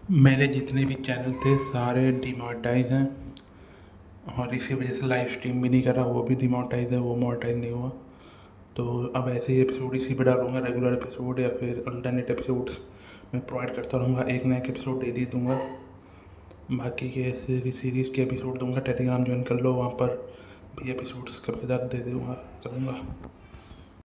मेरे जितने भी चैनल थे सारे डिमोनेटाइज हैं और इसी वजह से लाइव स्ट्रीम भी नहीं कर रहा, वो भी डिमोनेटाइज है, वो मोनेटाइज नहीं हुआ। तो अब ऐसे ही एपिसोड इसी पे डालूंगा, रेगुलर एपिसोड या फिर अल्टरनेट एपिसोड्स मैं प्रोवाइड करता रहूँगा। एक नया एपिसोड डेली दूंगा, बाकी के सीरीज़ के एपिसोड दूंगा। टेलीग्राम ज्वाइन कर लो, वहाँ पर भी एपिसोड्स कभी दे दूँगा करूँगा।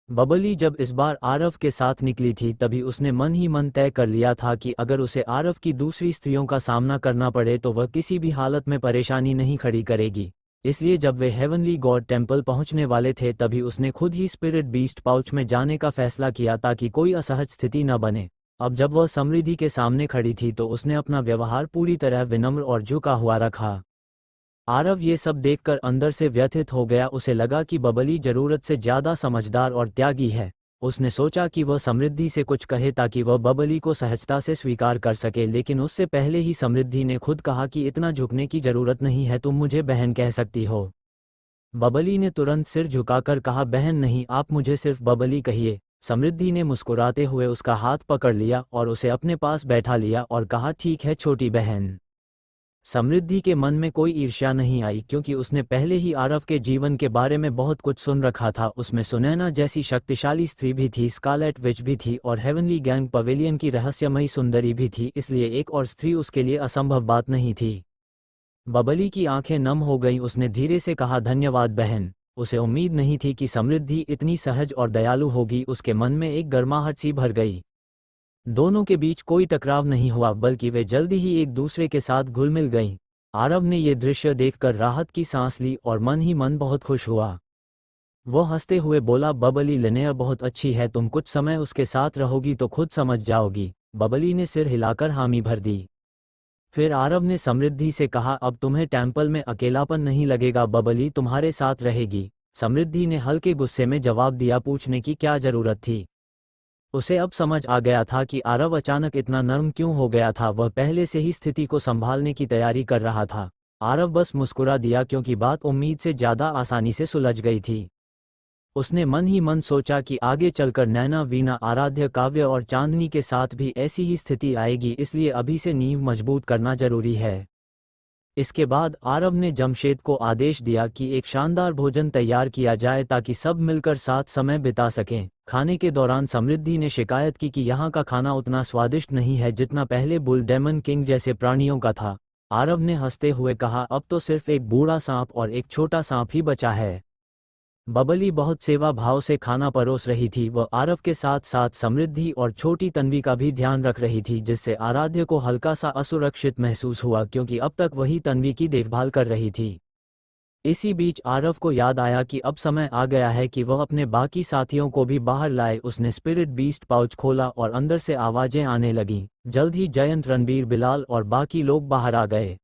बबली जब इस बार आरव के साथ निकली थी तभी उसने मन ही मन तय कर लिया था कि अगर उसे आरव की दूसरी स्त्रियों का सामना करना पड़े तो वह किसी भी हालत में परेशानी नहीं खड़ी करेगी। इसलिए जब वे हेवनली गॉड टेम्पल पहुंचने वाले थे तभी उसने खुद ही स्पिरिट बीस्ट पाउच में जाने का फैसला किया ताकि कोई असहज स्थिति न बने। अब जब वह समृद्धि के सामने खड़ी थी तो उसने अपना व्यवहार पूरी तरह विनम्र और झुका हुआ रखा। आरव ये सब देखकर अंदर से व्यथित हो गया। उसे लगा कि बबली जरूरत से ज्यादा समझदार और त्यागी है। उसने सोचा कि वह समृद्धि से कुछ कहे ताकि वह बबली को सहजता से स्वीकार कर सके, लेकिन उससे पहले ही समृद्धि ने खुद कहा कि इतना झुकने की जरूरत नहीं है, तुम मुझे बहन कह सकती हो। बबली ने तुरंत सिर झुकाकर कहा, बहन नहीं, आप मुझे सिर्फ बबली कहिए। समृद्धि ने मुस्कुराते हुए उसका हाथ पकड़ लिया और उसे अपने पास बैठा लिया और कहा, ठीक है छोटी बहन। समृद्धि के मन में कोई ईर्ष्या नहीं आई क्योंकि उसने पहले ही आरव के जीवन के बारे में बहुत कुछ सुन रखा था। उसमें सुनैना जैसी शक्तिशाली स्त्री भी थी, स्कारलेट विच भी थी और हेवनली गैंग पवेलियन की रहस्यमयी सुंदरी भी थी, इसलिए एक और स्त्री उसके लिए असंभव बात नहीं थी। बबली की आंखें नम हो गईं। उसने धीरे से कहा, धन्यवाद बहन। उसे उम्मीद नहीं थी कि समृद्धि इतनी सहज और दयालु होगी। उसके मन में एक गर्माहट सी भर गई। दोनों के बीच कोई टकराव नहीं हुआ बल्कि वे जल्दी ही एक दूसरे के साथ घुल मिल गईं। आरव ने ये दृश्य देखकर राहत की सांस ली और मन ही मन बहुत खुश हुआ। वो हंसते हुए बोला, बबली लिनेयर बहुत अच्छी है, तुम कुछ समय उसके साथ रहोगी तो खुद समझ जाओगी। बबली ने सिर हिलाकर हामी भर दी। फिर आरव ने समृद्धि से कहा, अब तुम्हें टेम्पल में अकेलापन नहीं लगेगा, बबली तुम्हारे साथ रहेगी। समृद्धि ने हल्के गुस्से में जवाब दिया, पूछने की क्या जरूरत थी। उसे अब समझ आ गया था कि आरव अचानक इतना नर्म क्यों हो गया था। वह पहले से ही स्थिति को संभालने की तैयारी कर रहा था। आरव बस मुस्कुरा दिया क्योंकि बात उम्मीद से ज्यादा आसानी से सुलझ गई थी। उसने मन ही मन सोचा कि आगे चलकर नैना, वीणा, आराध्य, काव्य और चांदनी के साथ भी ऐसी ही स्थिति आएगी, इसलिए अभी से नींव मजबूत करना जरूरी है। इसके बाद आरव ने जमशेद को आदेश दिया कि एक शानदार भोजन तैयार किया जाए ताकि सब मिलकर साथ समय बिता सकें। खाने के दौरान समृद्धि ने शिकायत की कि यहाँ का खाना उतना स्वादिष्ट नहीं है जितना पहले बुल डेमन किंग जैसे प्राणियों का था। आरव ने हंसते हुए कहा, अब तो सिर्फ एक बूढ़ा सांप और एक छोटा सांप ही बचा है। बबली बहुत सेवा भाव से खाना परोस रही थी। वह आरव के साथ साथ समृद्धि और छोटी तन्वी का भी ध्यान रख रही थी, जिससे आराध्य को हल्का सा असुरक्षित महसूस हुआ क्योंकि अब तक वही तन्वी की देखभाल कर रही थी। इसी बीच आरव को याद आया कि अब समय आ गया है कि वह अपने बाकी साथियों को भी बाहर लाए। उसने स्पिरिट बीस्ट पाउच खोला और अंदर से आवाजें आने लगीं। जल्द ही जयंत, रणबीर, बिलाल और बाकी लोग बाहर आ गए।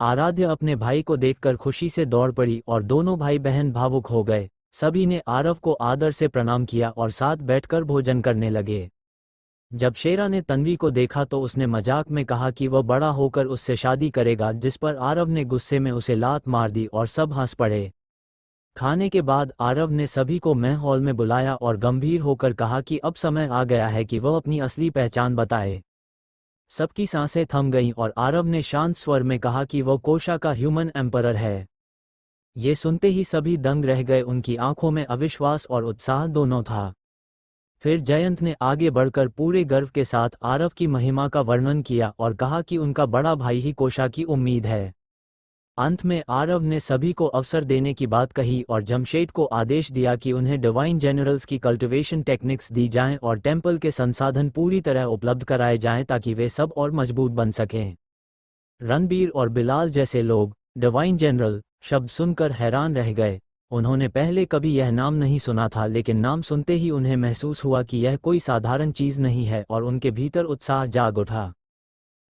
आराध्य अपने भाई को देखकर खुशी से दौड़ पड़ी और दोनों भाई बहन भावुक हो गए। सभी ने आरव को आदर से प्रणाम किया और साथ बैठकर भोजन करने लगे। जब शेरा ने तन्वी को देखा तो उसने मजाक में कहा कि वह बड़ा होकर उससे शादी करेगा, जिस पर आरव ने गुस्से में उसे लात मार दी और सब हंस पड़े। खाने के बाद आरव ने सभी को मैन हॉल में बुलाया और गंभीर होकर कहा कि अब समय आ गया है कि वह अपनी असली पहचान बताए। सबकी सांसें थम गईं और आरव ने शांत स्वर में कहा कि वह कोशा का ह्यूमन एम्परर है। ये सुनते ही सभी दंग रह गए। उनकी आंखों में अविश्वास और उत्साह दोनों था। फिर जयंत ने आगे बढ़कर पूरे गर्व के साथ आरव की महिमा का वर्णन किया और कहा कि उनका बड़ा भाई ही कोशा की उम्मीद है। अंत में आरव ने सभी को अवसर देने की बात कही और जमशेद को आदेश दिया कि उन्हें डिवाइन जनरल्स की कल्टिवेशन टेक्निक्स दी जाएं और टेम्पल के संसाधन पूरी तरह उपलब्ध कराए जाएं ताकि वे सब और मजबूत बन सकें। रणबीर और बिलाल जैसे लोग डिवाइन जनरल शब्द सुनकर हैरान रह गए। उन्होंने पहले कभी यह नाम नहीं सुना था, लेकिन नाम सुनते ही उन्हें महसूस हुआ कि यह कोई साधारण चीज नहीं है और उनके भीतर उत्साह जाग उठा।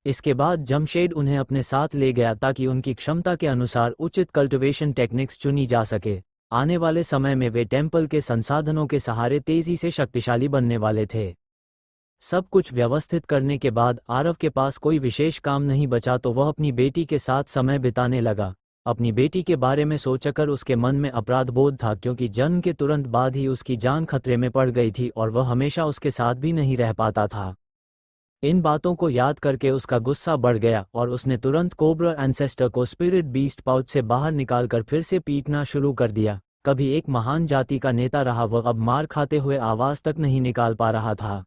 इसके बाद जमशेद उन्हें अपने साथ ले गया ताकि उनकी क्षमता के अनुसार उचित कल्टिवेशन टेक्निक्स चुनी जा सके। आने वाले समय में वे टेम्पल के संसाधनों के सहारे तेजी से शक्तिशाली बनने वाले थे। सब कुछ व्यवस्थित करने के बाद आरव के पास कोई विशेष काम नहीं बचा तो वह अपनी बेटी के साथ समय बिताने लगा। अपनी बेटी के बारे में सोचकर उसके मन में अपराध बोध था क्योंकि जन्म के तुरंत बाद ही उसकी जान खतरे में पड़ गई थी और वह हमेशा उसके साथ भी नहीं रह पाता था। इन बातों को याद करके उसका गुस्सा बढ़ गया और उसने तुरंत कोब्रा एंसेस्टर को स्पिरिट बीस्ट पाउच से बाहर निकालकर फिर से पीटना शुरू कर दिया। कभी एक महान जाति का नेता रहा वह अब मार खाते हुए आवाज तक नहीं निकाल पा रहा था।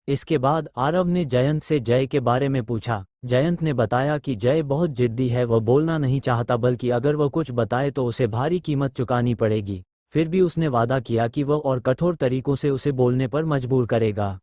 इसके बाद आरव ने जयंत से जय के बारे में पूछा। जयंत ने बताया कि जय बहुत जिद्दी है, वह बोलना नहीं चाहता, बल्कि अगर वह कुछ बताए तो उसे भारी कीमत चुकानी पड़ेगी। फिर भी उसने वादा किया कि वह और कठोर तरीकों से उसे बोलने पर मजबूर करेगा।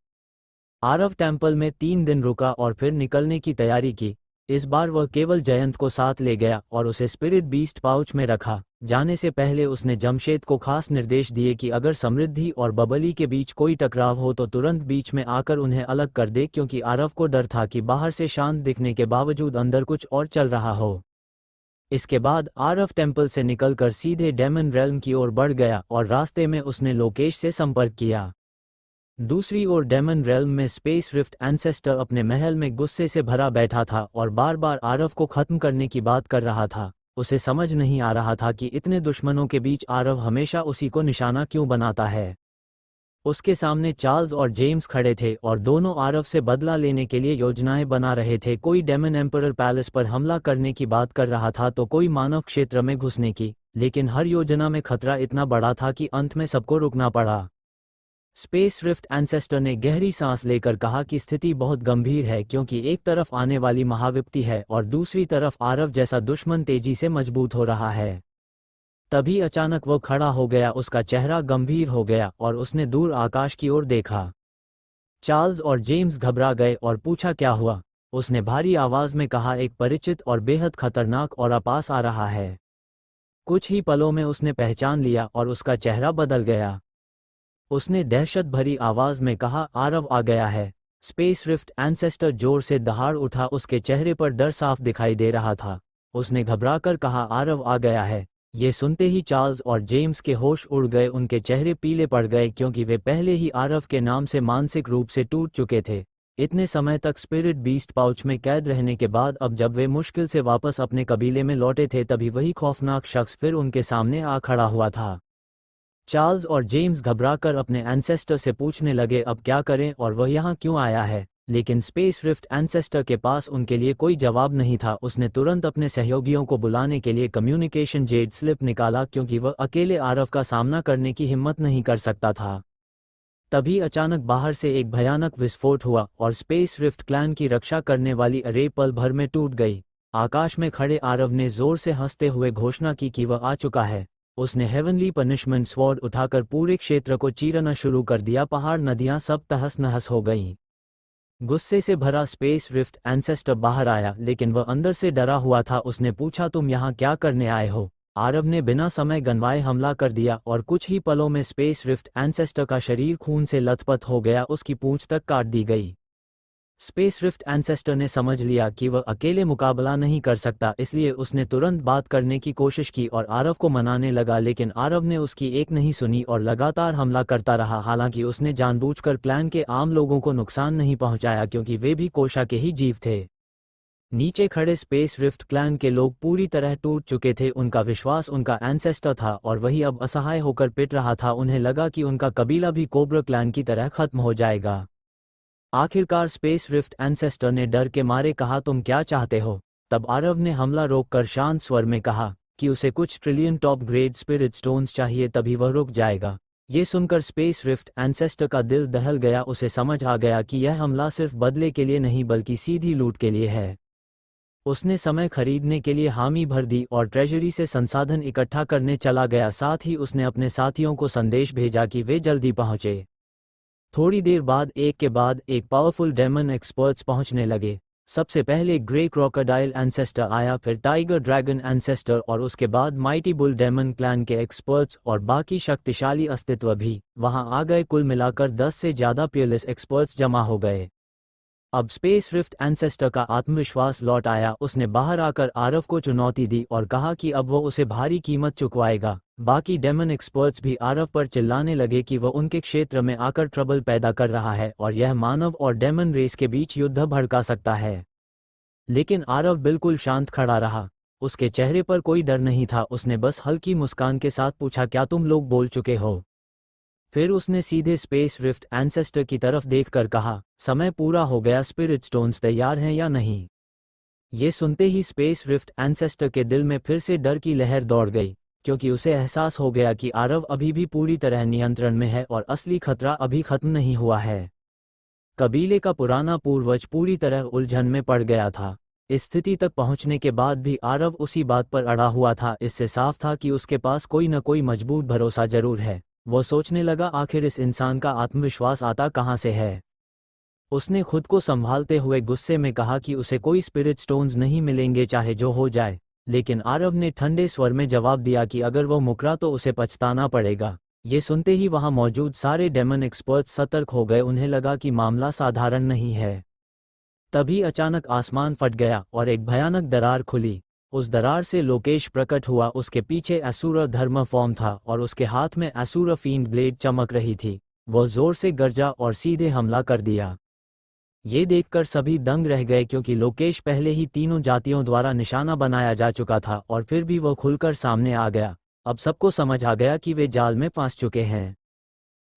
आरव टेम्पल में 3 दिन रुका और फिर निकलने की तैयारी की। इस बार वह केवल जयंत को साथ ले गया और उसे स्पिरिट बीस्ट पाउच में रखा। जाने से पहले उसने जमशेद को खास निर्देश दिए कि अगर समृद्धि और बबली के बीच कोई टकराव हो तो तुरंत बीच में आकर उन्हें अलग कर दे, क्योंकि आरव को डर था कि बाहर से शांत दिखने के बावजूद अंदर कुछ और चल रहा हो। इसके बाद आरव टेम्पल से निकलकर सीधे डेमन रेल्म की ओर बढ़ गया और रास्ते में उसने लोकेश से संपर्क किया। दूसरी ओर डेमन रेल्म में स्पेस रिफ्ट एंसेस्टर अपने महल में गुस्से से भरा बैठा था और बार बार आरव को खत्म करने की बात कर रहा था। उसे समझ नहीं आ रहा था कि इतने दुश्मनों के बीच आरव हमेशा उसी को निशाना क्यों बनाता है। उसके सामने चार्ल्स और जेम्स खड़े थे और दोनों आरव से बदला लेने के लिए योजनाएं बना रहे थे। कोई डेमन एम्परर पैलेस पर हमला करने की बात कर रहा था तो कोई मानव क्षेत्र में घुसने की, लेकिन हर योजना में खतरा इतना बड़ा था कि अंत में सबको रुकना पड़ा। स्पेस रिफ्ट एंसेस्टर ने गहरी सांस लेकर कहा कि स्थिति बहुत गंभीर है, क्योंकि एक तरफ आने वाली महाविपत्ति है और दूसरी तरफ आरव जैसा दुश्मन तेजी से मजबूत हो रहा है। तभी अचानक वो खड़ा हो गया, उसका चेहरा गंभीर हो गया और उसने दूर आकाश की ओर देखा। चार्ल्स और जेम्स घबरा गए और पूछा क्या हुआ। उसने भारी आवाज में कहा, एक परिचित और बेहद खतरनाक और पास आ रहा है। कुछ ही पलों में उसने पहचान लिया और उसका चेहरा बदल गया। उसने दहशत भरी आवाज में कहा, आरव आ गया है। स्पेस रिफ्ट एंसेस्टर जोर से दहाड़ उठा, उसके चेहरे पर डर साफ दिखाई दे रहा था। उसने घबराकर कहा, आरव आ गया है। ये सुनते ही चार्ल्स और जेम्स के होश उड़ गए, उनके चेहरे पीले पड़ गए क्योंकि वे पहले ही आरव के नाम से मानसिक रूप से टूट चुके थे। इतने समय तक स्पिरिट बीस्ट पाउच में कैद रहने के बाद अब जब वे मुश्किल से वापस अपने कबीले में लौटे थे तभी वही खौफनाक शख्स फिर उनके सामने आ खड़ा हुआ था। चार्ल्स और जेम्स घबराकर अपने एंसेस्टर से पूछने लगे अब क्या करें और वह यहाँ क्यों आया है, लेकिन स्पेस रिफ्ट एंसेस्टर के पास उनके लिए कोई जवाब नहीं था। उसने तुरंत अपने सहयोगियों को बुलाने के लिए कम्युनिकेशन जेड स्लिप निकाला, क्योंकि वह अकेले आरव का सामना करने की हिम्मत नहीं कर सकता था। तभी अचानक बाहर से एक भयानक विस्फोट हुआ और स्पेस रिफ्ट क्लैन की रक्षा करने वाली अरे पल भर में टूट गई। आकाश में खड़े आरव ने जोर से हंसते हुए घोषणा की कि वह आ चुका है। उसने हेवनली पनिशमेंट स्वॉर्ड उठाकर पूरे क्षेत्र को चीरना शुरू कर दिया। पहाड़, नदियां सब तहस नहस हो गईं। गुस्से से भरा स्पेस रिफ्ट एंसेस्टर बाहर आया, लेकिन वह अंदर से डरा हुआ था। उसने पूछा, तुम यहाँ क्या करने आए हो? आरव ने बिना समय गंवाए हमला कर दिया और कुछ ही पलों में स्पेस रिफ्ट एंसेस्टर का शरीर खून से लथपथ हो गया, उसकी पूंछ तक काट दी गई। स्पेस रिफ्ट एंसेस्टर ने समझ लिया कि वह अकेले मुकाबला नहीं कर सकता, इसलिए उसने तुरंत बात करने की कोशिश की और आरव को मनाने लगा, लेकिन आरव ने उसकी एक नहीं सुनी और लगातार हमला करता रहा। हालांकि उसने जानबूझकर क्लैन के आम लोगों को नुकसान नहीं पहुंचाया, क्योंकि वे भी कोशा के ही जीव थे। नीचे खड़े स्पेस रिफ्ट क्लैन के लोग पूरी तरह टूट चुके थे। उनका विश्वास उनका एंसेस्टर था और वही अब असहाय होकर पिट रहा था। उन्हें लगा कि उनका कबीला भी कोब्रा क्लैन की तरह खत्म हो जाएगा। आखिरकार स्पेस रिफ्ट एंसेस्टर ने डर के मारे कहा, तुम क्या चाहते हो? तब आरव ने हमला रोककर शांत स्वर में कहा कि उसे कुछ trillion top grade spirit stones चाहिए, तभी वह रुक जाएगा। ये सुनकर स्पेस रिफ्ट एंसेस्टर का दिल दहल गया। उसे समझ आ गया कि यह हमला सिर्फ बदले के लिए नहीं बल्कि सीधी लूट के लिए है। उसने समय खरीदने के लिए हामी भर दी और ट्रेजरी से संसाधन इकट्ठा करने चला गया। साथ ही उसने अपने साथियों को संदेश भेजा कि वे जल्दी पहुंचे। थोड़ी देर बाद एक पावरफुल डेमन एक्सपर्ट्स पहुंचने लगे। सबसे पहले ग्रे क्रोकोडाइल एंसेस्टर आया, फिर टाइगर ड्रैगन एंसेस्टर और उसके बाद माइटी बुल डेमन क्लैन के एक्सपर्ट्स और बाकी शक्तिशाली अस्तित्व भी वहां आ गए। कुल मिलाकर 10 से ज्यादा पीयरलेस एक्सपर्ट्स जमा हो गए। अब स्पेस रिफ्ट एंसेस्टर का आत्मविश्वास लौट आया। उसने बाहर आकर आरव को चुनौती दी और कहा कि अब वो उसे भारी कीमत चुकवाएगा। बाकी डेमन एक्सपर्ट्स भी आरव पर चिल्लाने लगे कि वह उनके क्षेत्र में आकर ट्रबल पैदा कर रहा है और यह मानव और डेमन रेस के बीच युद्ध भड़का सकता है। लेकिन आरव बिल्कुल शांत खड़ा रहा। उसके चेहरे पर कोई डर नहीं था। उसने बस हल्की मुस्कान के साथ पूछा, क्या तुम लोग बोल चुके हो? फिर उसने सीधे स्पेस रिफ्ट एंसेस्टर की तरफ देखकर कहा, समय पूरा हो गया, स्पिरिट स्टोन्स तैयार हैं या नहीं। ये सुनते ही स्पेस रिफ्ट एंसेस्टर के दिल में फिर से डर की लहर दौड़ गई, क्योंकि उसे एहसास हो गया कि आरव अभी भी पूरी तरह नियंत्रण में है और असली खतरा अभी खत्म नहीं हुआ है। कबीले का पुराना पूर्वज पूरी तरह उलझन में पड़ गया था। इस स्थिति तक पहुंचने के बाद भी आरव उसी बात पर अड़ा हुआ था। इससे साफ था कि उसके पास कोई न कोई मजबूत भरोसा जरूर है। वो सोचने लगा, आखिर इस इंसान का आत्मविश्वास आता कहाँ से है। उसने खुद को संभालते हुए गुस्से में कहा कि उसे कोई स्पिरिट स्टोन्स नहीं मिलेंगे चाहे जो हो जाए। लेकिन आरव ने ठंडे स्वर में जवाब दिया कि अगर वो मुकरा तो उसे पछताना पड़ेगा। ये सुनते ही वहां मौजूद सारे डेमन एक्सपर्ट्स सतर्क हो गए। उन्हें लगा कि मामला साधारण नहीं है। तभी अचानक आसमान फट गया और एक भयानक दरार खुली। उस दरार से लोकेश प्रकट हुआ। उसके पीछे असुर धर्म फॉर्म था और उसके हाथ में असुर फील्ड ब्लेड चमक रही थी। वो जोर से गरजा और सीधे हमला कर दिया। ये देखकर सभी दंग रह गए, क्योंकि लोकेश पहले ही तीनों जातियों द्वारा निशाना बनाया जा चुका था और फिर भी वो खुलकर सामने आ गया। अब सबको समझ आ गया कि वे जाल में फंस चुके हैं।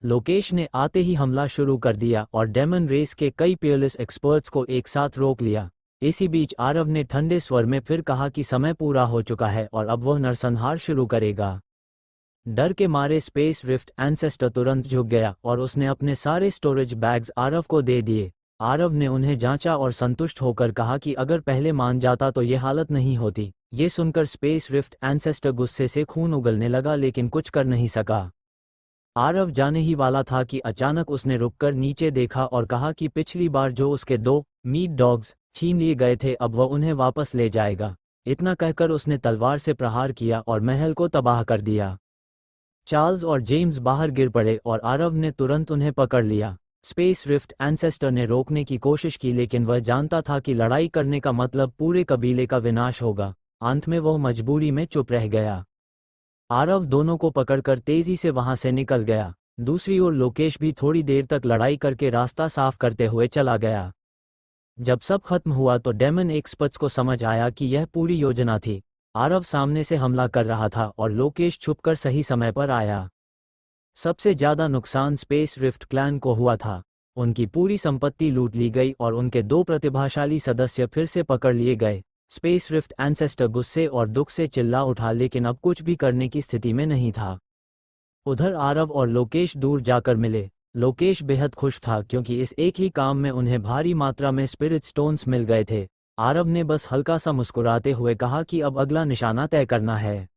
लोकेश ने आते ही हमला शुरू कर दिया और डेमन रेस के कई पियरलेस एक्सपर्ट्स को एक साथ रोक लिया। इसी बीच आरव ने ठंडे स्वर में फिर कहा कि समय पूरा हो चुका है और अब वह नरसंहार शुरू करेगा। डर के मारे स्पेस रिफ्ट एंसेस्टर तुरंत झुक गया और उसने अपने सारे स्टोरेज बैग्स आरव को दे दिए। आरव ने उन्हें जांचा और संतुष्ट होकर कहा कि अगर पहले मान जाता तो ये हालत नहीं होती। ये सुनकर स्पेस रिफ्ट एंसेस्टर गुस्से से खून उगलने लगा, लेकिन कुछ कर नहीं सका। आरव जाने ही वाला था कि अचानक उसने रुककर नीचे देखा और कहा कि पिछली बार जो उसके 2 मीट डॉग्स छीन लिए गए थे, अब वह उन्हें वापस ले जाएगा। इतना कहकर उसने तलवार से प्रहार किया और महल को तबाह कर दिया। चार्ल्स और जेम्स बाहर गिर पड़े और आरव ने तुरंत उन्हें पकड़ लिया। स्पेस रिफ्ट एंसेस्टर ने रोकने की कोशिश की, लेकिन वह जानता था कि लड़ाई करने का मतलब पूरे कबीले का विनाश होगा। अंत में वह मजबूरी में चुप रह गया। आरव दोनों को पकड़कर तेजी से वहां से निकल गया। दूसरी ओर लोकेश भी थोड़ी देर तक लड़ाई करके रास्ता साफ करते हुए चला गया। जब सब खत्म हुआ तो डेमन एक्सपर्ट्स को समझ आया कि यह पूरी योजना थी। आरव सामने से हमला कर रहा था और लोकेश छुपकर सही समय पर आया। सबसे ज्यादा नुकसान स्पेस रिफ्ट क्लैन को हुआ था। उनकी पूरी संपत्ति लूट ली गई और उनके 2 प्रतिभाशाली सदस्य फिर से पकड़ लिए गए। स्पेस रिफ्ट एंसेस्टर गुस्से और दुख से चिल्ला उठा, लेकिन अब कुछ भी करने की स्थिति में नहीं था। उधर आरव और लोकेश दूर जाकर मिले। लोकेश बेहद खुश था, क्योंकि इस एक ही काम में उन्हें भारी मात्रा में स्पिरिट स्टोन्स मिल गए थे। आरव ने बस हल्का सा मुस्कुराते हुए कहा कि अब अगला निशाना तय करना है।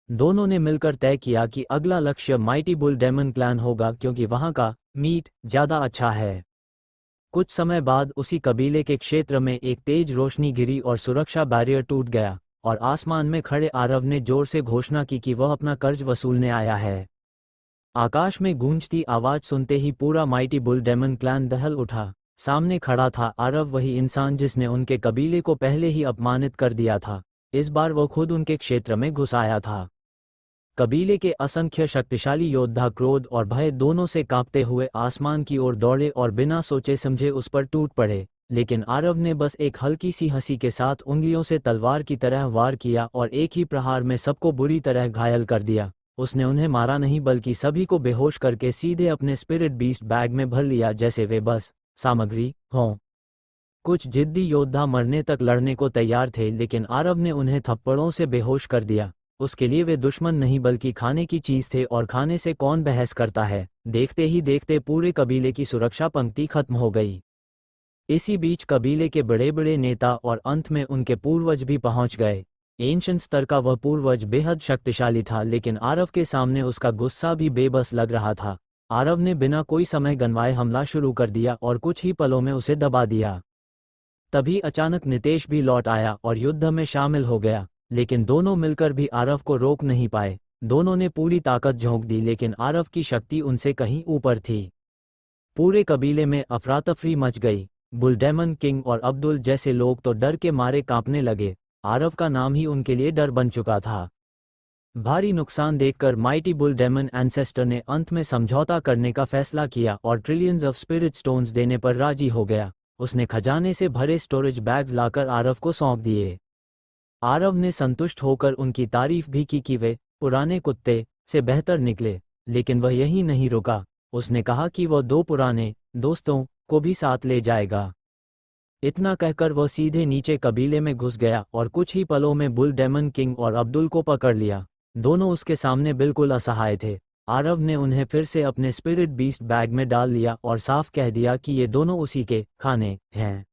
दोनों ने मिलकर तय किया कि अगला लक्ष्य माइटी बुल डेमन क्लैन होगा, क्योंकि वहां का मीट ज्यादा अच्छा है। कुछ समय बाद उसी कबीले के क्षेत्र में एक तेज रोशनी गिरी और सुरक्षा बैरियर टूट गया और आसमान में खड़े आरव ने जोर से घोषणा की कि वह अपना कर्ज वसूलने आया है। आकाश में गूंजती आवाज सुनते ही पूरा माइटी बुल डेमन क्लैन दहल उठा। सामने खड़ा था आरव, वही इंसान जिसने उनके कबीले को पहले ही अपमानित कर दिया था। इस बार वो खुद उनके क्षेत्र में घुस आया था। कबीले के असंख्य शक्तिशाली योद्धा क्रोध और भय दोनों से कांपते हुए आसमान की ओर दौड़े और बिना सोचे समझे उस पर टूट पड़े। लेकिन आरव ने बस एक हल्की सी हंसी के साथ उंगलियों से तलवार की तरह वार किया और एक ही प्रहार में सबको बुरी तरह घायल कर दिया। उसने उन्हें मारा नहीं, बल्कि सभी को बेहोश करके सीधे अपने स्पिरिट बीस्ट बैग में भर लिया, जैसे वे बस सामग्री हों। कुछ जिद्दी योद्धा मरने तक लड़ने को तैयार थे, लेकिन आरव ने उन्हें थप्पड़ों से बेहोश कर दिया। उसके लिए वे दुश्मन नहीं बल्कि खाने की चीज थे, और खाने से कौन बहस करता है। देखते ही देखते पूरे कबीले की सुरक्षा पंक्ति खत्म हो गई। इसी बीच कबीले के बड़े बड़े नेता और अंत में उनके पूर्वज भी पहुंच गए। एंशिएंट स्तर का वह पूर्वज बेहद शक्तिशाली था, लेकिन आरव के सामने उसका गुस्सा भी बेबस लग रहा था। आरव ने बिना कोई समय गंवाए हमला शुरू कर दिया और कुछ ही पलों में उसे दबा दिया। तभी अचानक नितेश भी लौट आया और युद्ध में शामिल हो गया, लेकिन दोनों मिलकर भी आरव को रोक नहीं पाए। दोनों ने पूरी ताकत झोंक दी, लेकिन आरव की शक्ति उनसे कहीं ऊपर थी। पूरे कबीले में अफरातफरी मच गई। बुलडेमन किंग और अब्दुल जैसे लोग तो डर के मारे कांपने लगे। आरव का नाम ही उनके लिए डर बन चुका था। भारी नुकसान देखकर माइटी बुल डेमन एंसेस्टर ने अंत में समझौता करने का फैसला किया और ट्रिलियंस ऑफ स्पिरिट स्टोन्स देने पर राजी हो गया। उसने खजाने से भरे स्टोरेज बैग्स लाकर आरव को सौंप दिए। आरव ने संतुष्ट होकर उनकी तारीफ भी की कि वे पुराने कुत्ते से बेहतर निकले। लेकिन वह यहीं नहीं रुका, उसने कहा कि वह 2 पुराने दोस्तों को भी साथ ले जाएगा। इतना कहकर वह सीधे नीचे कबीले में घुस गया और कुछ ही पलों में बुल डेमन किंग और अब्दुल को पकड़ लिया। दोनों उसके सामने बिल्कुल असहाय थे। आरव ने उन्हें फिर से अपने स्पिरिट बीस्ट बैग में डाल लिया और साफ कह दिया कि ये दोनों उसी के खाने हैं।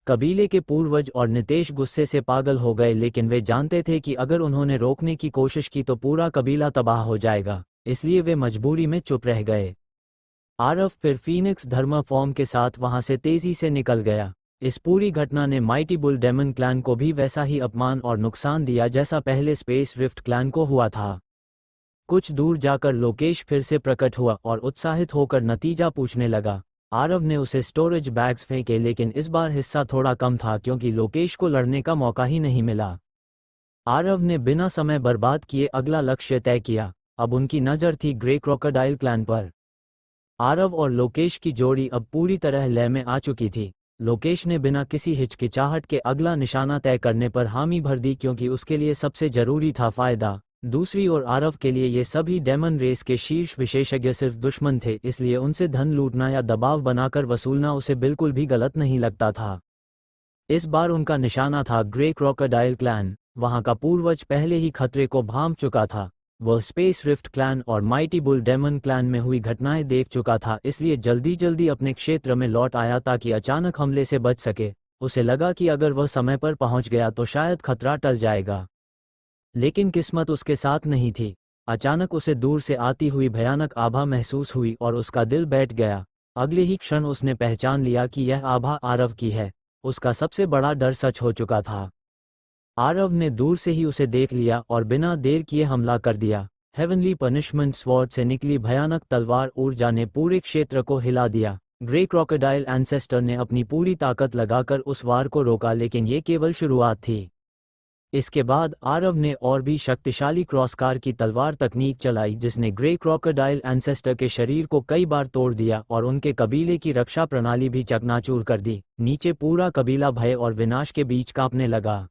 कबीले के पूर्वज और नितेश गुस्से से पागल हो गए, लेकिन वे जानते थे कि अगर उन्होंने रोकने की कोशिश की तो पूरा कबीला तबाह हो जाएगा, इसलिए वे मजबूरी में चुप रह गए। आरव फिर फीनिक्स धर्मा फॉर्म के साथ वहां से तेजी से निकल गया। इस पूरी घटना ने माइटी बुल डेमन क्लैन को भी वैसा ही अपमान और नुकसान दिया जैसा पहले स्पेस रिफ्ट क्लैन को हुआ था। कुछ दूर जाकर लोकेश फिर से प्रकट हुआ और उत्साहित होकर नतीजा पूछने लगा। आरव ने उसे स्टोरेज बैग्स फेंके, लेकिन इस बार हिस्सा थोड़ा कम था क्योंकि लोकेश को लड़ने का मौका ही नहीं मिला। आरव ने बिना समय बर्बाद किए अगला लक्ष्य तय किया। अब उनकी नज़र थी ग्रे क्रोकोडाइल क्लैन पर। आरव और लोकेश की जोड़ी अब पूरी तरह लय में आ चुकी थी। लोकेश ने बिना किसी हिचकिचाहट के अगला निशाना तय करने पर हामी भर दी क्योंकि उसके लिए सबसे जरूरी था फायदा। दूसरी ओर आरव के लिए ये सभी डेमन रेस के शीर्ष विशेषज्ञ सिर्फ दुश्मन थे, इसलिए उनसे धन लूटना या दबाव बनाकर वसूलना उसे बिल्कुल भी गलत नहीं लगता था। इस बार उनका निशाना था ग्रे क्रोकोडाइल क्लैन। वहां का पूर्वज पहले ही खतरे को भांप चुका था। वह स्पेस रिफ्ट क्लैन और माइटी बुल डेमन क्लैन में हुई घटनाएं देख चुका था, इसलिए जल्दी जल्दी अपने क्षेत्र में लौट आया ताकि अचानक हमले से बच सके। उसे लगा कि अगर वह समय पर पहुंच गया तो शायद खतरा टल जाएगा, लेकिन किस्मत उसके साथ नहीं थी। अचानक उसे दूर से आती हुई भयानक आभा महसूस हुई और उसका दिल बैठ गया। अगले ही क्षण उसने पहचान लिया कि यह आभा आरव की है। उसका सबसे बड़ा डर सच हो चुका था। आरव ने दूर से ही उसे देख लिया और बिना देर किए हमला कर दिया। हेवनली पनिशमेंट स्वॉर्ड से निकली भयानक तलवार ऊर्जा ने पूरे क्षेत्र को हिला दिया। ग्रे क्रोकोडाइल एंसेस्टर ने अपनी पूरी ताकत लगाकर उस वार को रोका, लेकिन ये केवल शुरुआत थी। इसके बाद आरव ने और भी शक्तिशाली क्रॉसकार की तलवार तकनीक चलाई जिसने ग्रे क्रोकोडाइल एंसेस्टर के शरीर को कई बार तोड़ दिया और उनके कबीले की रक्षा प्रणाली भी चकनाचूर कर दी। नीचे पूरा कबीला भय और विनाश के बीच कांपने लगा।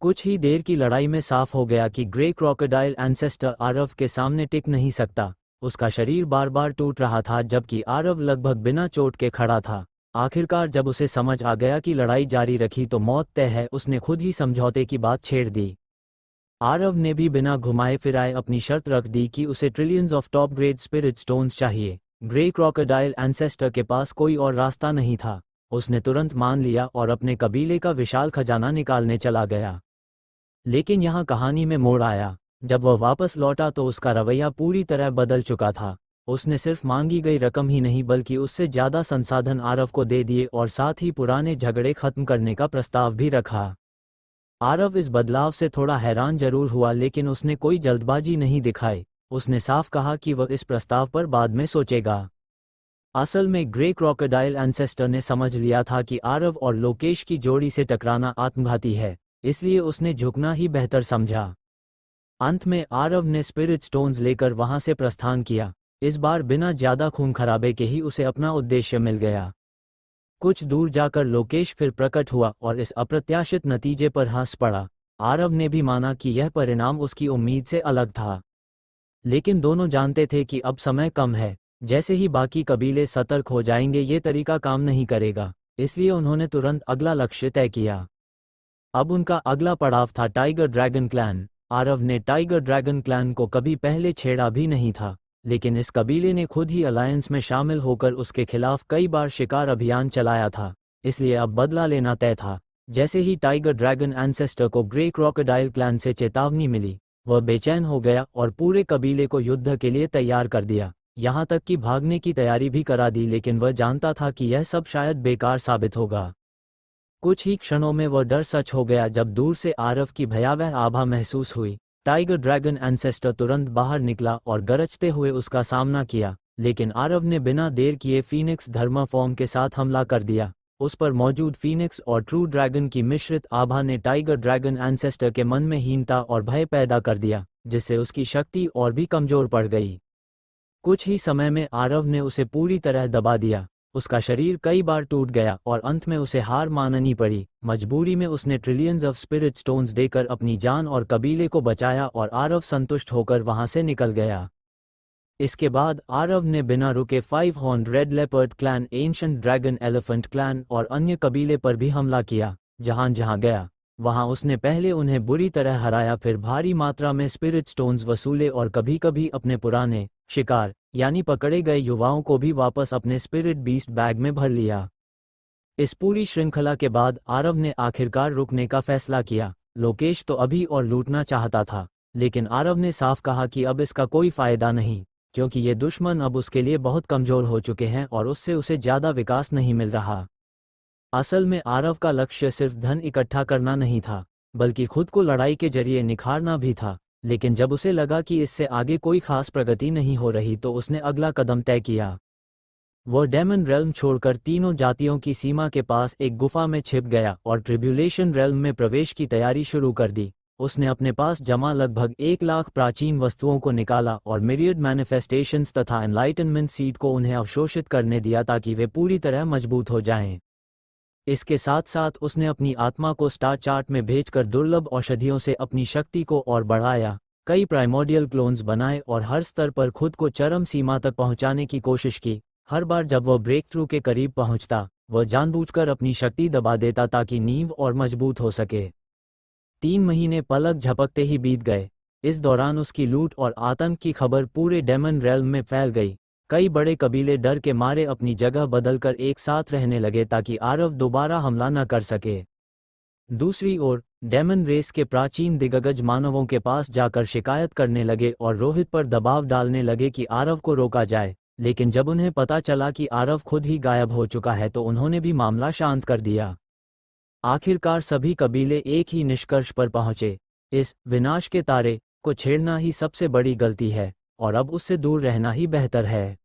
कुछ ही देर की लड़ाई में साफ हो गया कि ग्रे क्रोकोडाइल एंसेस्टर आरव के सामने टिक नहीं सकता। उसका शरीर बार बार टूट रहा था जबकि आरव लगभग बिना चोट के खड़ा था। आखिरकार जब उसे समझ आ गया कि लड़ाई जारी रखी तो मौत तय है, उसने खुद ही समझौते की बात छेड़ दी। आरव ने भी बिना घुमाए फिराए अपनी शर्त रख दी कि उसे trillions of top grade spirit stones चाहिए। ग्रे क्रोकोडाइल एंसेस्टर के पास कोई और रास्ता नहीं था। उसने तुरंत मान लिया और अपने कबीले का विशाल खजाना निकालने चला गया। लेकिन यहाँ कहानी में मोड़ आया। जब वह वापस लौटा तो उसका रवैया पूरी तरह बदल चुका था। उसने सिर्फ मांगी गई रकम ही नहीं बल्कि उससे ज़्यादा संसाधन आरव को दे दिए और साथ ही पुराने झगड़े खत्म करने का प्रस्ताव भी रखा। आरव इस बदलाव से थोड़ा हैरान जरूर हुआ, लेकिन उसने कोई जल्दबाजी नहीं दिखाई। उसने साफ कहा कि वह इस प्रस्ताव पर बाद में सोचेगा। असल में ग्रे क्रोकोडाइल एंसेस्टर ने समझ लिया था कि आरव और लोकेश की जोड़ी से टकराना आत्मघाती है, इसलिए उसने झुकना ही बेहतर समझा। अंत में आरव ने स्पिरिट स्टोन्स लेकर वहां से प्रस्थान किया। इस बार बिना ज्यादा खून खराबे के ही उसे अपना उद्देश्य मिल गया। कुछ दूर जाकर लोकेश फिर प्रकट हुआ और इस अप्रत्याशित नतीजे पर हंस पड़ा। आरव ने भी माना कि यह परिणाम उसकी उम्मीद से अलग था, लेकिन दोनों जानते थे कि अब समय कम है। जैसे ही बाकी कबीले सतर्क हो जाएंगे ये तरीका काम नहीं करेगा, इसलिए उन्होंने तुरंत अगला लक्ष्य तय किया। अब उनका अगला पड़ाव था टाइगर ड्रैगन क्लैन। आरव ने टाइगर ड्रैगन क्लैन को कभी पहले छेड़ा भी नहीं था, लेकिन इस कबीले ने खुद ही अलायंस में शामिल होकर उसके खिलाफ कई बार शिकार अभियान चलाया था, इसलिए अब बदला लेना तय था। जैसे ही टाइगर ड्रैगन एंसेस्टर को ग्रे क्रोकोडाइल क्लैन से चेतावनी मिली, वह बेचैन हो गया और पूरे कबीले को युद्ध के लिए तैयार कर दिया, यहाँ तक कि भागने की तैयारी भी करा दी। लेकिन वह जानता था कि यह सब शायद बेकार साबित होगा। कुछ ही क्षणों में वह डर सच हो गया जब दूर से आरव की भयावह आभा महसूस हुई। टाइगर ड्रैगन एंसेस्टर तुरंत बाहर निकला और गरजते हुए उसका सामना किया, लेकिन आरव ने बिना देर किए फीनिक्स धर्मा फॉर्म के साथ हमला कर दिया। उस पर मौजूद फीनिक्स और ट्रू ड्रैगन की मिश्रित आभा ने टाइगर ड्रैगन एंसेस्टर के मन में हीनता और भय पैदा कर दिया, जिससे उसकी शक्ति और भी कमजोर पड़ गई। कुछ ही समय में आरव ने उसे पूरी तरह दबा दिया। उसका शरीर कई बार टूट गया और अंत में उसे हार माननी पड़ी। मजबूरी में उसने ट्रिलियंस ऑफ स्पिरिट स्टोन्स देकर अपनी जान और कबीले को बचाया और आरव संतुष्ट होकर वहां से निकल गया। इसके बाद आरव ने बिना रुके 5 horn red leopard clan, ancient dragon elephant clan और अन्य कबीले पर भी हमला किया। जहां जहां गया वहां उसने पहले उन्हें बुरी तरह हराया, फिर भारी मात्रा में स्पिरिट स्टोन्स वसूले और कभी कभी अपने पुराने शिकार यानी पकड़े गए युवाओं को भी वापस अपने स्पिरिट बीस्ट बैग में भर लिया। इस पूरी श्रृंखला के बाद आरव ने आखिरकार रुकने का फैसला किया। लोकेश तो अभी और लूटना चाहता था, लेकिन आरव ने साफ कहा कि अब इसका कोई फायदा नहीं, क्योंकि ये दुश्मन अब उसके लिए बहुत कमजोर हो चुके हैं और उससे उसे ज्यादा विकास नहीं मिल रहा। असल में आरव का लक्ष्य सिर्फ धन इकट्ठा करना नहीं था, बल्कि खुद को लड़ाई के जरिए निखारना भी था। लेकिन जब उसे लगा कि इससे आगे कोई खास प्रगति नहीं हो रही तो उसने अगला कदम तय किया। वह डेमन रेल्म छोड़कर तीनों जातियों की सीमा के पास एक गुफा में छिप गया और ट्रिब्यूलेशन रेल्म में प्रवेश की तैयारी शुरू कर दी। उसने अपने पास जमा लगभग 1,00,000 प्राचीन वस्तुओं को निकाला और मिरियड मैनिफेस्टेशंस तथा एनलाइटनमेंट सीड को उन्हें अवशोषित करने दिया ताकि वे पूरी तरह मजबूत हो जाएं। इसके साथ साथ उसने अपनी आत्मा को स्टार चार्ट में भेजकर दुर्लभ औषधियों से अपनी शक्ति को और बढ़ाया, कई प्राइमोर्डियल क्लोन्स बनाए और हर स्तर पर खुद को चरम सीमा तक पहुंचाने की कोशिश की। हर बार जब वह ब्रेक थ्रू के करीब पहुंचता, वह जानबूझकर अपनी शक्ति दबा देता ताकि नींव और मजबूत हो सके। 3 महीने पलक झपकते ही बीत गए। इस दौरान उसकी लूट और आतंक की खबर पूरे डेमन रेल्म में फैल गई। कई बड़े कबीले डर के मारे अपनी जगह बदलकर एक साथ रहने लगे ताकि आरव दोबारा हमला न कर सके। दूसरी ओर डेमन रेस के प्राचीन दिग्गज मानवों के पास जाकर शिकायत करने लगे और रोहित पर दबाव डालने लगे कि आरव को रोका जाए, लेकिन जब उन्हें पता चला कि आरव खुद ही गायब हो चुका है तो उन्होंने भी मामला शांत कर दिया। आखिरकार सभी कबीले एक ही निष्कर्ष पर पहुंचे, इस विनाश के तारे को छेड़ना ही सबसे बड़ी गलती है और अब उससे दूर रहना ही बेहतर है।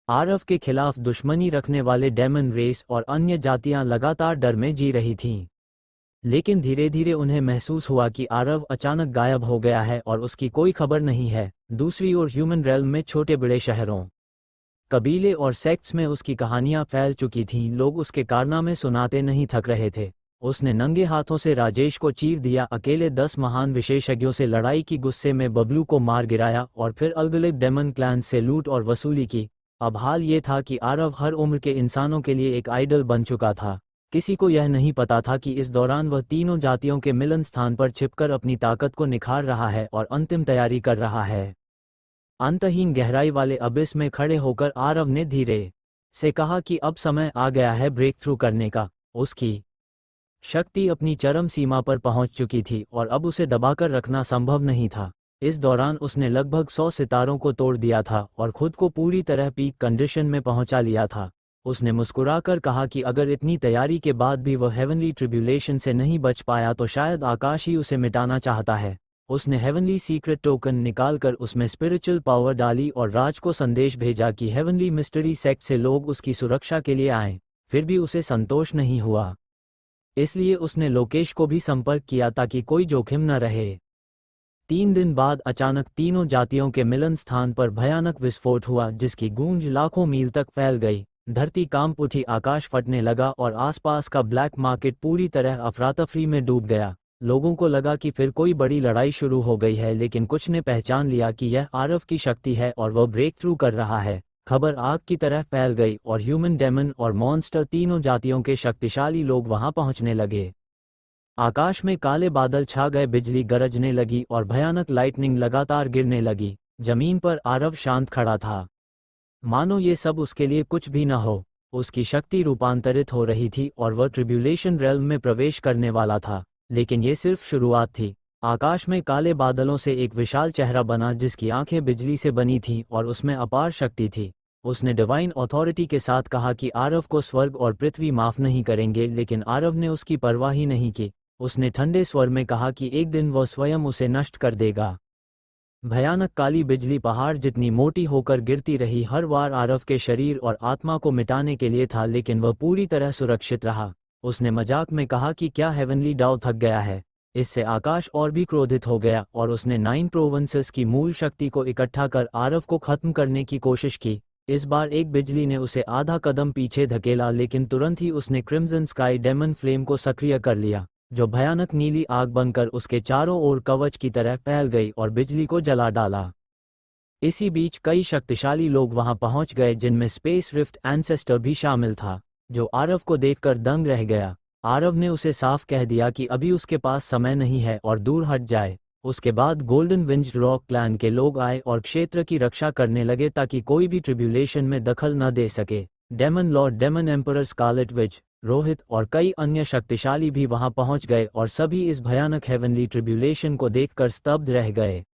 आरव के खिलाफ दुश्मनी रखने वाले डेमन रेस और अन्य जातियां लगातार डर में जी रही थीं। लेकिन धीरे धीरे उन्हें महसूस हुआ कि आरव अचानक गायब हो गया है और उसकी कोई खबर नहीं है। दूसरी ओर ह्यूमन रेल्म में छोटे बड़े शहरों, कबीले और सेक्ट्स में उसकी कहानियां फैल चुकी थीं। लोग उसके कारनामे सुनाते नहीं थक रहे थे। उसने नंगे हाथों से राजेश को चीर दिया, अकेले 10 महान विशेषज्ञों से लड़ाई की, गुस्से में बबलू को मार गिराया और फिर अलग-अलग डेमन क्लैन से लूट और वसूली की। अब हाल ये था कि आरव हर उम्र के इंसानों के लिए एक आइडल बन चुका था। किसी को यह नहीं पता था कि इस दौरान वह तीनों जातियों के मिलन स्थान पर छिपकर अपनी ताकत को निखार रहा है और अंतिम तैयारी कर रहा है। अंतहीन गहराई वाले अबिस में खड़े होकर आरव ने धीरे से कहा कि अब समय आ गया है ब्रेक थ्रू करने का। उसकी शक्ति अपनी चरम सीमा पर पहुंच चुकी थी और अब उसे दबाकर रखना संभव नहीं था। इस दौरान उसने लगभग 100 सितारों को तोड़ दिया था और खुद को पूरी तरह पीक कंडीशन में पहुंचा लिया था। उसने मुस्कुराकर कहा कि अगर इतनी तैयारी के बाद भी वह हेवनली ट्रिब्यूलेशन से नहीं बच पाया तो शायद आकाश ही उसे मिटाना चाहता है। उसने हेवनली सीक्रेट टोकन निकालकर उसमें स्पिरिचुअल पावर डाली और राज को संदेश भेजा कि हेवनली मिस्ट्री सेक्ट से लोग उसकी सुरक्षा के लिए आएं। फिर भी उसे संतोष नहीं हुआ, इसलिए उसने लोकेश को भी संपर्क किया ताकि कोई जोखिम न रहे। 3 दिन बाद अचानक तीनों जातियों के मिलन स्थान पर भयानक विस्फोट हुआ, जिसकी गूंज लाखों मील तक फैल गई। धरती कांप उठी, आकाश फटने लगा और आसपास का ब्लैक मार्केट पूरी तरह अफरातफरी में डूब गया। लोगों को लगा कि फिर कोई बड़ी लड़ाई शुरू हो गई है, लेकिन कुछ ने पहचान लिया कि यह आरव की शक्ति है और वह ब्रेक थ्रू कर रहा है। खबर आग की तरह फैल गई और ह्यूमन, डेमन और मॉन्स्टर, तीनों जातियों के शक्तिशाली लोग वहां पहुंचने लगे। आकाश में काले बादल छा गए, बिजली गरजने लगी और भयानक लाइटनिंग लगातार गिरने लगी। जमीन पर आरव शांत खड़ा था, मानो ये सब उसके लिए कुछ भी न हो। उसकी शक्ति रूपांतरित हो रही थी और वह ट्रिब्यूलेशन रेल्म में प्रवेश करने वाला था, लेकिन ये सिर्फ शुरुआत थी। आकाश में काले बादलों से एक विशाल चेहरा बना जिसकी आंखें बिजली से बनी थीं और उसमें अपार शक्ति थी। उसने डिवाइन अथॉरिटी के साथ कहा कि आरव को स्वर्ग और पृथ्वी माफ नहीं करेंगे, लेकिन आरव ने उसकी परवाह ही नहीं की। उसने ठंडे स्वर में कहा कि एक दिन वह स्वयं उसे नष्ट कर देगा। भयानक काली बिजली पहाड़ जितनी मोटी होकर गिरती रही, हर बार आरव के शरीर और आत्मा को मिटाने के लिए था, लेकिन वह पूरी तरह सुरक्षित रहा। उसने मजाक में कहा कि क्या हेवनली डाउ थक गया है। इससे आकाश और भी क्रोधित हो गया और उसने 9 प्रोविंसेस की मूल शक्ति को इकट्ठा कर आरव को खत्म करने की कोशिश की। इस बार एक बिजली ने उसे आधा कदम पीछे धकेला, लेकिन तुरंत ही उसने क्रिम्सन स्काई डेमन फ्लेम को सक्रिय कर लिया, जो भयानक नीली आग बनकर उसके चारों ओर कवच की तरह फैल गई और बिजली को जला डाला। इसी बीच कई शक्तिशाली लोग वहां पहुंच गए, जिनमें स्पेस रिफ्ट एंसेस्टर भी शामिल था, जो आरव को देखकर दंग रह गया। आरव ने उसे साफ कह दिया कि अभी उसके पास समय नहीं है और दूर हट जाए। उसके बाद गोल्डन विंज्ड रॉक क्लैन के लोग आए और क्षेत्र की रक्षा करने लगे ताकि कोई भी ट्रिब्यूलेशन में दखल न दे सके। Demon lord, demon emperor scarlet witch, Rohit और कई अन्य शक्तिशाली भी वहां पहुंच गए और सभी इस भयानक हेवनली ट्रिब्यूलेशन को देखकर स्तब्ध रह गए।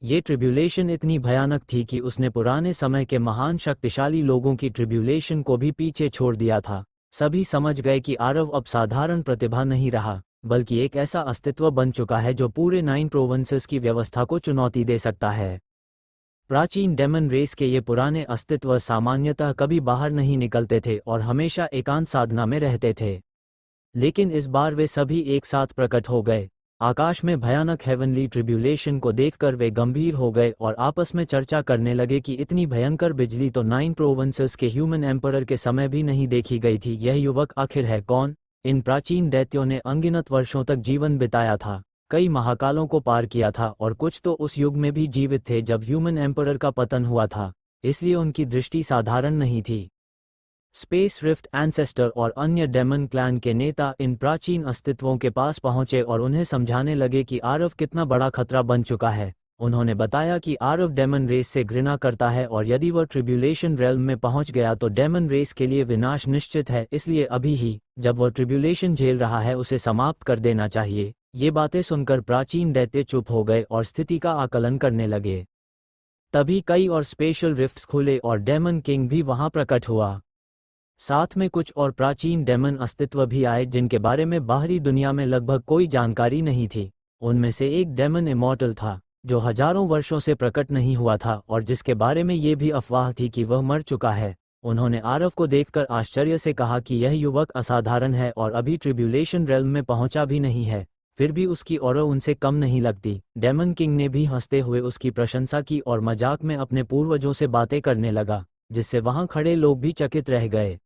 ये ट्रिब्यूलेशन इतनी भयानक थी कि उसने पुराने समय के महान शक्तिशाली लोगों की ट्रिब्यूलेशन को भी पीछे छोड़ दिया था। सभी समझ गए कि आरव अब साधारण प्रतिभा नहीं रहा, बल्कि एक ऐसा अस्तित्व बन चुका है जो पूरे 9 प्रोविंसेस की व्यवस्था को चुनौती दे सकता है। प्राचीन डेमन रेस के ये पुराने अस्तित्व सामान्यतः कभी बाहर नहीं निकलते थे और हमेशा एकांत साधना में रहते थे, लेकिन इस बार वे सभी एक साथ प्रकट हो गए। आकाश में भयानक हेवनली ट्रिब्यूलेशन को देखकर वे गंभीर हो गए और आपस में चर्चा करने लगे कि इतनी भयंकर बिजली तो 9 प्रोविंसेस के ह्यूमन एम्परर के समय भी नहीं देखी गई थी। यह युवक आखिर है कौन? इन प्राचीन दैत्यों ने अनगिनत वर्षों तक जीवन बिताया था, कई महाकालों को पार किया था और कुछ तो उस युग में भी जीवित थे जब ह्यूमन एम्परर का पतन हुआ था, इसलिए उनकी दृष्टि साधारण नहीं थी। स्पेस रिफ्ट एंसेस्टर और अन्य डेमन क्लैन के नेता इन प्राचीन अस्तित्वों के पास पहुंचे और उन्हें समझाने लगे कि आरव कितना बड़ा खतरा बन चुका है। उन्होंने बताया कि आरव डेमन रेस से घृणा करता है और यदि वह ट्रिब्यूलेशन रेल्म में पहुंच गया तो डेमन रेस के लिए विनाश निश्चित है, इसलिए अभी ही जब वह ट्रिब्यूलेशन झेल रहा है उसे समाप्त कर देना चाहिए। ये बातें सुनकर प्राचीन दैत्य चुप हो गए और स्थिति का आकलन करने लगे। तभी कई और स्पेशल रिफ्ट्स खुले और डेमन किंग भी वहां प्रकट हुआ। साथ में कुछ और प्राचीन डेमन अस्तित्व भी आए जिनके बारे में बाहरी दुनिया में लगभग कोई जानकारी नहीं थी। उनमें से एक डेमन इमॉर्टल था, जो हजारों वर्षों से प्रकट नहीं हुआ था और जिसके बारे में ये भी अफवाह थी कि वह मर चुका है। उन्होंने आरव को देखकर आश्चर्य से कहा कि यह युवक असाधारण है और अभी ट्रिब्यूलेशन रेल्म में पहुंचा भी नहीं है, फिर भी उसकी ऑरा उनसे कम नहीं लगती। डेमन किंग ने भी हंसते हुए उसकी प्रशंसा की और मजाक में अपने पूर्वजों से बातें करने लगा, जिससे वहां खड़े लोग भी चकित रह गए।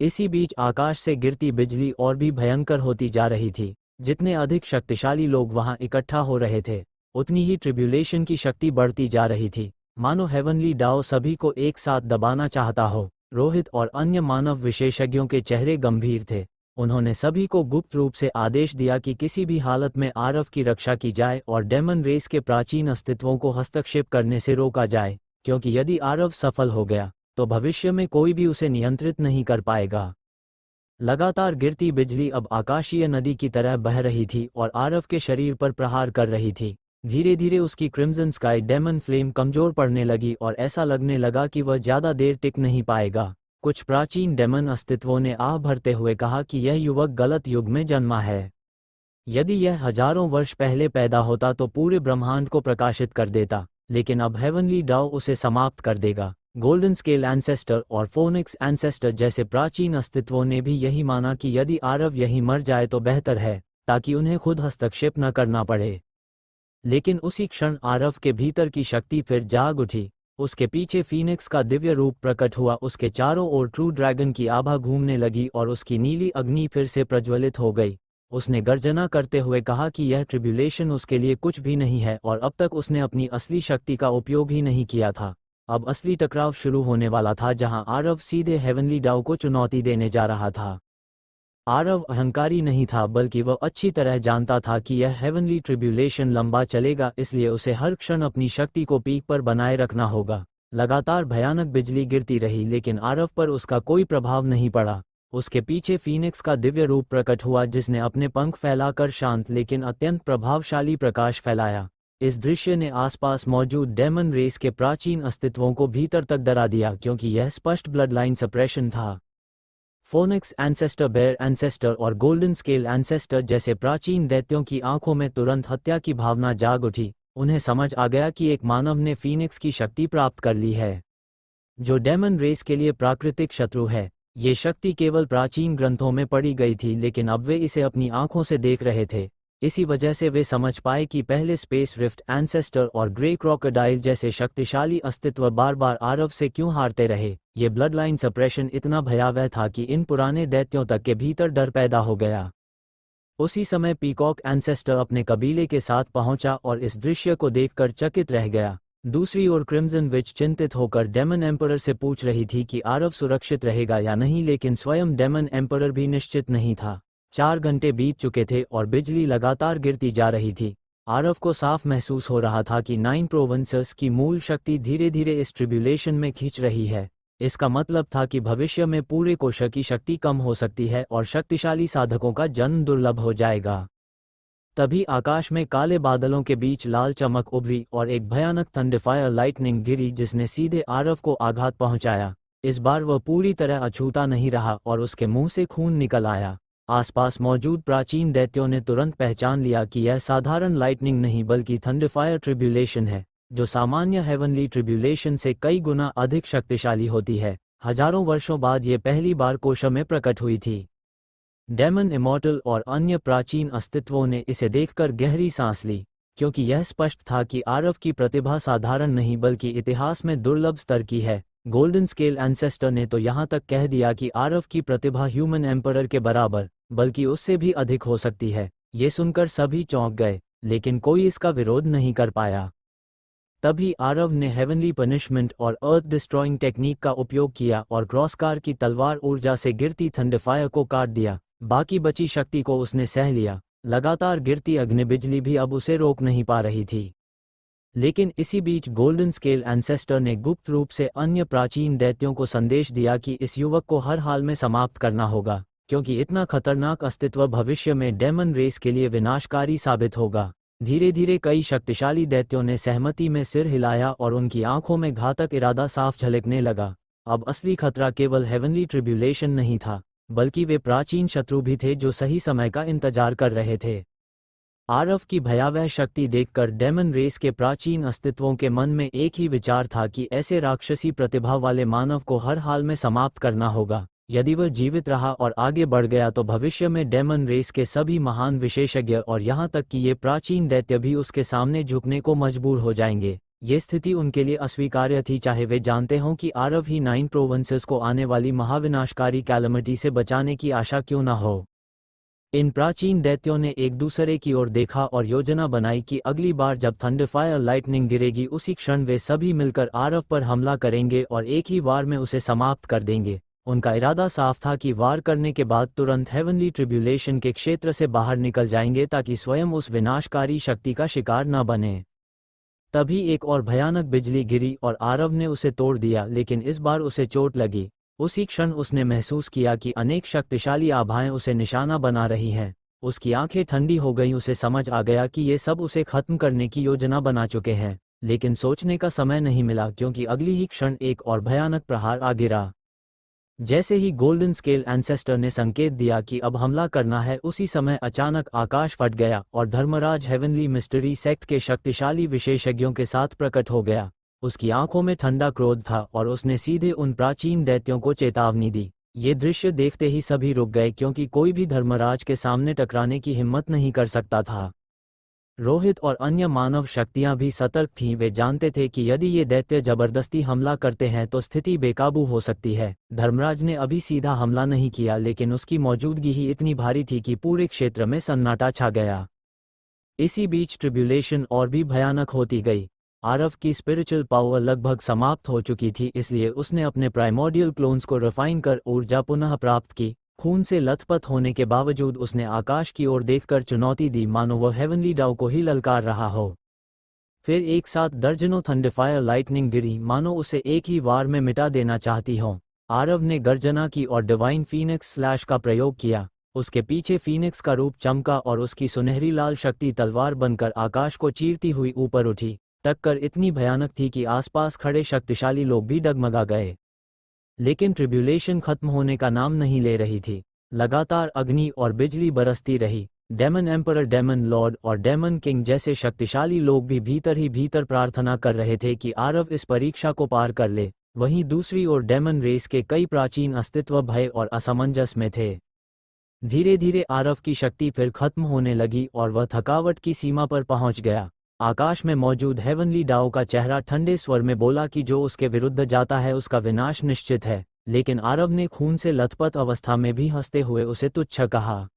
इसी बीच आकाश से गिरती बिजली और भी भयंकर होती जा रही थी। जितने अधिक शक्तिशाली लोग वहां इकट्ठा हो रहे थे, उतनी ही ट्रिब्यूलेशन की शक्ति बढ़ती जा रही थी, मानो हेवनली डाओ सभी को एक साथ दबाना चाहता हो। रोहित और अन्य मानव विशेषज्ञों के चेहरे गंभीर थे। उन्होंने सभी को गुप्त रूप से आदेश दिया कि किसी भी हालत में आरव की रक्षा की जाए और डेमन रेस के प्राचीन अस्तित्वों को हस्तक्षेप करने से रोका जाए, क्योंकि यदि आरव सफल हो गया तो भविष्य में कोई भी उसे नियंत्रित नहीं कर पाएगा। लगातार गिरती बिजली अब आकाशीय नदी की तरह बह रही थी और आरव के शरीर पर प्रहार कर रही थी। धीरे धीरे उसकी क्रिम्सन स्काई डेमन फ्लेम कमजोर पड़ने लगी और ऐसा लगने लगा कि वह ज्यादा देर टिक नहीं पाएगा। कुछ प्राचीन डेमन अस्तित्वों ने आह भरते हुए कहा कि यह युवक गलत युग में जन्मा है। यदि यह हजारों वर्ष पहले पैदा होता तो पूरे ब्रह्मांड को प्रकाशित कर देता, लेकिन अब हेवनली डाओ उसे समाप्त कर देगा। गोल्डन स्केल एंसेस्टर और फोनिक्स एंसेस्टर जैसे प्राचीन अस्तित्वों ने भी यही माना कि यदि आरव यहीं मर जाए तो बेहतर है, ताकि उन्हें खुद हस्तक्षेप न करना पड़े। लेकिन उसी क्षण आरव के भीतर की शक्ति फिर जाग उठी। उसके पीछे फीनिक्स का दिव्य रूप प्रकट हुआ, उसके चारों ओर ट्रू ड्रैगन की आभा घूमने लगी और उसकी नीली अग्नि फिर से प्रज्वलित हो गई। उसने गर्जना करते हुए कहा कि यह ट्रिब्यूलेशन उसके लिए कुछ भी नहीं है और अब तक उसने अपनी असली शक्ति का उपयोग ही नहीं किया था। अब असली टकराव शुरू होने वाला था, जहां आरव सीधे हेवनली डाओ को चुनौती देने जा रहा था। आरव अहंकारी नहीं था, बल्कि वह अच्छी तरह जानता था कि यह हेवनली ट्रिब्यूलेशन लंबा चलेगा, इसलिए उसे हर क्षण अपनी शक्ति को पीक पर बनाए रखना होगा। लगातार भयानक बिजली गिरती रही, लेकिन आरव पर उसका कोई प्रभाव नहीं पड़ा। उसके पीछे फीनिक्स का दिव्य रूप प्रकट हुआ, जिसने अपने पंख फैलाकर शांत लेकिन अत्यंत प्रभावशाली प्रकाश फैलाया। इस दृश्य ने आसपास मौजूद डेमन रेस के प्राचीन अस्तित्वों को भीतर तक डरा दिया, क्योंकि यह स्पष्ट ब्लड लाइन सप्रेशन था। फोनिक्स एंसेस्टर, बेयर एंसेस्टर और गोल्डन स्केल एंसेस्टर जैसे प्राचीन दैत्यों की आंखों में तुरंत हत्या की भावना जाग उठी। उन्हें समझ आ गया कि एक मानव ने फीनिक्स की शक्ति प्राप्त कर ली है, जो डेमन रेस के लिए प्राकृतिक शत्रु है। ये शक्ति केवल प्राचीन ग्रंथों में पढ़ी गई थी, लेकिन अब वे इसे अपनी आंखों से देख रहे थे। इसी वजह से वे समझ पाए कि पहले स्पेस रिफ्ट एंसेस्टर और ग्रे क्रोकोडाइल जैसे शक्तिशाली अस्तित्व बार बार आरव से क्यों हारते रहे। ये ब्लड लाइन सप्रेशन इतना भयावह था कि इन पुराने दैत्यों तक के भीतर डर पैदा हो गया। उसी समय पीकॉक एंसेस्टर अपने कबीले के साथ पहुंचा और इस दृश्य को देखकर चकित रह गया। दूसरी ओर क्रिम्सन विच चिंतित होकर डेमन एम्परर से पूछ रही थी कि आरव सुरक्षित रहेगा या नहीं, लेकिन स्वयं डेमन एम्परर भी निश्चित नहीं था। 4 घंटे बीत चुके थे और बिजली लगातार गिरती जा रही थी। आरव को साफ महसूस हो रहा था कि 9 प्रोविंसेस की मूल शक्ति धीरे धीरे इस ट्रिब्यूलेशन में खींच रही है। इसका मतलब था कि भविष्य में पूरे कोश की शक्ति कम हो सकती है और शक्तिशाली साधकों का जन्म दुर्लभ हो जाएगा। तभी आकाश में काले बादलों के बीच लाल चमक उभरी और एक भयानक थंडरफायर लाइटनिंग गिरी जिसने सीधे आरव को आघात पहुंचाया। इस बार वह पूरी तरह अछूता नहीं रहा और उसके मुंह से खून निकल आया। आसपास मौजूद प्राचीन दैत्यों ने तुरंत पहचान लिया कि यह साधारण लाइटनिंग नहीं बल्कि थंडरफायर ट्रिब्यूलेशन है, जो सामान्य हेवनली ट्रिब्यूलेशन से कई गुना अधिक शक्तिशाली होती है। हजारों वर्षों बाद ये पहली बार कोश में प्रकट हुई थी। डेमन इमॉर्टल और अन्य प्राचीन अस्तित्वों ने इसे देखकर गहरी सांस ली, क्योंकि यह स्पष्ट था कि आरव की प्रतिभा साधारण नहीं बल्कि इतिहास में दुर्लभ स्तर की है। गोल्डन स्केल एंसेस्टर ने तो यहाँ तक कह दिया कि आरव की प्रतिभा ह्यूमन एम्परर के बराबर बल्कि उससे भी अधिक हो सकती है। ये सुनकर सभी चौंक गए, लेकिन कोई इसका विरोध नहीं कर पाया। तभी आरव ने हेवनली पनिशमेंट और अर्थ डिस्ट्रॉइंग टेक्निक का उपयोग किया और क्रॉसकार की तलवार ऊर्जा से गिरती थंडरफायर को काट दिया। बाकी बची शक्ति को उसने सह लिया। लगातार गिरती अग्निबिजली भी अब उसे रोक नहीं पा रही थी। लेकिन इसी बीच गोल्डन स्केल एंसेस्टर ने गुप्त रूप से अन्य प्राचीन दैत्यों को संदेश दिया कि इस युवक को हर हाल में समाप्त करना होगा, क्योंकि इतना खतरनाक अस्तित्व भविष्य में डेमन रेस के लिए विनाशकारी साबित होगा। धीरे धीरे कई शक्तिशाली दैत्यों ने सहमति में सिर हिलाया और उनकी आंखों में घातक इरादा साफ झलकने लगा। अब असली खतरा केवल हेवनली ट्रिब्यूलेशन नहीं था, बल्कि वे प्राचीन शत्रु भी थे जो सही समय का इंतजार कर रहे थे। आरव की भयावह शक्ति देखकर डेमन रेस के प्राचीन अस्तित्वों के मन में एक ही विचार था कि ऐसे राक्षसी प्रतिभा वाले मानव को हर हाल में समाप्त करना होगा। यदि वह जीवित रहा और आगे बढ़ गया तो भविष्य में डेमन रेस के सभी महान विशेषज्ञ और यहाँ तक कि ये प्राचीन दैत्य भी उसके सामने झुकने को मजबूर हो जाएंगे। ये स्थिति उनके लिए अस्वीकार्य थी, चाहे वे जानते हों कि आरव ही 9 प्रोविंसेस को आने वाली महाविनाशकारी कैलेमिटी से बचाने की आशा क्यों न हो। इन प्राचीन दैत्यों ने एक दूसरे की ओर देखा और योजना बनाई कि अगली बार जब थंडरफायर लाइटनिंग गिरेगी उसी क्षण वे सभी मिलकर आरव पर हमला करेंगे और एक ही वार में उसे समाप्त कर देंगे। उनका इरादा साफ था कि वार करने के बाद तुरंत हेवनली ट्रिब्यूलेशन के क्षेत्र से बाहर निकल जाएंगे ताकि स्वयं उस विनाशकारी शक्ति का शिकार न बने। तभी एक और भयानक बिजली गिरी और आरव ने उसे तोड़ दिया, लेकिन इस बार उसे चोट लगी। उसी क्षण उसने महसूस किया कि अनेक शक्तिशाली आभाएं उसे निशाना बना रही हैं। उसकी आंखें ठंडी हो गईं। उसे समझ आ गया कि ये सब उसे खत्म करने की योजना बना चुके हैं, लेकिन सोचने का समय नहीं मिला, क्योंकि अगली ही क्षण एक और भयानक प्रहार आ गिरा। जैसे ही गोल्डन स्केल एंसेस्टर ने संकेत दिया कि अब हमला करना है, उसी समय अचानक आकाश फट गया और धर्मराज हेवनली मिस्ट्री सेक्ट के शक्तिशाली विशेषज्ञों के साथ प्रकट हो गया। उसकी आंखों में ठंडा क्रोध था और उसने सीधे उन प्राचीन दैत्यों को चेतावनी दी। ये दृश्य देखते ही सभी रुक गए, क्योंकि कोई भी धर्मराज के सामने टकराने की हिम्मत नहीं कर सकता था। रोहित और अन्य मानव शक्तियां भी सतर्क थीं। वे जानते थे कि यदि ये दैत्य जबरदस्ती हमला करते हैं तो स्थिति बेकाबू हो सकती है। धर्मराज ने अभी सीधा हमला नहीं किया, लेकिन उसकी मौजूदगी ही इतनी भारी थी कि पूरे क्षेत्र में सन्नाटा छा गया। इसी बीच ट्रिब्यूलेशन और भी भयानक होती गई। आरव की स्पिरिचुअल पावर लगभग समाप्त हो चुकी थी, इसलिए उसने अपने प्राइमोर्डियल क्लोन्स को रिफाइन कर ऊर्जा पुनः प्राप्त की। खून से लथपथ होने के बावजूद उसने आकाश की ओर देखकर चुनौती दी, मानो वह हेवनली डाउ को ही ललकार रहा हो। फिर एक साथ दर्जनों थंडरफायर लाइटनिंग गिरी, मानो उसे एक ही वार में मिटा देना चाहती हो। आरव ने गर्जना की और डिवाइन फीनिक्स स्लैश का प्रयोग किया। उसके पीछे फीनिक्स का रूप चमका और उसकी सुनहरी लाल शक्ति तलवार बनकर आकाश को चीरती हुई ऊपर उठी। टक्कर इतनी भयानक थी कि आसपास खड़े शक्तिशाली लोग भी डगमगा गए। लेकिन ट्रिब्यूलेशन खत्म होने का नाम नहीं ले रही थी। लगातार अग्नि और बिजली बरसती रही। डेमन एम्परर, डेमन लॉर्ड और डेमन किंग जैसे शक्तिशाली लोग भी भीतर ही भीतर प्रार्थना कर रहे थे कि आरव इस परीक्षा को पार कर ले। वहीं दूसरी ओर डेमन रेस के कई प्राचीन अस्तित्व भय और असमंजस में थे। धीरे धीरे आरव की शक्ति फिर खत्म होने लगी और वह थकावट की सीमा पर पहुंच गया। आकाश में मौजूद हेवनली डाउ का चेहरा ठंडे स्वर में बोला कि जो उसके विरुद्ध जाता है उसका विनाश निश्चित है। लेकिन आरव ने खून से लथपथ अवस्था में भी हंसते हुए उसे तुच्छ कहा।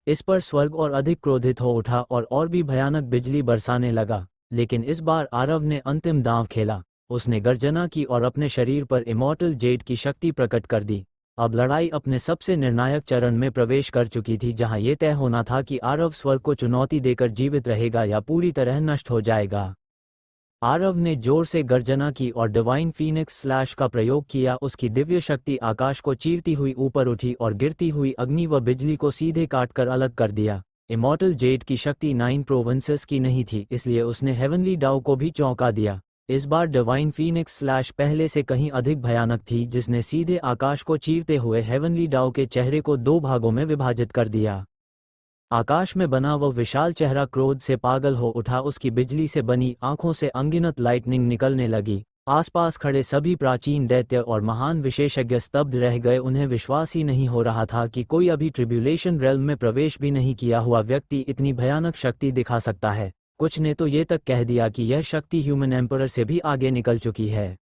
इस पर स्वर्ग और अधिक क्रोधित हो उठा और भी भयानक बिजली बरसाने लगा। लेकिन इस बार आरव ने अंतिम दांव खेला। उसने गर्जना की और अपने शरीर पर इमॉर्टल जेड की शक्ति प्रकट कर दी। अब लड़ाई अपने सबसे निर्णायक चरण में प्रवेश कर चुकी थी, जहां यह तय होना था कि आरव स्वर्ग को चुनौती देकर जीवित रहेगा या पूरी तरह नष्ट हो जाएगा। आरव ने जोर से गर्जना की और डिवाइन फीनिक्स स्लैश का प्रयोग किया। उसकी दिव्य शक्ति आकाश को चीरती हुई ऊपर उठी और गिरती हुई अग्नि व बिजली को सीधे काटकर अलग कर दिया। इमॉर्टल जेड की शक्ति 9 प्रोविंसेस की नहीं थी, इसलिए उसने हेवनली डाउ को भी चौंका दिया। इस बार डिवाइन फीनिक्स स्लैश पहले से कहीं अधिक भयानक थी, जिसने सीधे आकाश को चीरते हुए हेवनली डाउ के चेहरे को 2 भागों में विभाजित कर दिया। आकाश में बना वह विशाल चेहरा क्रोध से पागल हो उठा। उसकी बिजली से बनी आंखों से अनगिनत लाइटनिंग निकलने लगी। आसपास खड़े सभी प्राचीन दैत्य और महान विशेषज्ञ स्तब्ध रह गए। उन्हें विश्वास ही नहीं हो रहा था कि कोई अभी ट्रिब्यूलेशन रेल्म में प्रवेश भी नहीं किया हुआ व्यक्ति इतनी भयानक शक्ति दिखा सकता है। कुछ ने तो ये तक कह दिया कि यह शक्ति ह्यूमन एम्परर से भी आगे निकल चुकी है।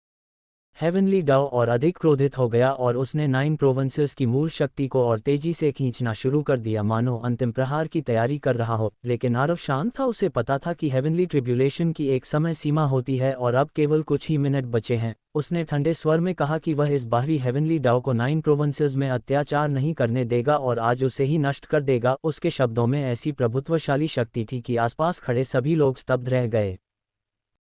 हेवनली डाउ और अधिक क्रोधित हो गया और उसने 9 प्रोविंसेस की मूल शक्ति को और तेजी से खींचना शुरू कर दिया, मानो अंतिम प्रहार की तैयारी कर रहा हो। लेकिन आरव शांत था। उसे पता था कि हेवनली ट्रिब्यूलेशन की एक समय सीमा होती है और अब केवल कुछ ही मिनट बचे हैं। उसने ठंडे स्वर में कहा कि वह इस बाहरी हेवनली डाउ को 9 प्रोविंसेस में अत्याचार नहीं करने देगा और आज उसे ही नष्ट कर देगा। उसके शब्दों में ऐसी प्रभुत्वशाली शक्ति थी कि आसपास खड़े सभी लोग स्तब्ध रह गए।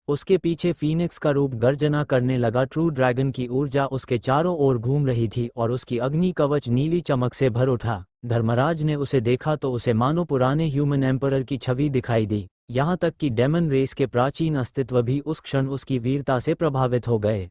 उसके पीछे फीनिक्स का रूप गर्जना करने लगा। ट्रू ड्रैगन की ऊर्जा उसके चारों ओर घूम रही थी और उसकी अग्नि कवच नीली चमक से भर उठा। धर्मराज ने उसे देखा तो उसे मानो पुराने ह्यूमन एम्परर की छवि दिखाई दी। यहाँ तक कि डेमन रेस के प्राचीन अस्तित्व भी उस क्षण उसकी वीरता से प्रभावित हो गए।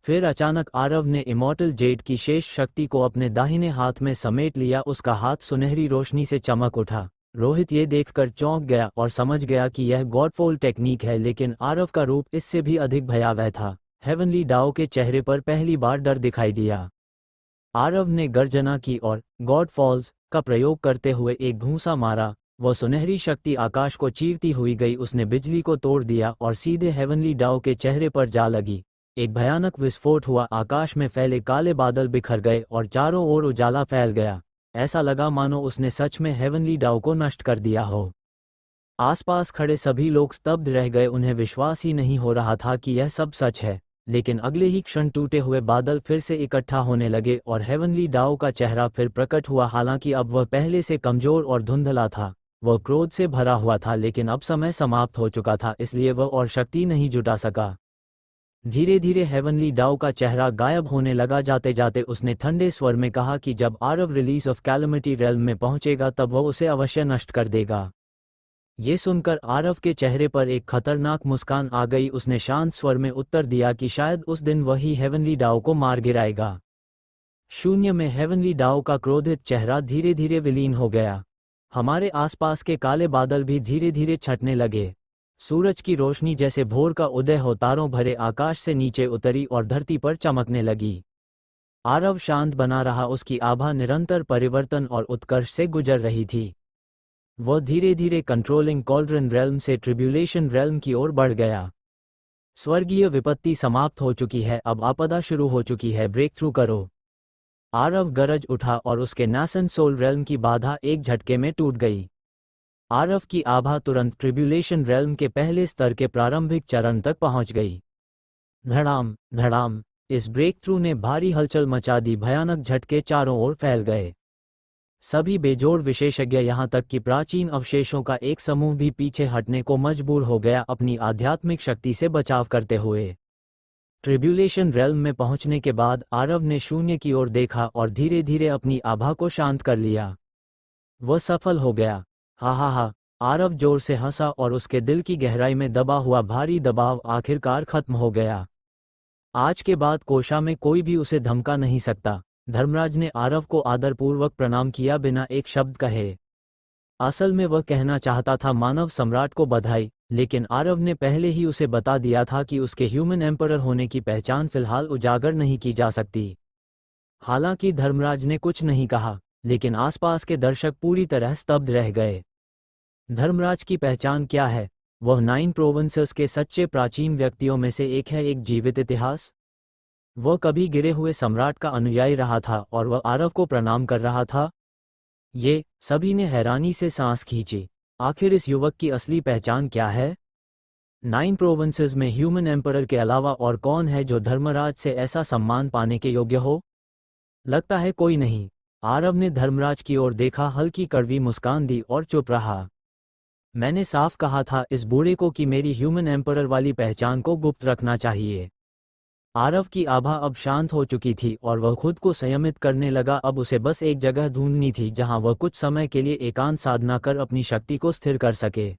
फिर अचानक आरव ने इमॉर्टल जेड की शेष शक्ति को अपने दाहिने हाथ में समेट लिया। उसका हाथ सुनहरी रोशनी से चमक उठा। रोहित ये देखकर चौंक गया और समझ गया कि यह गॉडफॉल टेक्निक है, लेकिन आरव का रूप इससे भी अधिक भयावह था। हेवनली डाउ के चेहरे पर पहली बार डर दिखाई दिया। आरव ने गर्जना की और गॉडफॉल्स का प्रयोग करते हुए एक घूंसा मारा। वह सुनहरी शक्ति आकाश को चीरती हुई गई। उसने बिजली को तोड़ दिया और सीधे हेवनली डाउ के चेहरे पर जा लगी। एक भयानक विस्फोट हुआ। आकाश में फैले काले बादल बिखर गए और चारों ओर उजाला फैल गया। ऐसा लगा मानो उसने सच में हेवनली डाउ को नष्ट कर दिया हो। आसपास खड़े सभी लोग स्तब्ध रह गए। उन्हें विश्वास ही नहीं हो रहा था कि यह सब सच है। लेकिन अगले ही क्षण टूटे हुए बादल फिर से इकट्ठा होने लगे और हेवनली डाउ का चेहरा फिर प्रकट हुआ। हालांकि अब वह पहले से कमजोर और धुंधला था। वह क्रोध से भरा हुआ था, लेकिन अब समय समाप्त हो चुका था, इसलिए वह और शक्ति नहीं जुटा सका। धीरे धीरे हेवनली डाउ का चेहरा गायब होने लगा। जाते जाते उसने ठंडे स्वर में कहा कि जब Aarav release of calamity realm में पहुंचेगा तब वह उसे अवश्य नष्ट कर देगा। ये सुनकर आरव के चेहरे पर एक खतरनाक मुस्कान आ गई। उसने शांत स्वर में उत्तर दिया कि शायद उस दिन वही हेवनली डाउ को मार गिराएगा। शून्य में हेवनली डाउ का क्रोधित चेहरा धीरे धीरे विलीन हो गया। हमारे आसपास के काले बादल भी धीरे धीरे छटने लगे। सूरज की रोशनी जैसे भोर का उदय हो तारों भरे आकाश से नीचे उतरी और धरती पर चमकने लगी। आरव शांत बना रहा। उसकी आभा निरंतर परिवर्तन और उत्कर्ष से गुजर रही थी। वह धीरे धीरे कंट्रोलिंग कॉल्ड्रन रेल्म से ट्रिब्यूलेशन रेल्म की ओर बढ़ गया। स्वर्गीय विपत्ति समाप्त हो चुकी है। अब आपदा शुरू हो चुकी है। ब्रेक थ्रू करो। आरव गरज उठा और उसके नासन सोल रेल्म की बाधा एक झटके में टूट गई। आरव की आभा तुरंत ट्रिब्यूलेशन रेल्म के पहले स्तर के प्रारंभिक चरण तक पहुंच गई। धड़ाम धड़ाम, इस ब्रेक थ्रू ने भारी हलचल मचा दी। भयानक झटके चारों ओर फैल गए। सभी बेजोड़ विशेषज्ञ, यहाँ तक कि प्राचीन अवशेषों का एक समूह भी पीछे हटने को मजबूर हो गया, अपनी आध्यात्मिक शक्ति से बचाव करते हुए। ट्रिब्यूलेशन रेल्म में पहुंचने के बाद आरव ने शून्य की ओर देखा और धीरे धीरे अपनी आभा को शांत कर लिया। वह सफल हो गया। हा हा हा, आरव जोर से हंसा और उसके दिल की गहराई में दबा हुआ भारी दबाव आखिरकार खत्म हो गया। आज के बाद कोशा में कोई भी उसे धमका नहीं सकता। धर्मराज ने आरव को आदरपूर्वक प्रणाम किया बिना एक शब्द कहे। असल में वह कहना चाहता था मानव सम्राट को बधाई, लेकिन आरव ने पहले ही उसे बता दिया था कि उसके ह्यूमन एम्परर होने की पहचान फिलहाल उजागर नहीं की जा सकती। हालांकि धर्मराज ने कुछ नहीं कहा, लेकिन आसपास के दर्शक पूरी तरह स्तब्ध रह गए। धर्मराज की पहचान क्या है? वह 9 प्रोविंसेस के सच्चे प्राचीन व्यक्तियों में से एक है, एक जीवित इतिहास। वह कभी गिरे हुए सम्राट का अनुयायी रहा था और वह आरव को प्रणाम कर रहा था। ये सभी ने हैरानी से सांस खींची। आखिर इस युवक की असली पहचान क्या है? 9 प्रोविंसेस में ह्यूमन एम्परर के अलावा और कौन है जो धर्मराज से ऐसा सम्मान पाने के योग्य हो? लगता है कोई नहीं। आरव ने धर्मराज की ओर देखा, हल्की कड़वी मुस्कान दी और चुप रहा। मैंने साफ कहा था इस बूढ़े को कि मेरी ह्यूमन एम्परर वाली पहचान को गुप्त रखना चाहिए। आरव की आभा अब शांत हो चुकी थी और वह खुद को संयमित करने लगा। अब उसे बस एक जगह ढूंढनी थी जहां वह कुछ समय के लिए एकांत साधना कर अपनी शक्ति को स्थिर कर सके।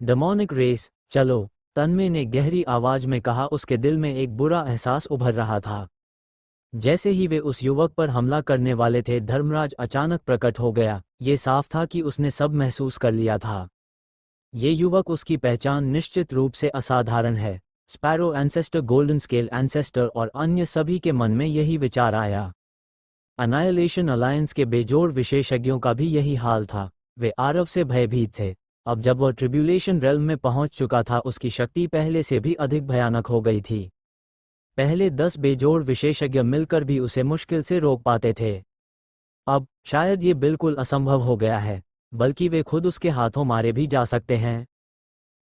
डेमोनिक रेस, चलो, तन्मय ने गहरी आवाज में कहा। उसके दिल में एक बुरा एहसास उभर रहा था। जैसे ही वे उस युवक पर हमला करने वाले थे, धर्मराज अचानक प्रकट हो गया। ये साफ था कि उसने सब महसूस कर लिया था। ये युवक, उसकी पहचान निश्चित रूप से असाधारण है। Sparrow ancestor, golden scale ancestor और अन्य सभी के मन में यही विचार आया। अनाइलेशन अलायंस के बेजोड़ विशेषज्ञों का भी यही हाल था। वे आरव से भयभीत थे। अब जब वह ट्रिब्यूलेशन रेल्म में पहुंच चुका था, उसकी शक्ति पहले से भी अधिक भयानक हो गई थी। पहले 10 बेजोड़ विशेषज्ञ मिलकर भी उसे मुश्किल से रोक पाते थे। अब शायद ये बिल्कुल असंभव हो गया है, बल्कि वे खुद उसके हाथों मारे भी जा सकते हैं।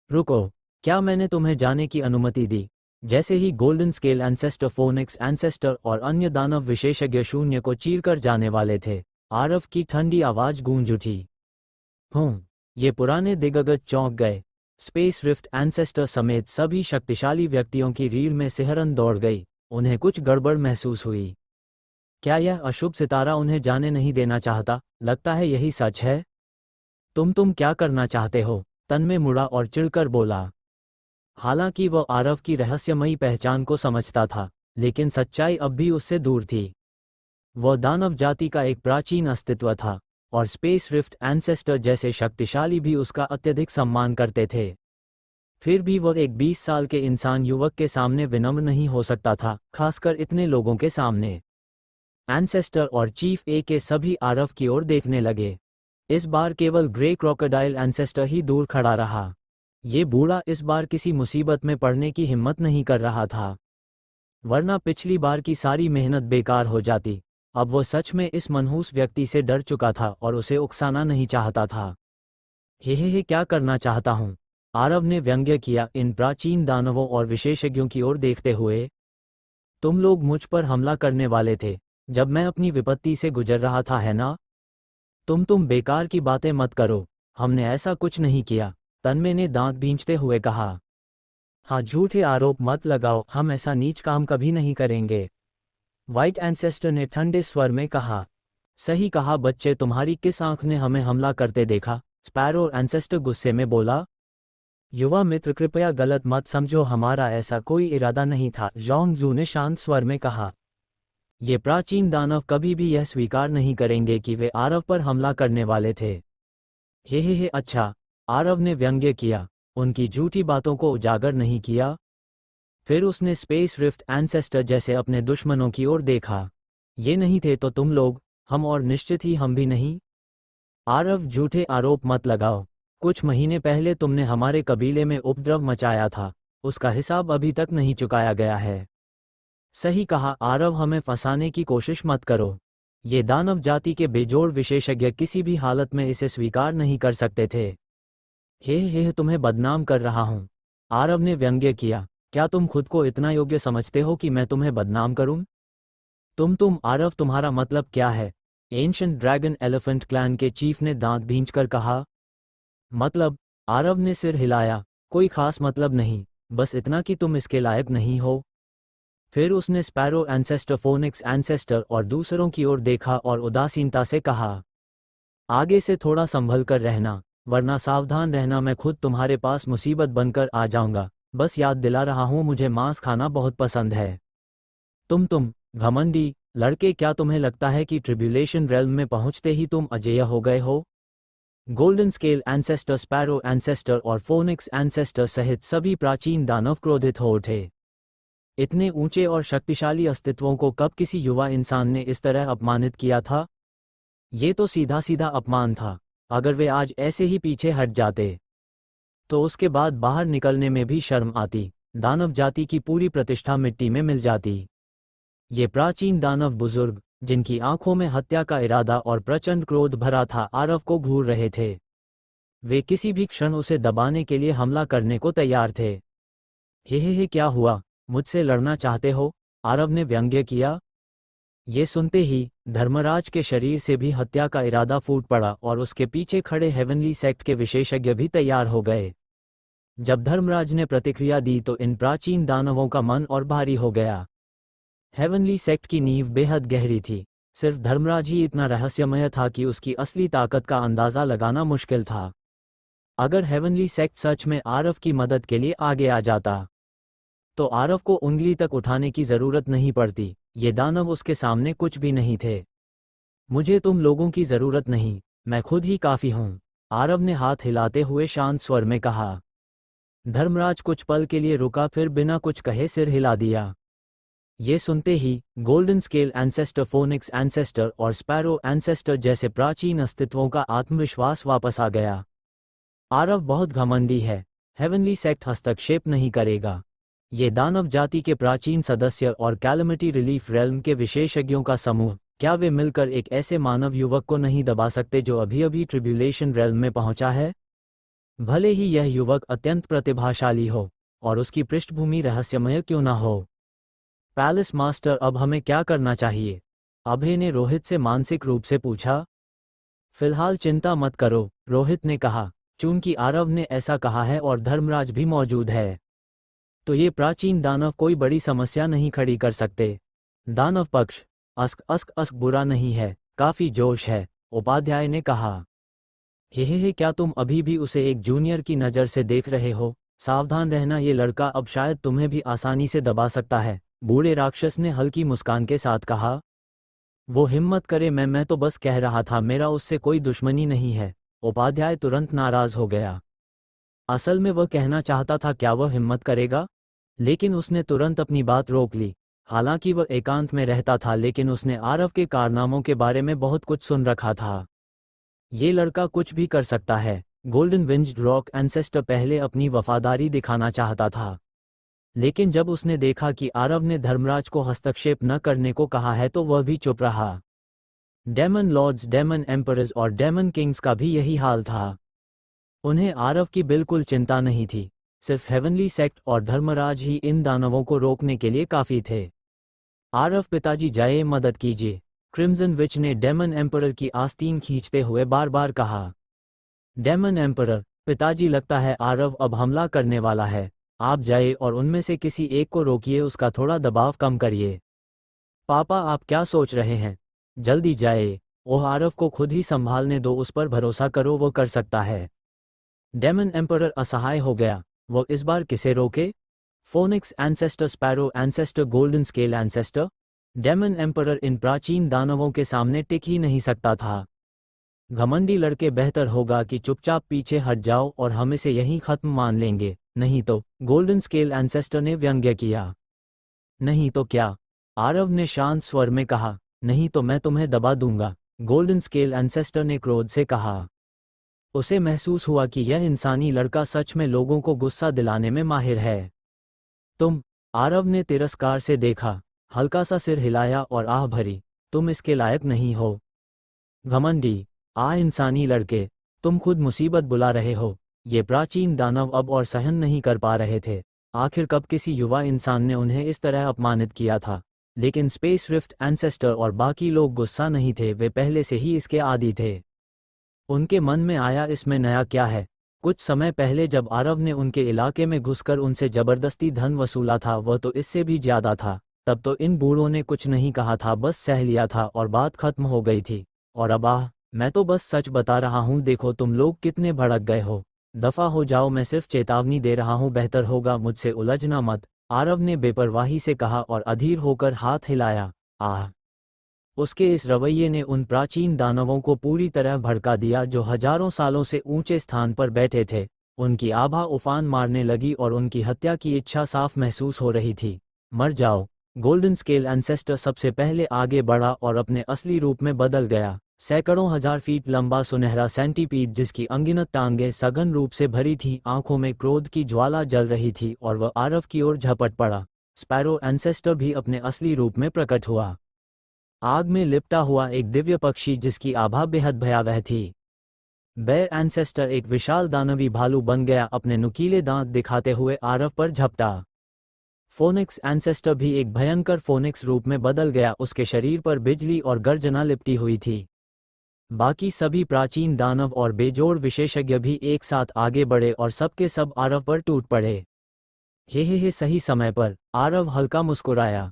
रुको, क्या मैंने तुम्हें जाने की अनुमति दी? जैसे ही golden scale ancestor, phoenix ancestor और अन्य दानव विशेषज्ञ शून्य को चीरकर जाने वाले थे, आरव की ठंडी आवाज गूंज उठी। ये पुराने दिग्गज चौंक गए। स्पेस रिफ्ट एंसेस्टर समेत सभी शक्तिशाली व्यक्तियों की रीढ़ में सिहरन दौड़ गई। उन्हें कुछ गड़बड़ महसूस हुई। क्या यह अशुभ सितारा उन्हें जाने नहीं देना चाहता? लगता है यही सच है। तुम क्या करना चाहते हो? तन्मय मुड़ा और चिढ़कर बोला। हालांकि वह आरव की रहस्यमयी पहचान को समझता था, लेकिन सच्चाई अब भी उससे दूर थी। वह दानव जाति का एक प्राचीन अस्तित्व था, और स्पेस रिफ्ट एंसेस्टर जैसे शक्तिशाली भी उसका अत्यधिक सम्मान करते थे। फिर भी वह एक 20 साल के इंसान युवक के सामने विनम्र नहीं हो सकता था, खासकर इतने लोगों के सामने। एंसेस्टर और चीफ ए के सभी आरव की ओर देखने लगे। इस बार केवल ग्रे क्रोकोडाइल एंसेस्टर ही दूर खड़ा रहा। ये बूढ़ा इस बार किसी मुसीबत में पड़ने की हिम्मत नहीं कर रहा था, वरना पिछली बार की सारी मेहनत बेकार हो जाती। अब वो सच में इस मनहूस व्यक्ति से डर चुका था और उसे उकसाना नहीं चाहता था। हे, क्या करना चाहता हूँ? आरव ने व्यंग्य किया, इन प्राचीन दानवों और विशेषज्ञों की ओर देखते हुए। तुम लोग मुझ पर हमला करने वाले थे जब मैं अपनी विपत्ति से गुजर रहा था, है ना? तुम बेकार की बातें मत करो, हमने ऐसा कुछ नहीं किया, तन्मय ने दांत भींचते हुए कहा। हाँ, झूठे आरोप मत लगाओ, हम ऐसा नीच काम कभी नहीं करेंगे, व्हाइट एंसेस्टर ने ठंडे स्वर में कहा। सही कहा बच्चे, तुम्हारी किस आंख ने हमें हमला करते देखा? स्पैरो एंसेस्टर गुस्से में बोला। युवा मित्र, कृपया गलत मत समझो, हमारा ऐसा कोई इरादा नहीं था, जोंग जू ने शांत स्वर में कहा। ये प्राचीन दानव कभी भी यह स्वीकार नहीं करेंगे कि वे आरव पर हमला करने वाले थे। हे, अच्छा, आरव ने व्यंग्य किया, उनकी झूठी बातों को उजागर नहीं किया। फिर उसने स्पेस रिफ्ट एंसेस्टर जैसे अपने दुश्मनों की ओर देखा। ये नहीं थे तो तुम लोग, हम, और निश्चित ही हम भी नहीं। आरव, झूठे आरोप मत लगाओ। कुछ महीने पहले तुमने हमारे कबीले में उपद्रव मचाया था, उसका हिसाब अभी तक नहीं चुकाया गया है। सही कहा आरव, हमें फंसाने की कोशिश मत करो। ये दानव जाति के बेजोड़ विशेषज्ञ किसी भी हालत में इसे स्वीकार नहीं कर सकते थे। हे, तुम्हें बदनाम कर रहा हूं, आरव ने व्यंग्य किया। क्या तुम खुद को इतना योग्य समझते हो कि मैं तुम्हें बदनाम करूं? आरव, तुम्हारा मतलब क्या है? एंशिएंट ड्रैगन एलिफेंट क्लैन के चीफ ने दांत भींचकर कहा। मतलब? आरव ने सिर हिलाया। कोई खास मतलब नहीं, बस इतना कि तुम इसके लायक नहीं हो। फिर उसने स्पैरो एंसेस्टर, फोनिक्स एंसेस्टर और दूसरों की ओर देखा और उदासीनता से कहा, आगे से थोड़ा संभल कर रहना, वरना सावधान रहना, मैं खुद तुम्हारे पास मुसीबत बनकर आ जाऊंगा। बस याद दिला रहा हूं, मुझे मांस खाना बहुत पसंद है। तुम घमंडी लड़के, क्या तुम्हें लगता है कि ट्रिब्यूलेशन रेल्म में पहुंचते ही तुम अजेय हो गए हो? Golden scale ancestor, sparrow ancestor और फोनिक्स एंसेस्टर सहित सभी प्राचीन दानव क्रोधित हो उठे। इतने ऊंचे और शक्तिशाली अस्तित्वों को कब किसी युवा इंसान ने इस तरह अपमानित किया था? ये तो सीधा सीधा अपमान था। अगर वे आज ऐसे ही पीछे हट जाते तो उसके बाद बाहर निकलने में भी शर्म आती, दानव जाति की पूरी प्रतिष्ठा मिट्टी में मिल जाती। ये प्राचीन दानव बुजुर्ग, जिनकी आंखों में हत्या का इरादा और प्रचंड क्रोध भरा था, आरव को घूर रहे थे। वे किसी भी क्षण उसे दबाने के लिए हमला करने को तैयार थे। हे क्या हुआ, मुझसे लड़ना चाहते हो? आरव ने व्यंग्य किया। ये सुनते ही धर्मराज के शरीर से भी हत्या का इरादा फूट पड़ा और उसके पीछे खड़े हेवनली सेक्ट के विशेषज्ञ भी तैयार हो गए। जब धर्मराज ने प्रतिक्रिया दी तो इन प्राचीन दानवों का मन और भारी हो गया। हेवनली सेक्ट की नींव बेहद गहरी थी। सिर्फ धर्मराज ही इतना रहस्यमय था कि उसकी असली ताकत का अंदाजा लगाना मुश्किल था। अगर हेवनली सेक्ट सच में आरव की मदद के लिए आगे आ जाता तो आरव को उंगली तक उठाने की जरूरत नहीं पड़ती। ये दानव उसके सामने कुछ भी नहीं थे। मुझे तुम लोगों की जरूरत नहीं, मैं खुद ही काफी हूं, आरव ने हाथ हिलाते हुए शांत स्वर में कहा। धर्मराज कुछ पल के लिए रुका, फिर बिना कुछ कहे सिर हिला दिया। ये सुनते ही golden scale ancestor, phoenix ancestor और स्पैरो एंसेस्टर जैसे प्राचीन अस्तित्वों का आत्मविश्वास वापस आ गया। आरव बहुत घमंडी है, हेवनली सेक्ट हस्तक्षेप नहीं करेगा। ये दानव जाति के प्राचीन सदस्य और कैलमिटी रिलीफ रेल्म के विशेषज्ञों का समूह, क्या वे मिलकर एक ऐसे मानव युवक को नहीं दबा सकते जो अभी अभी ट्रिब्यूलेशन रेल्म में पहुंचा है? भले ही यह युवक अत्यंत प्रतिभाशाली हो और उसकी पृष्ठभूमि रहस्यमय क्यों न हो। पैलेस मास्टर, अब हमें क्या करना चाहिए? अभय ने रोहित से मानसिक रूप से पूछा। फिलहाल चिंता मत करो, रोहित ने कहा, चूंकि आरव ने ऐसा कहा है और धर्मराज भी मौजूद है तो ये प्राचीन दानव कोई बड़ी समस्या नहीं खड़ी कर सकते। दानव पक्ष अस्क अस्क अस्क बुरा नहीं है, काफी जोश है, उपाध्याय ने कहा। हे क्या तुम अभी भी उसे एक जूनियर की नज़र से देख रहे हो? सावधान रहना, ये लड़का अब शायद तुम्हें भी आसानी से दबा सकता है, बूढ़े राक्षस ने हल्की मुस्कान के साथ कहा। वो हिम्मत करे, मैं तो बस कह रहा था, मेरा उससे कोई दुश्मनी नहीं है। उपाध्याय तुरंत नाराज हो गया। असल में वह कहना चाहता था क्या वह हिम्मत करेगा, लेकिन उसने तुरंत अपनी बात रोक ली। हालांकि वह एकांत में रहता था, लेकिन उसने आरव के कारनामों के बारे में बहुत कुछ सुन रखा था। ये लड़का कुछ भी कर सकता है। गोल्डन विंज्ड रॉक एंसेस्टर पहले अपनी वफादारी दिखाना चाहता था, लेकिन जब उसने देखा कि आरव ने धर्मराज को हस्तक्षेप न करने को कहा है तो वह भी चुप रहा। डेमन लॉर्ड्स, डेमन एम्परर्स और डेमन किंग्स का भी यही हाल था। उन्हें आरव की बिल्कुल चिंता नहीं थी। सिर्फ हेवनली सेक्ट और धर्मराज ही इन दानवों को रोकने के लिए काफी थे। आरव पिताजी, जाइए मदद कीजिए, क्रिम्सन विच ने डेमन एम्परर की आस्तीन खींचते हुए बार बार कहा। डेमन एम्परर, पिताजी, लगता है आरव अब हमला करने वाला है, आप जाइए और उनमें से किसी एक को रोकिए, उसका थोड़ा दबाव कम करिए। पापा, आप क्या सोच रहे हैं? जल्दी जाइए, ओह आरव को खुद ही संभालने दो, उस पर भरोसा करो, वो कर सकता है। डेमन एम्परर असहाय हो गया। वो इस बार किसे रोके? Phoenix ancestor, sparrow ancestor, golden scale ancestor? Demon emperor इन प्राचीन दानवों के सामने टिक ही नहीं सकता था। घमंडी लड़के, बेहतर होगा कि चुपचाप पीछे हट जाओ और हम इसे यहीं खत्म मान लेंगे, नहीं तो, गोल्डन स्केल एंसेस्टर ने व्यंग्य किया। नहीं तो क्या? आरव ने शांत स्वर में कहा। नहीं तो मैं तुम्हें दबा दूंगा, गोल्डन स्केल एंसेस्टर ने क्रोध से कहा। उसे महसूस हुआ कि यह इंसानी लड़का सच में लोगों को गुस्सा दिलाने में माहिर है। तुम, आरव ने तिरस्कार से देखा, हल्का सा सिर हिलाया और आह भरी, तुम इसके लायक नहीं हो। घमंडी, इंसानी लड़के, तुम खुद मुसीबत बुला रहे हो। ये प्राचीन दानव अब और सहन नहीं कर पा रहे थे। आखिर कब किसी युवा इंसान ने उन्हें इस तरह अपमानित किया था? लेकिन स्पेस रिफ्ट एंसेस्टर और बाकी लोग गुस्सा नहीं थे, वे पहले से ही इसके आदी थे। उनके मन में आया, इसमें नया क्या है? कुछ समय पहले जब आरव ने उनके इलाके में घुसकर उनसे जबरदस्ती धन वसूला था, वह तो इससे भी ज्यादा था। तब तो इन बूढ़ों ने कुछ नहीं कहा था, बस सह लिया था और बात खत्म हो गई थी। और अब मैं तो बस सच बता रहा हूँ, देखो तुम लोग कितने भड़क गए हो। दफा हो जाओ, मैं सिर्फ चेतावनी दे रहा हूँ, बेहतर होगा मुझसे उलझना मत, आरव ने बेपरवाही से कहा और अधीर होकर हाथ हिलाया। उसके इस रवैये ने उन प्राचीन दानवों को पूरी तरह भड़का दिया जो हजारों सालों से ऊंचे स्थान पर बैठे थे। उनकी आभा उफान मारने लगी और उनकी हत्या की इच्छा साफ महसूस हो रही थी। मर जाओ। गोल्डन स्केल एंसेस्टर सबसे पहले आगे बढ़ा और अपने असली रूप में बदल गया। सैकड़ों हजार फीट लंबा सुनहरा सेंटीपीड जिसकी अनगिनत टांगें सघन रूप से भरी थी, आंखों में क्रोध की ज्वाला जल रही थी और वह आरव की ओर झपट पड़ा। स्पैरो एंसेस्टर भी अपने असली रूप में प्रकट हुआ, आग में लिपटा हुआ एक दिव्य पक्षी जिसकी आभा बेहद भयावह थी। बेयर एंसेस्टर एक विशाल दानवी भालू बन गया, अपने नुकीले दांत दिखाते हुए आरव पर झपटा। फोनिक्स एंसेस्टर भी एक भयंकर फोनिक्स रूप में बदल गया, उसके शरीर पर बिजली और गर्जना लिपटी हुई थी। बाकी सभी प्राचीन दानव और बेजोड़ विशेषज्ञ भी एक साथ आगे बढ़े और सबके सब आरव पर टूट पड़े। हे सही समय पर आरव हल्का मुस्कुराया।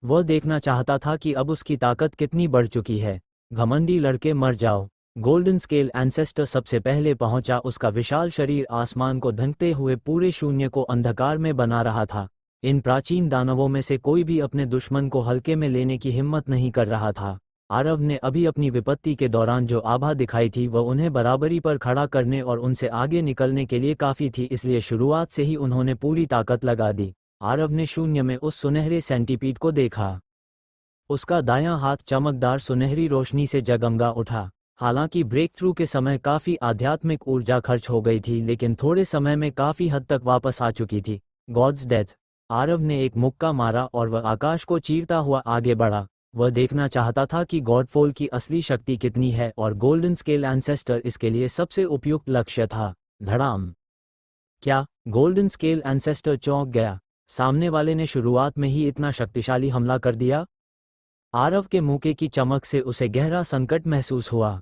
वह देखना चाहता था कि अब उसकी ताकत कितनी बढ़ चुकी है। घमंडी लड़के मर जाओ। गोल्डन स्केल एंसेस्टर सबसे पहले पहुंचा, उसका विशाल शरीर आसमान को ढंकते हुए पूरे शून्य को अंधकार में बना रहा था। इन प्राचीन दानवों में से कोई भी अपने दुश्मन को हल्के में लेने की हिम्मत नहीं कर रहा था। आरव ने अभी अपनी विपत्ति के दौरान जो आभा दिखाई थी वह उन्हें बराबरी पर खड़ा करने और उनसे आगे निकलने के लिए काफ़ी थी, इसलिए शुरुआत से ही उन्होंने पूरी ताकत लगा दी। आरव ने शून्य में उस सुनहरे सेंटीपीड को देखा। उसका दायां हाथ चमकदार सुनहरी रोशनी से जगमगा उठा। हालांकि ब्रेक थ्रू के समय काफ़ी आध्यात्मिक ऊर्जा खर्च हो गई थी, लेकिन थोड़े समय में काफ़ी हद तक वापस आ चुकी थी। God's death. आरव ने एक मुक्का मारा और वह आकाश को चीरता हुआ आगे बढ़ा। वह देखना चाहता था कि गॉडफॉल की असली शक्ति कितनी है और गोल्डन स्केल एंसेस्टर इसके लिए सबसे उपयुक्त लक्ष्य था। धड़ाम। क्या गोल्डन स्केल एंसेस्टर चौंक गया। सामने वाले ने शुरुआत में ही इतना शक्तिशाली हमला कर दिया। आरव के मुके की चमक से उसे गहरा संकट महसूस हुआ।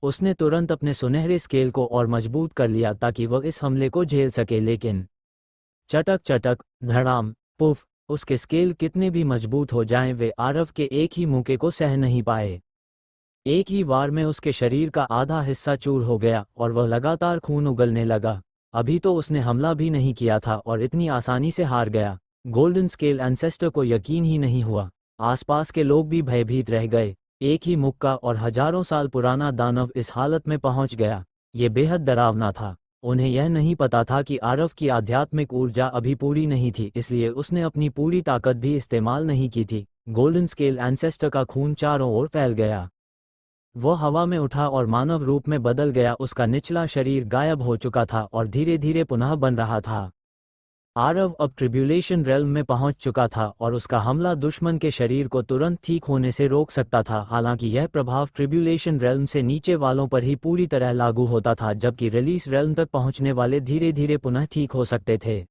उसने तुरंत अपने सुनहरे स्केल को और मजबूत कर लिया ताकि वह इस हमले को झेल सके, लेकिन चटक चटक, धड़ाम, पुफ। उसके स्केल कितने भी मजबूत हो जाएं, वे आरव के एक ही मुके को सह नहीं पाए। एक ही वार में उसके शरीर का आधा हिस्सा चूर हो गया और वह लगातार खून उगलने लगा। अभी तो उसने हमला भी नहीं किया था और इतनी आसानी से हार गया। गोल्डन स्केल एंसेस्टर को यकीन ही नहीं हुआ। आसपास के लोग भी भयभीत रह गए। एक ही मुक्का और हजारों साल पुराना दानव इस हालत में पहुंच गया। ये बेहद डरावना था। उन्हें यह नहीं पता था कि आरव की आध्यात्मिक ऊर्जा अभी पूरी नहीं थी, इसलिए उसने अपनी पूरी ताकत भी इस्तेमाल नहीं की थी। गोल्डन स्केल एंसेस्टर का खून चारों ओर फैल गया। वह हवा में उठा और मानव रूप में बदल गया। उसका निचला शरीर गायब हो चुका था और धीरे धीरे पुनः बन रहा था। आरव अब ट्रिब्यूलेशन रेल्म में पहुंच चुका था और उसका हमला दुश्मन के शरीर को तुरंत ठीक होने से रोक सकता था। हालांकि यह प्रभाव ट्रिब्यूलेशन रेल्म से नीचे वालों पर ही पूरी तरह लागू होता था, जबकि रिलीज रेल्म तक पहुंचने वाले धीरे धीरे पुनः ठीक हो सकते थे।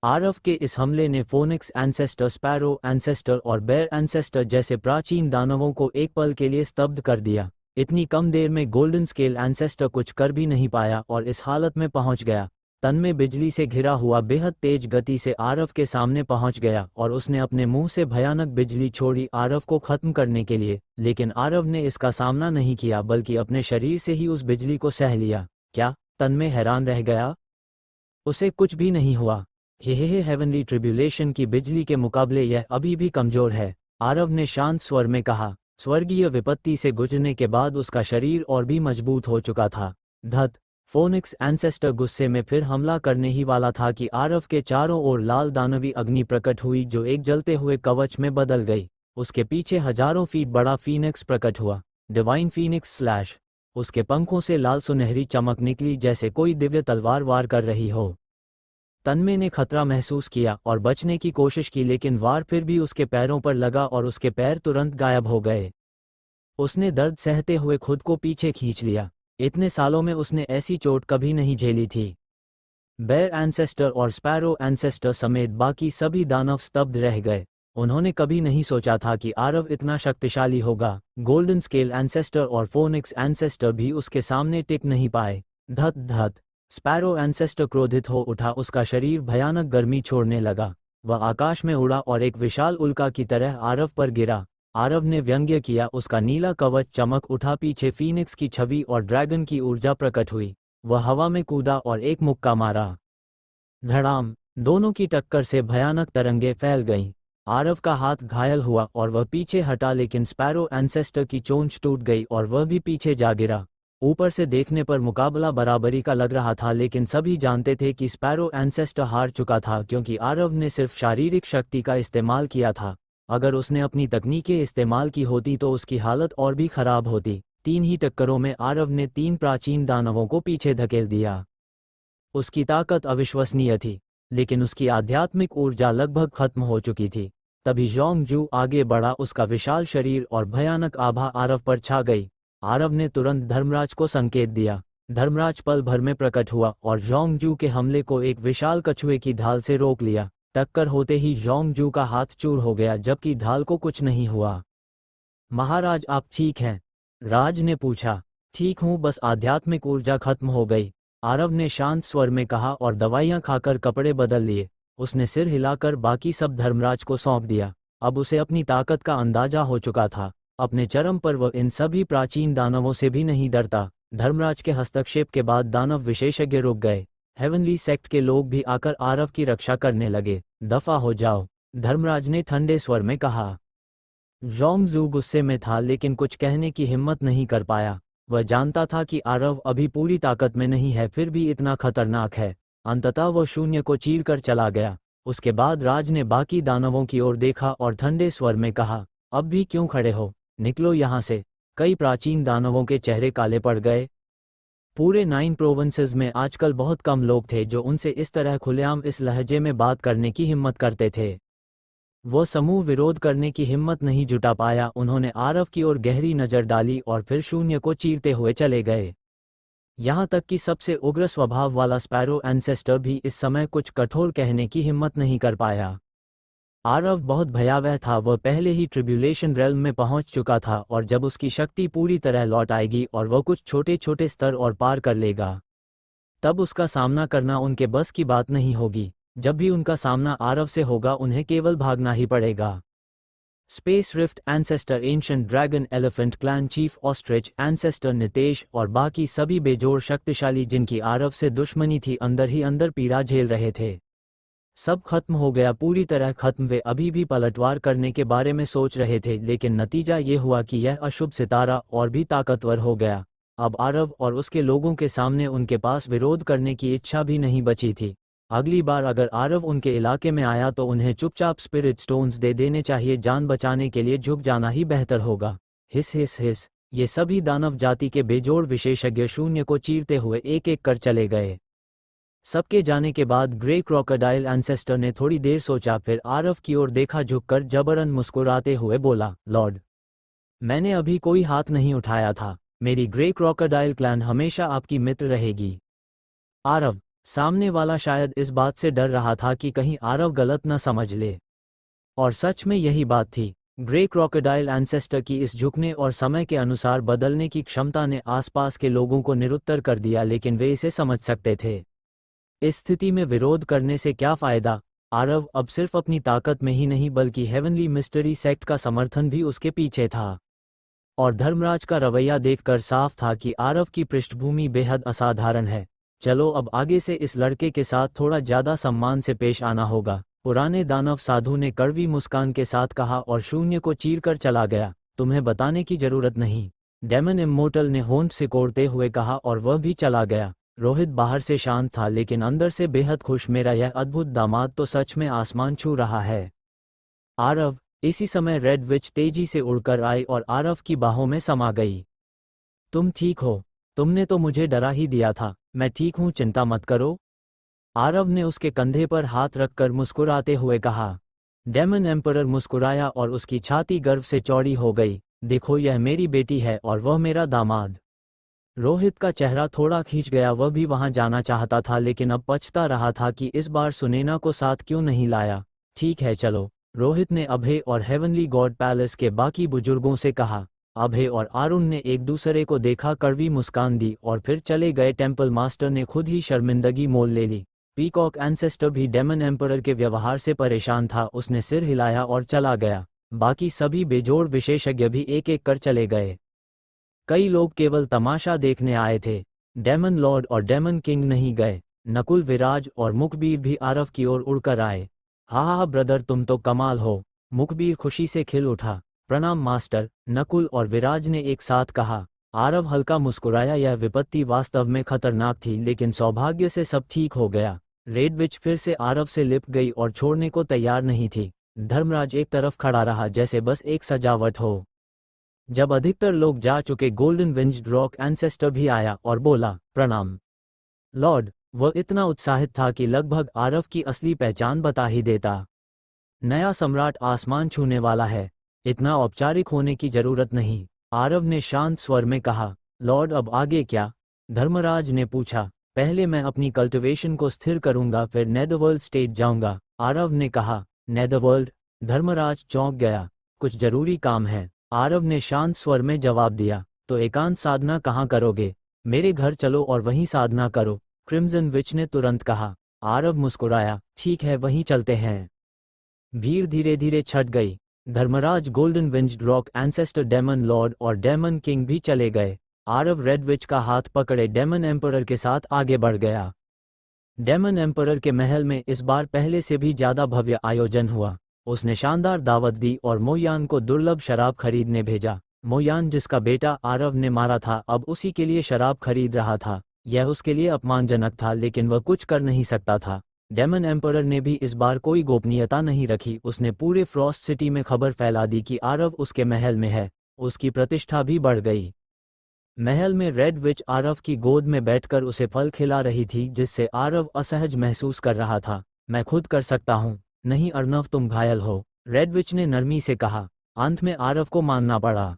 आरव के इस हमले ने फोनिक्स एंसेस्टर, स्पैरो एंसेस्टर और बेयर एंसेस्टर जैसे प्राचीन दानवों को एक पल के लिए स्तब्ध कर दिया। इतनी कम देर में गोल्डन स्केल एंसेस्टर कुछ कर भी नहीं पाया और इस हालत में पहुंच गया। तन में बिजली से घिरा हुआ बेहद तेज गति से आरव के सामने पहुंच गया और उसने अपने मुंह से भयानक बिजली छोड़ी आरव को खत्म करने के लिए, लेकिन आरव ने इसका सामना नहीं किया बल्कि अपने शरीर से ही उस बिजली को सह लिया। क्या? तन में हैरान रह गया। उसे कुछ भी नहीं हुआ। हे हेवनली ट्रिब्यूलेशन की बिजली के मुकाबले यह अभी भी कमजोर है, आरव ने शांत स्वर में कहा। स्वर्गीय विपत्ति से गुजरने के बाद उसका शरीर और भी मजबूत हो चुका था। धत। फोनिक्स एंसेस्टर गुस्से में फिर हमला करने ही वाला था कि आरव के चारों ओर लाल दानवी अग्नि प्रकट हुई जो एक जलते हुए कवच में बदल गई। उसके पीछे हजारों फीट बड़ा फीनिक्स प्रकट हुआ। Divine Phoenix slash. उसके पंखों से लाल सुनहरी चमक निकली जैसे कोई दिव्य तलवार वार कर रही हो। तन्मे ने खतरा महसूस किया और बचने की कोशिश की, लेकिन वार फिर भी उसके पैरों पर लगा और उसके पैर तुरंत गायब हो गए। उसने दर्द सहते हुए खुद को पीछे खींच लिया। इतने सालों में उसने ऐसी चोट कभी नहीं झेली थी। बेयर एंसेस्टर और स्पैरो एंसेस्टर समेत बाकी सभी दानव स्तब्ध रह गए। उन्होंने कभी नहीं सोचा था कि आरव इतना शक्तिशाली होगा। गोल्डन स्केल एंसेस्टर और फोनिक्स एंसेस्टर भी उसके सामने टिक नहीं पाए। धत धत। स्पैरो एंसेस्टर क्रोधित हो उठा, उसका शरीर भयानक गर्मी छोड़ने लगा। वह आकाश में उड़ा और एक विशाल उल्का की तरह आरव पर गिरा। आरव ने व्यंग्य किया, उसका नीला कवच चमक उठा, पीछे फीनिक्स की छवि और ड्रैगन की ऊर्जा प्रकट हुई। वह हवा में कूदा और एक मुक्का मारा। धड़ाम। दोनों की टक्कर से भयानक तरंगे फैल गईं। आरव का हाथ घायल हुआ और वह पीछे हटा, लेकिन स्पैरो एंसेस्टर की चोंच टूट गई और वह भी पीछे जा गिरा। ऊपर से देखने पर मुकाबला बराबरी का लग रहा था, लेकिन सभी जानते थे कि स्पैरो एंसेस्टर हार चुका था क्योंकि आरव ने सिर्फ शारीरिक शक्ति का इस्तेमाल किया था। अगर उसने अपनी तकनीकें इस्तेमाल की होती तो उसकी हालत और भी खराब होती। 3 ही टक्करों में आरव ने 3 प्राचीन दानवों को पीछे धकेल दिया। उसकी ताकत अविश्वसनीय थी, लेकिन उसकी आध्यात्मिक ऊर्जा लगभग खत्म हो चुकी थी। तभी जोंग-जू आगे बढ़ा, उसका विशाल शरीर और भयानक आभा आरव पर छा गई। आरव ने तुरंत धर्मराज को संकेत दिया। धर्मराज पल भर में प्रकट हुआ और जोंगजू के हमले को एक विशाल कछुए की ढाल से रोक लिया। टक्कर होते ही जोंगजू का हाथ चूर हो गया जबकि ढाल को कुछ नहीं हुआ। महाराज आप ठीक हैं? राज ने पूछा। ठीक हूँ, बस आध्यात्मिक ऊर्जा खत्म हो गई, आरव ने शांत स्वर में कहा और दवाइयाँ खाकर कपड़े बदल लिए। उसने सिर हिलाकर बाकी सब धर्मराज को सौंप दिया। अब उसे अपनी ताकत का अंदाजा हो चुका था। अपने चरम पर वह इन सभी प्राचीन दानवों से भी नहीं डरता। धर्मराज के हस्तक्षेप के बाद दानव विशेषज्ञ रुक गए। हेवनली सेक्ट के लोग भी आकर आरव की रक्षा करने लगे। दफा हो जाओ, धर्मराज ने ठंडे स्वर में कहा। जोंगजू गुस्से में था लेकिन कुछ कहने की हिम्मत नहीं कर पाया। वह जानता था कि आरव अभी पूरी ताकत में नहीं है, फिर भी इतना खतरनाक है। अंततः वह शून्य को चीरकर चला गया। उसके बाद राज ने बाकी दानवों की ओर देखा और ठंडे स्वर में कहा, अब भी क्यों खड़े हो, निकलो यहाँ से। कई प्राचीन दानवों के चेहरे काले पड़ गए। पूरे 9 प्रोविंसेस में आजकल बहुत कम लोग थे जो उनसे इस तरह खुलेआम इस लहजे में बात करने की हिम्मत करते थे। वो समूह विरोध करने की हिम्मत नहीं जुटा पाया। उन्होंने आरव की ओर गहरी नज़र डाली और फिर शून्य को चीरते हुए चले गए। यहाँ तक कि सबसे उग्र स्वभाव वाला स्पैरो एंसेस्टर भी इस समय कुछ कठोर कहने की हिम्मत नहीं कर पाया। आरव बहुत भयावह था। वह पहले ही ट्रिब्यूलेशन रेल्म में पहुंच चुका था और जब उसकी शक्ति पूरी तरह लौट आएगी और वह कुछ छोटे छोटे स्तर और पार कर लेगा, तब उसका सामना करना उनके बस की बात नहीं होगी। जब भी उनका सामना आरव से होगा उन्हें केवल भागना ही पड़ेगा। Space rift ancestor, ancient dragon, elephant clan chief, ostrich ancestor Nitesh और बाकी सभी बेजोड़ शक्तिशाली जिनकी आरव से दुश्मनी थी अंदर ही अंदर पीड़ा झेल रहे थे। सब खत्म हो गया, पूरी तरह खत्म। वे अभी भी पलटवार करने के बारे में सोच रहे थे लेकिन नतीजा ये हुआ कि यह अशुभ सितारा और भी ताकतवर हो गया। अब आरव और उसके लोगों के सामने उनके पास विरोध करने की इच्छा भी नहीं बची थी। अगली बार अगर आरव उनके इलाके में आया तो उन्हें चुपचाप स्पिरिट स्टोन्स दे देने चाहिए। जान बचाने के लिए झुक जाना ही बेहतर होगा। हिस हिस हिस। ये सभी दानव जाति के बेजोड़ विशेषज्ञ शून्य को चीरते हुए एक एक कर चले गए। सबके जाने के बाद ग्रे क्रोकोडाइल एंसेस्टर ने थोड़ी देर सोचा, फिर आरव की ओर देखा, झुककर जबरन मुस्कुराते हुए बोला, लॉर्ड, मैंने अभी कोई हाथ नहीं उठाया था। मेरी ग्रे क्रोकोडाइल क्लैन हमेशा आपकी मित्र रहेगी। आरव, सामने वाला शायद इस बात से डर रहा था कि कहीं आरव गलत न समझ ले। और सच में यही बात थी। ग्रे क्रोकोडाइल एंसेस्टर की इस झुकने और समय के अनुसार बदलने की क्षमता ने आसपास के लोगों को निरुत्तर कर दिया, लेकिन वे इसे समझ सकते थे। इस स्थिति में विरोध करने से क्या फायदा? आरव अब सिर्फ अपनी ताकत में ही नहीं बल्कि हेवनली मिस्ट्री सेक्ट का समर्थन भी उसके पीछे था। और धर्मराज का रवैया देखकर साफ था कि आरव की पृष्ठभूमि बेहद असाधारण है। चलो अब आगे से इस लड़के के साथ थोड़ा ज्यादा सम्मान से पेश आना होगा, पुराने दानव साधु ने कड़वी मुस्कान के साथ कहा और शून्य को चीरकर चला गया। तुम्हें बताने की जरूरत नहीं, डेमन इम्मोर्टल ने होंठ सिकोड़ते हुए कहा और वह भी चला गया। रोहित बाहर से शांत था लेकिन अंदर से बेहद खुश। मेरा यह अद्भुत दामाद तो सच में आसमान छू रहा है। आरव, इसी समय रेड विच तेजी से उड़कर आई और आरव की बाहों में समा गई। तुम ठीक हो? तुमने तो मुझे डरा ही दिया था। मैं ठीक हूँ, चिंता मत करो। आरव ने उसके कंधे पर हाथ रखकर मुस्कुराते हुए कहा। डेमन एम्परर मुस्कुराया और उसकी छाती गर्व से चौड़ी हो गई। देखो, यह मेरी बेटी है और वह मेरा दामाद। रोहित का चेहरा थोड़ा खींच गया। वह भी वहां जाना चाहता था लेकिन अब पछता रहा था कि इस बार सुनैना को साथ क्यों नहीं लाया। ठीक है, चलो, रोहित ने अभय और हेवनली गॉड पैलेस के बाकी बुजुर्गों से कहा। अभय और आरुण ने एक दूसरे को देखा, कड़वी मुस्कान दी और फिर चले गए। टेम्पल मास्टर ने खुद ही शर्मिंदगी मोल ले ली। पीकॉक एंसेस्टर भी डेमन एम्परर के व्यवहार से परेशान था। उसने सिर हिलाया और चला गया। बाकी सभी बेजोड़ विशेषज्ञ भी एक एक कर चले गए। कई लोग केवल तमाशा देखने आए थे। डेमन लॉर्ड और डेमन किंग नहीं गए। नकुल, विराज और मुखबीर भी आरव की ओर उड़कर आए। हा ब्रदर, तुम तो कमाल हो। मुखबीर खुशी से खिल उठा। प्रणाम मास्टर, नकुल और विराज ने एक साथ कहा। आरव हल्का मुस्कुराया। यह विपत्ति वास्तव में खतरनाक थी लेकिन सौभाग्य से सब ठीक हो गया। रेड विच फिर से आरव से लिप गई और छोड़ने को तैयार नहीं थी। धर्मराज एक तरफ खड़ा रहा जैसे बस एक सजावट हो। जब अधिकतर लोग जा चुके, गोल्डन विंज्ड रॉक एंसेस्टर भी आया और बोला, प्रणाम लॉर्ड। वह इतना उत्साहित था कि लगभग आरव की असली पहचान बता ही देता। नया सम्राट आसमान छूने वाला है, इतना औपचारिक होने की जरूरत नहीं, आरव ने शांत स्वर में कहा। लॉर्ड, अब आगे क्या? धर्मराज ने पूछा, पहले मैं अपनी कल्टिवेशन को स्थिर करूंगा, फिर नेदरवर्ल्ड स्टेट जाऊंगा। आरव ने कहा, नेदरवर्ल्ड? धर्मराज चौंक गया। कुछ जरूरी काम है, आरव ने शांत स्वर में जवाब दिया। तो एकांत साधना कहाँ करोगे? मेरे घर चलो और वहीं साधना करो, क्रिम्सन विच ने तुरंत कहा। आरव मुस्कुराया, ठीक है, वहीं चलते हैं। भीड़ धीरे धीरे छट गई। Dharmaraj, golden winged rock ancestor demon lord और डेमन किंग भी चले गए। आरव रेड विच का हाथ पकड़े डेमन एम्परर के साथ आगे बढ़ गया। डेमन एम्परर के महल में इस बार पहले से भी ज्यादा भव्य आयोजन हुआ। उसने शानदार दावत दी और मोयान को दुर्लभ शराब खरीदने भेजा। मोयान, जिसका बेटा आरव ने मारा था, अब उसी के लिए शराब खरीद रहा था। यह उसके लिए अपमानजनक था, लेकिन वह कुछ कर नहीं सकता था। डेमन एम्परर ने भी इस बार कोई गोपनीयता नहीं रखी। उसने पूरे फ्रॉस्ट सिटी में खबर फैला दी कि आरव उसके महल में है। उसकी प्रतिष्ठा भी बढ़ गई। महल में रेड विच आरव की गोद में बैठकर उसे फल खिला रही थी, जिससे आरव असहज महसूस कर रहा था। मैं खुद कर सकता हूँ। नहीं अर्नव, तुम घायल हो, रेड विच ने नरमी से कहा। अंत में आरव को मानना पड़ा।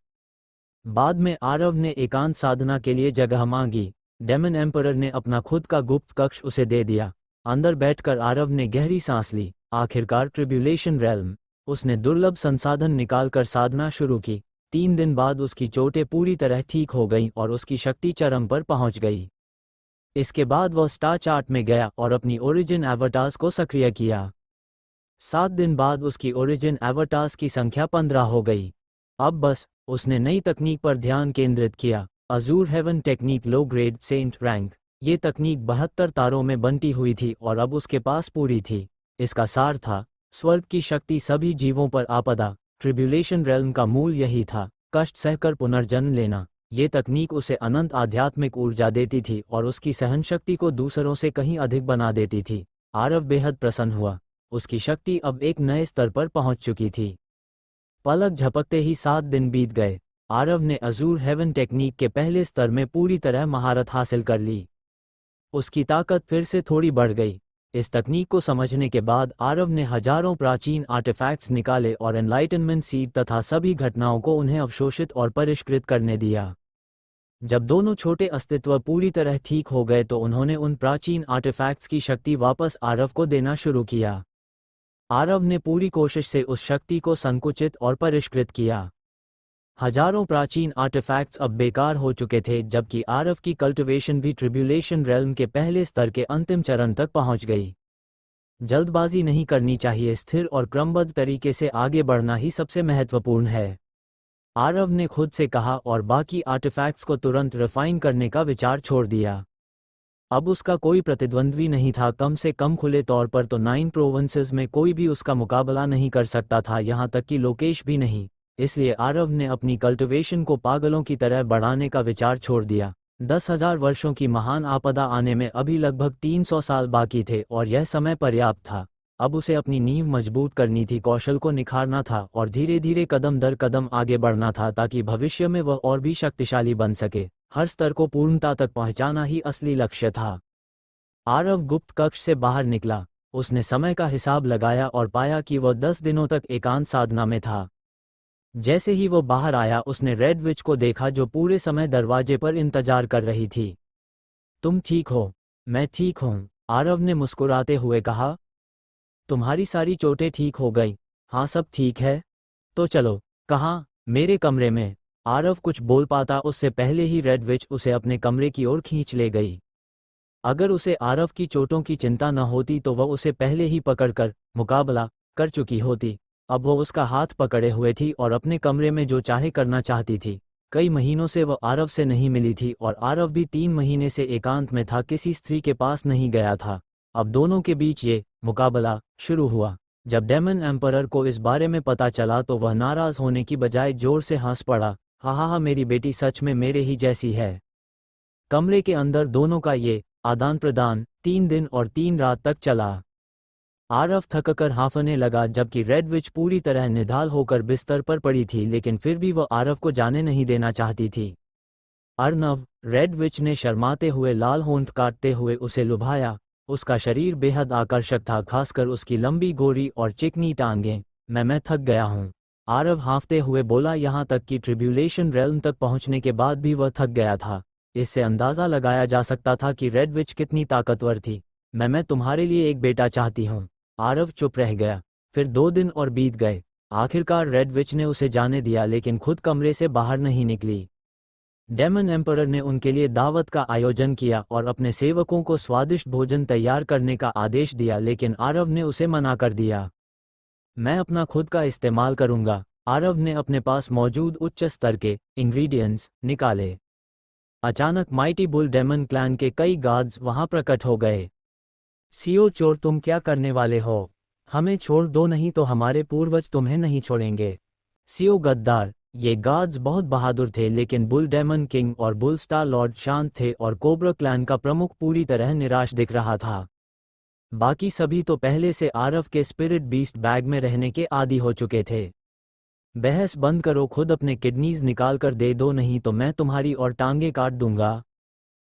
बाद में आरव ने एकांत साधना के लिए जगह मांगी। डेमन एम्परर ने अपना खुद का गुप्त कक्ष उसे दे दिया। अंदर बैठकर आरव ने गहरी सांस ली। आखिरकार ट्रिब्यूलेशन रेल्म। उसने दुर्लभ संसाधन निकालकर साधना शुरू की। 3 दिन बाद उसकी चोटें पूरी तरह ठीक हो गईं और उसकी शक्ति चरम पर पहुंच गई। इसके बाद वह स्टार चार्ट में गया और अपनी ओरिजिन एवटार्स को सक्रिय किया। 7 दिन बाद उसकी ओरिजिन एवटार्स की संख्या 15 हो गई। अब बस उसने नई तकनीक पर ध्यान केंद्रित किया। Azure heaven technique, low grade saint rank. ये तकनीक 72 तारों में बंटी हुई थी और अब उसके पास पूरी थी। इसका सार था, स्वर्ग की शक्ति सभी जीवों पर आपदा। ट्रिब्यूलेशन रेल्म का मूल यही था, कष्ट सहकर पुनर्जन्म लेना। ये तकनीक उसे अनंत आध्यात्मिक ऊर्जा देती थी और उसकी सहनशक्ति को दूसरों से कहीं अधिक बना देती थी। आरव बेहद प्रसन्न हुआ। उसकी शक्ति अब एक नए स्तर पर पहुंच चुकी थी। पलक झपकते ही 7 दिन बीत गए। आरव ने अजूर हेवन टेक्निक के पहले स्तर में पूरी तरह महारत हासिल कर ली। उसकी ताकत फिर से थोड़ी बढ़ गई। इस तकनीक को समझने के बाद आरव ने हजारों प्राचीन आर्टिफैक्ट्स निकाले और एनलाइटनमेंट सीड तथा सभी घटनाओं को उन्हें अवशोषित और परिष्कृत करने दिया। जब दोनों छोटे अस्तित्व पूरी तरह ठीक हो गए तो उन्होंने उन प्राचीन आर्टिफैक्ट्स की शक्ति वापस आरव को देना शुरू किया। आरव ने पूरी कोशिश से उस शक्ति को संकुचित और परिष्कृत किया। हजारों प्राचीन आर्टिफैक्ट्स अब बेकार हो चुके थे, जबकि आरव की कल्टिवेशन भी ट्रिब्यूलेशन रेल्म के पहले स्तर के अंतिम चरण तक पहुंच गई। जल्दबाजी नहीं करनी चाहिए, स्थिर और क्रमबद्ध तरीके से आगे बढ़ना ही सबसे महत्वपूर्ण है, आरव ने खुद से कहा और बाकी आर्टिफैक्ट्स को तुरंत रिफाइन करने का विचार छोड़ दिया। अब उसका कोई प्रतिद्वंद्वी नहीं था, कम से कम खुले तौर पर तो 9 प्रोविंसेस में कोई भी उसका मुकाबला नहीं कर सकता था, यहाँ तक कि लोकेश भी नहीं। इसलिए आरव ने अपनी कल्टिवेशन को पागलों की तरह बढ़ाने का विचार छोड़ दिया। 10,000 वर्षों की महान आपदा आने में अभी लगभग 300 साल बाकी थे और यह समय पर्याप्त था। अब उसे अपनी नींव मजबूत करनी थी, कौशल को निखारना था और धीरे धीरे कदम दर कदम आगे बढ़ना था, ताकि भविष्य में वह और भी शक्तिशाली बन सके। हर स्तर को पूर्णता तक पहुंचाना ही असली लक्ष्य था। आरव गुप्त कक्ष से बाहर निकला। उसने समय का हिसाब लगाया और पाया कि वह 10 दिनों तक एकांत साधना में था। जैसे ही वो बाहर आया, उसने रेड विच को देखा जो पूरे समय दरवाजे पर इंतजार कर रही थी। तुम ठीक हो? मैं ठीक हूँ, आरव ने मुस्कुराते हुए कहा। तुम्हारी सारी चोटें ठीक हो गई? हाँ, सब ठीक है। तो चलो। कहाँ? मेरे कमरे में। आरव कुछ बोल पाता उससे पहले ही रेड विच उसे अपने कमरे की ओर खींच ले गई। अगर उसे आरव की चोटों की चिंता न होती तो वह उसे पहले ही पकड़कर मुकाबला कर चुकी होती। अब वो उसका हाथ पकड़े हुए थी और अपने कमरे में जो चाहे करना चाहती थी। कई महीनों से वह आरव से नहीं मिली थी और आरव भी 3 महीने से एकांत में था, किसी स्त्री के पास नहीं गया था। अब दोनों के बीच ये मुकाबला शुरू हुआ। जब डेमन एम्परर को इस बारे में पता चला तो वह नाराज होने की बजाय जोर से हंस पड़ा। हा, मेरी बेटी सच में मेरे ही जैसी है। कमरे के अंदर दोनों का ये आदान प्रदान 3 दिन और 3 रात तक चला। आरव थककर हांफने लगा, जबकि रेड विच पूरी तरह निढाल होकर बिस्तर पर पड़ी थी, लेकिन फिर भी वह आरव को जाने नहीं देना चाहती थी। अर्नव, रेड विच ने शर्माते हुए लाल होंठ काटते हुए उसे लुभाया। उसका शरीर बेहद आकर्षक था, खासकर उसकी लंबी गोरी और चिकनी टांगें। मैं थक गया हूँ, आरव हांफते हुए बोला। यहाँ तक कि ट्रिब्यूलेशन रेल्म तक पहुँचने के बाद भी वह थक गया था। इससे अंदाज़ा लगाया जा सकता था कि रेड विच कितनी ताकतवर थी। मैं तुम्हारे लिए एक बेटा चाहती हूँ। आरव चुप रह गया। फिर 2 दिन और बीत गए। आखिरकार रेड विच ने उसे जाने दिया, लेकिन खुद कमरे से बाहर नहीं निकली। डेमन एम्परर ने उनके लिए दावत का आयोजन किया और अपने सेवकों को स्वादिष्ट भोजन तैयार करने का आदेश दिया, लेकिन आरव ने उसे मना कर दिया। मैं अपना खुद का इस्तेमाल करूंगा। आरव ने अपने पास मौजूद उच्च स्तर के इंग्रेडिएंट्स निकाले। अचानक माइटी बुल डेमन क्लैन के कई गार्ड्स वहां प्रकट हो गए। सीओ चोर, तुम क्या करने वाले हो? हमें छोड़ दो, नहीं तो हमारे पूर्वज तुम्हें नहीं छोड़ेंगे। सीओ गद्दार। ये गार्ड्स बहुत बहादुर थे, लेकिन बुल डेमन किंग और बुल स्टार लॉर्ड शांत थे और कोबरा क्लैन का प्रमुख पूरी तरह निराश दिख रहा था। बाकी सभी तो पहले से आरव के स्पिरिट बीस्ट बैग में रहने के आदी हो चुके थे। बहस बंद करो, खुद अपने किडनीज निकाल कर दे दो, नहीं तो मैं तुम्हारी और टांगे काट दूंगा।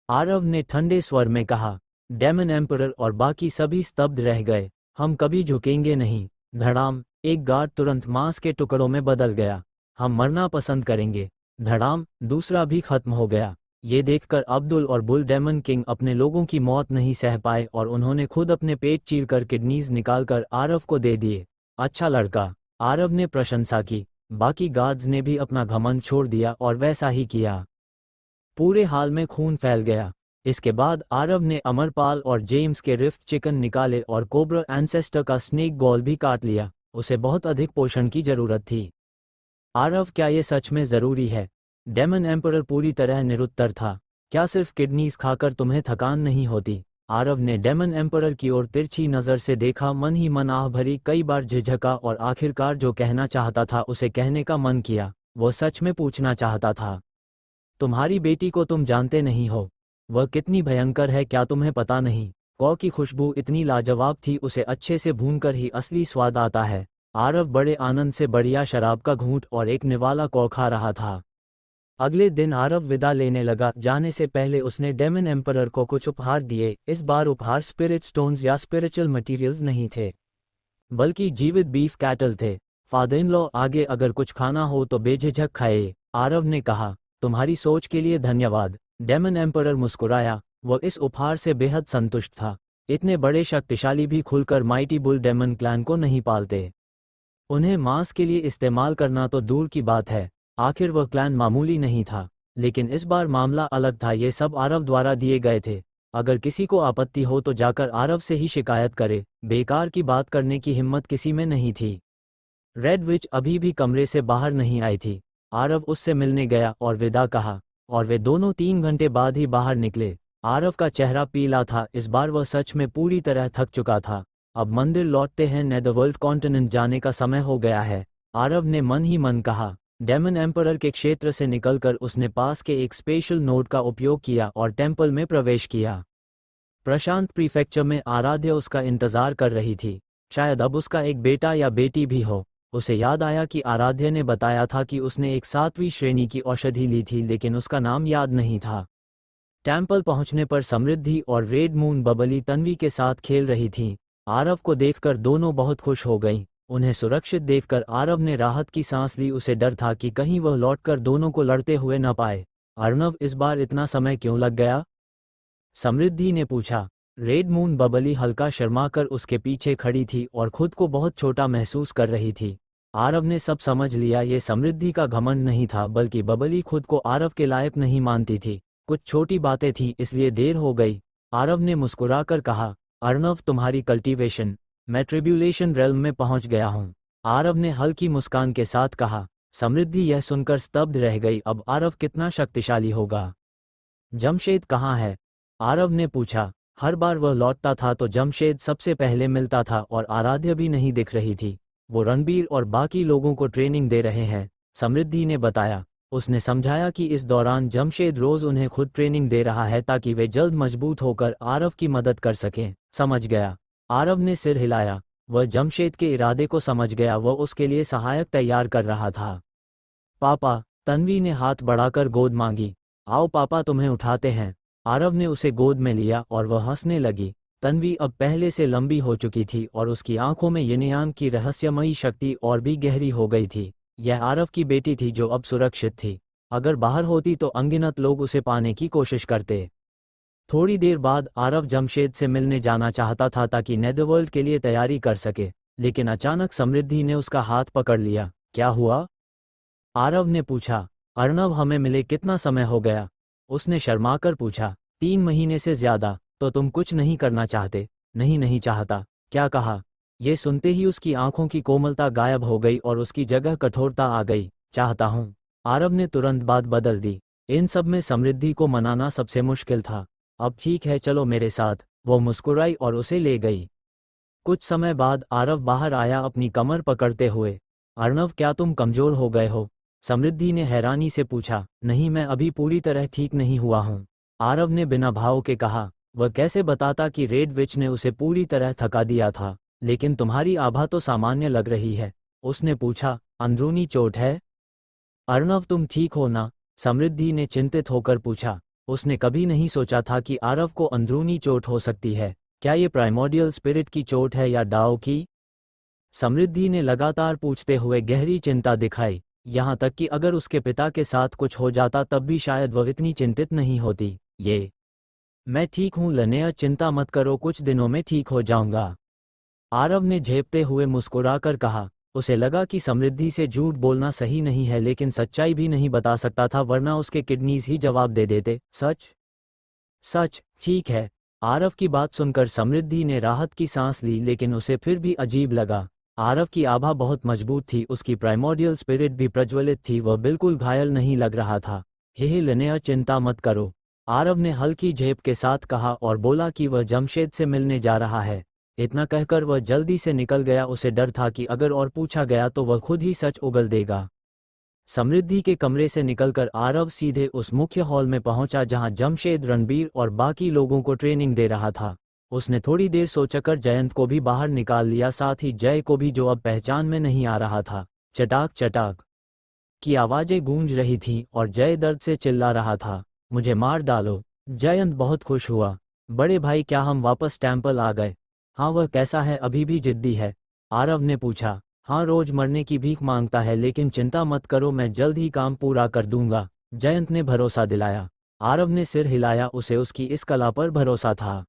आरव ने ठंडे स्वर में कहा। डेमन एम्परर और बाकी सभी स्तब्ध रह गए। हम कभी झुकेंगे नहीं। धड़ाम, एक गार्ड तुरंत मांस के टुकड़ों में बदल गया। हम मरना पसंद करेंगे। धड़ाम, दूसरा भी खत्म हो गया। ये देखकर अब्दुल और बुल डेमन किंग अपने लोगों की मौत नहीं सह पाए और उन्होंने खुद अपने पेट चीरकर किडनीज निकालकर आरव को दे दिए। अच्छा लड़का, आरव ने प्रशंसा की। बाकी गार्ड्स ने भी अपना घमंड छोड़ दिया और वैसा ही किया। पूरे हाल में खून फैल गया। इसके बाद आरव ने अमरपाल और जेम्स के रिफ्ट चिकन निकाले और कोबरा एंसेस्टर का स्नेक गॉल भी काट लिया। उसे बहुत अधिक पोषण की जरूरत थी। आरव, क्या ये सच में जरूरी है? डेमन एम्परर पूरी तरह निरुत्तर था। क्या सिर्फ किडनीज खाकर तुम्हें थकान नहीं होती? आरव ने डेमन एम्परर की ओर तिरछी नजर से देखा। मन ही मन आह भरी, कई बार झिझका और आखिरकार जो कहना चाहता था उसे कहने का मन किया। वो सच में पूछना चाहता था, तुम्हारी बेटी को तुम जानते नहीं हो? वह कितनी भयंकर है, क्या तुम्हें पता नहीं? कौ की खुशबू इतनी लाजवाब थी, उसे अच्छे से भूनकर ही असली स्वाद आता है। आरव बड़े आनंद से बढ़िया शराब का घूंट और एक निवाला कौ खा रहा था। अगले दिन आरव विदा लेने लगा। जाने से पहले उसने डेमन एम्परर को कुछ उपहार दिए। इस बार उपहार स्पिरिट स्टोन्स या स्पिरिचुअल मटेरियल्स नहीं थे, बल्कि जीवित बीफ कैटल थे। फादर इन लॉ, आगे अगर कुछ खाना हो तो बेझिझक खाए, आरव ने कहा। तुम्हारी सोच के लिए धन्यवाद। डेमन एम्परर मुस्कुराया। वह इस उपहार से बेहद संतुष्ट था। इतने बड़े शक्तिशाली भी खुलकर माइटी बुल डेमन क्लैन को नहीं पालते। उन्हें मांस के लिए इस्तेमाल करना तो दूर की बात है। आखिर वह क्लैन मामूली नहीं था। लेकिन इस बार मामला अलग था। ये सब आरव द्वारा दिए गए थे। अगर किसी को आपत्ति हो तो जाकर आरव से ही शिकायत करे। बेकार की बात करने की हिम्मत किसी में नहीं थी। रेड विच अभी भी कमरे से बाहर नहीं आई थी। आरव उससे मिलने गया और विदा कहा, और वे दोनों 3 घंटे बाद ही बाहर निकले। आरव का चेहरा पीला था। इस बार वह सच में पूरी तरह थक चुका था। अब मंदिर लौटते हैं, नेदरवर्ल्ड कॉन्टिनेंट जाने का समय हो गया है, आरव ने मन ही मन कहा। डेमन एम्परर के क्षेत्र से निकलकर उसने पास के एक स्पेशल नोड का उपयोग किया और टेंपल में प्रवेश किया। प्रशांत प्रीफेक्चर में आराध्य उसका इंतजार कर रही थी। शायद अब उसका एक बेटा या बेटी भी हो। उसे याद आया कि आराध्य ने बताया था कि उसने एक 7वीं श्रेणी की औषधि ली थी, लेकिन उसका नाम याद नहीं था। टेंपल पहुंचने पर समृद्धि और रेड मून बबली तन्वी के साथ खेल रही थीं। आरव को देखकर दोनों बहुत खुश हो गईं। उन्हें सुरक्षित देखकर आरव ने राहत की सांस ली। उसे डर था कि कहीं वह लौटकर दोनों को लड़ते हुए न पाए। अर्णव, इस बार इतना समय क्यों लग गया? समृद्धि ने पूछा। रेड मून बबली हल्का शर्माकर उसके पीछे खड़ी थी और खुद को बहुत छोटा महसूस कर रही थी। आरव ने सब समझ लिया। ये समृद्धि का घमंड नहीं था, बल्कि बबली खुद को आरव के लायक नहीं मानती थी। कुछ छोटी बातें थीं, इसलिए देर हो गई। आरव ने मुस्कुराकर कहा, अर्णव, तुम्हारी कल्टीवेशन, मैं ट्रिब्यूलेशन रेल्म में पहुंच गया हूं। आरव ने हल्की मुस्कान के साथ कहा। समृद्धि यह सुनकर स्तब्ध रह गई। अब आरव कितना शक्तिशाली होगा? जमशेद कहाँ है? आरव ने पूछा। हर बार वह लौटता था तो जमशेद सबसे पहले मिलता था और आराध्य भी नहीं दिख रही थी। वो रणबीर और बाकी लोगों को ट्रेनिंग दे रहे हैं, समृद्धि ने बताया। उसने समझाया कि इस दौरान जमशेद रोज उन्हें खुद ट्रेनिंग दे रहा है ताकि वे जल्द मजबूत होकर आरव की मदद कर सकें। समझ गया, आरव ने सिर हिलाया। वह जमशेद के इरादे को समझ गया। वह उसके लिए सहायक तैयार कर रहा था। पापा, तन्वी ने हाथ बढ़ाकर गोद मांगी। आओ पापा, तुम्हें उठाते हैं। आरव ने उसे गोद में लिया और वह हंसने लगी। तन्वी अब पहले से लंबी हो चुकी थी और उसकी आंखों में यिन-यांग की रहस्यमयी शक्ति और भी गहरी हो गई थी। यह आरव की बेटी थी जो अब सुरक्षित थी। अगर बाहर होती तो अनगिनत लोग उसे पाने की कोशिश करते। थोड़ी देर बाद आरव जमशेद से मिलने जाना चाहता था ताकि नेदरवर्ल्ड के लिए तैयारी कर सके, लेकिन अचानक समृद्धि ने उसका हाथ पकड़ लिया। क्या हुआ? आरव ने पूछा। अर्णव, हमें मिले कितना समय हो गया? उसने शर्माकर पूछा। 3 महीने से ज्यादा। तो तुम कुछ नहीं करना चाहते? नहीं, नहीं चाहता। क्या कहा? ये सुनते ही उसकी आंखों की कोमलता गायब हो गई और उसकी जगह कठोरता आ गई। चाहता हूँ। आरव ने तुरंत बात बदल दी। इन सब में समृद्धि को मनाना सबसे मुश्किल था। अब ठीक है, चलो मेरे साथ। वो मुस्कुराई और उसे ले गई। कुछ समय बाद आरव बाहर आया, अपनी कमर पकड़ते हुए। अर्णव, क्या तुम कमजोर हो गए हो? समृद्धि ने हैरानी से पूछा। नहीं, मैं अभी पूरी तरह ठीक नहीं हुआ हूँ, आरव ने बिना भाव के कहा। वह कैसे बताता कि रेड विच ने उसे पूरी तरह थका दिया था। लेकिन तुम्हारी आभा तो सामान्य लग रही है, उसने पूछा। अंदरूनी चोट है? अर्णव, तुम ठीक हो ना? समृद्धि ने चिंतित होकर पूछा। उसने कभी नहीं सोचा था कि आरव को अंदरूनी चोट हो सकती है। क्या ये प्राइमोर्डियल स्पिरिट की चोट है या डाओ की? समृद्धि ने लगातार पूछते हुए गहरी चिंता दिखाई, यहाँ तक कि अगर उसके पिता के साथ कुछ हो जाता तब भी शायद वह इतनी चिंतित नहीं होती। मैं ठीक हूँ लनेया, चिंता मत करो, कुछ दिनों में ठीक हो जाऊंगा, आरव ने झेपते हुए मुस्कुराकर कहा। उसे लगा कि समृद्धि से झूठ बोलना सही नहीं है, लेकिन सच्चाई भी नहीं बता सकता था वरना उसके किडनीज ही जवाब दे देते। सच? सच, ठीक है। आरव की बात सुनकर समृद्धि ने राहत की सांस ली, लेकिन उसे फिर भी अजीब लगा। आरव की आभा बहुत मजबूत थी, उसकी प्राइमोर्डियल स्पिरिट भी प्रज्वलित थी, वह बिल्कुल घायल नहीं लग रहा था। हे लनेया, चिंता मत करो, आरव ने हल्की झेप के साथ कहा और बोला कि वह जमशेद से मिलने जा रहा है। इतना कहकर वह जल्दी से निकल गया। उसे डर था कि अगर और पूछा गया तो वह खुद ही सच उगल देगा। समृद्धि के कमरे से निकलकर आरव सीधे उस मुख्य हॉल में पहुंचा जहां जमशेद, रणबीर और बाकी लोगों को ट्रेनिंग दे रहा था। उसने थोड़ी देर सोचकर जयंत को भी बाहर निकाल लिया, साथ ही जय को भी, जो अब पहचान में नहीं आ रहा था। चटाक चटाक की आवाजें गूंज रही थीं और जय दर्द से चिल्ला रहा था, मुझे मार डालो। जयंत बहुत खुश हुआ। बड़े भाई, क्या हम वापस टेम्पल आ गए? हाँ, वह कैसा है, अभी भी जिद्दी है? आरव ने पूछा। हाँ, रोज मरने की भीख मांगता है, लेकिन चिंता मत करो, मैं जल्द ही काम पूरा कर दूंगा, जयंत ने भरोसा दिलाया। आरव ने सिर हिलाया, उसे उसकी इस कला पर भरोसा था।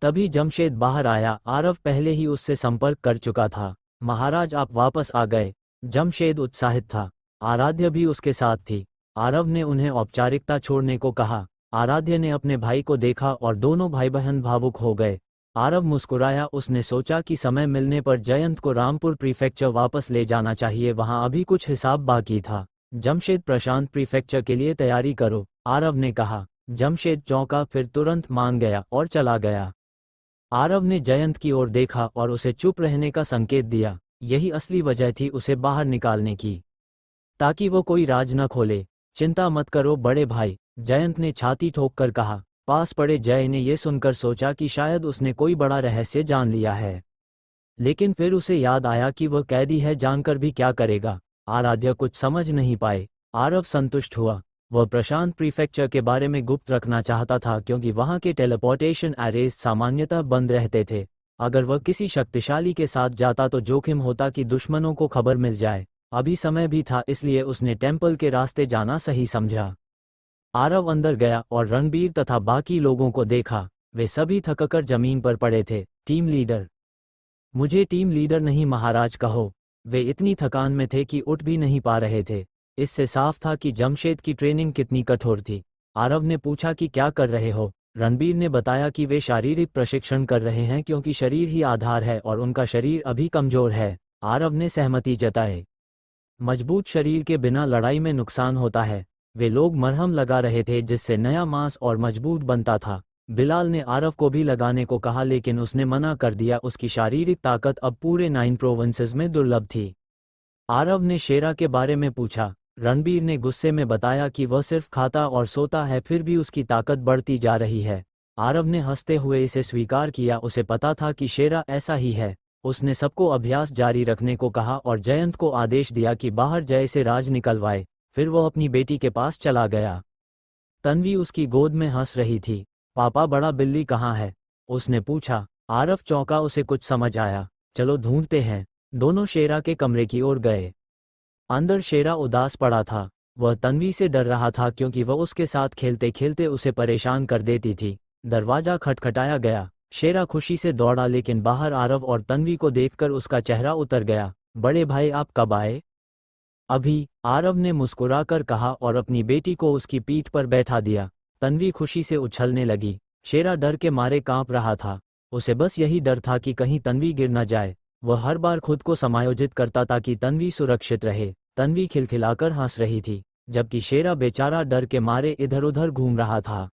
तभी जमशेद बाहर आया। आरव पहले ही उससे संपर्क कर चुका था। महाराज, आप वापस आ गए। जमशेद उत्साहित था। आराध्य भी उसके साथ थी। आरव ने उन्हें औपचारिकता छोड़ने को कहा। आराध्य ने अपने भाई को देखा और दोनों भाई बहन भावुक हो गए। आरव मुस्कुराया। उसने सोचा कि समय मिलने पर जयंत को रामपुर प्रीफेक्चर वापस ले जाना चाहिए, वहां अभी कुछ हिसाब बाकी था। जमशेद, प्रशांत प्रीफेक्चर के लिए तैयारी करो, आरव ने कहा। जमशेद चौंका, फिर तुरंत मान गया और चला गया। आरव ने जयंत की ओर देखा और उसे चुप रहने का संकेत दिया। यही असली वजह थी उसे बाहर निकालने की, ताकि वो कोई राज न खोले। चिंता मत करो बड़े भाई, जयंत ने छाती ठोककर कहा। पास पड़े जय ने यह सुनकर सोचा कि शायद उसने कोई बड़ा रहस्य जान लिया है, लेकिन फिर उसे याद आया कि वह कैदी है, जानकर भी क्या करेगा। आराध्य कुछ समझ नहीं पाए। आरव संतुष्ट हुआ। वह प्रशांत प्रीफेक्चर के बारे में गुप्त रखना चाहता था, क्योंकि वहां के टेलीपोर्टेशन एरेज सामान्यतः बंद रहते थे। अगर वह किसी शक्तिशाली के साथ जाता तो जोखिम होता कि दुश्मनों को खबर मिल जाए। अभी समय भी था, इसलिए उसने टेम्पल के रास्ते जाना सही समझा। आरव अंदर गया और रणबीर तथा बाकी लोगों को देखा। वे सभी थककर जमीन पर पड़े थे। टीम लीडर, मुझे टीम लीडर नहीं महाराज कहो। वे इतनी थकान में थे कि उठ भी नहीं पा रहे थे। इससे साफ था कि जमशेद की ट्रेनिंग कितनी कठोर थी। आरव ने पूछा कि क्या कर रहे हो? रणबीर ने बताया कि वे शारीरिक प्रशिक्षण कर रहे हैं, क्योंकि शरीर ही आधार है और उनका शरीर अभी कमजोर है। आरव ने सहमति जताई। मजबूत शरीर के बिना लड़ाई में नुकसान होता है। वे लोग मरहम लगा रहे थे, जिससे नया मांस और मजबूत बनता था। बिलाल ने आरव को भी लगाने को कहा, लेकिन उसने मना कर दिया। उसकी शारीरिक ताकत अब पूरे 9 प्रोविंसेस में दुर्लभ थी। आरव ने शेरा के बारे में पूछा। रणबीर ने गुस्से में बताया कि वह सिर्फ खाता और सोता है, फिर भी उसकी ताकत बढ़ती जा रही है। आरव ने हंसते हुए इसे स्वीकार किया। उसे पता था कि शेरा ऐसा ही है। उसने सबको अभ्यास जारी रखने को कहा और जयंत को आदेश दिया कि बाहर जय से राज निकलवाए। फिर वह अपनी बेटी के पास चला गया। तन्वी उसकी गोद में हंस रही थी। पापा, बड़ा बिल्ली कहाँ है? उसने पूछा। आरव चौंका, उसे कुछ समझ आया। चलो ढूंढते हैं। दोनों शेरा के कमरे की ओर गए। अंदर शेरा उदास पड़ा था। वह तन्वी से डर रहा था क्योंकि वह उसके साथ खेलते खेलते उसे परेशान कर देती थी। दरवाजा खटखटाया गया। शेरा खुशी से दौड़ा लेकिन बाहर आरव और तन्वी को देखकर उसका चेहरा उतर गया। बड़े भाई आप कब आए? अभी, आरव ने मुस्कुराकर कहा और अपनी बेटी को उसकी पीठ पर बैठा दिया। तन्वी खुशी से उछलने लगी। शेरा डर के मारे कांप रहा था। उसे बस यही डर था कि कहीं तन्वी गिर न जाए। वह हर बार खुद को समायोजित करता ताकि तन्वी सुरक्षित रहे। तन्वी खिलखिलाकर हंस रही थी, जबकि शेरा बेचारा डर के मारे इधर उधर घूम रहा था।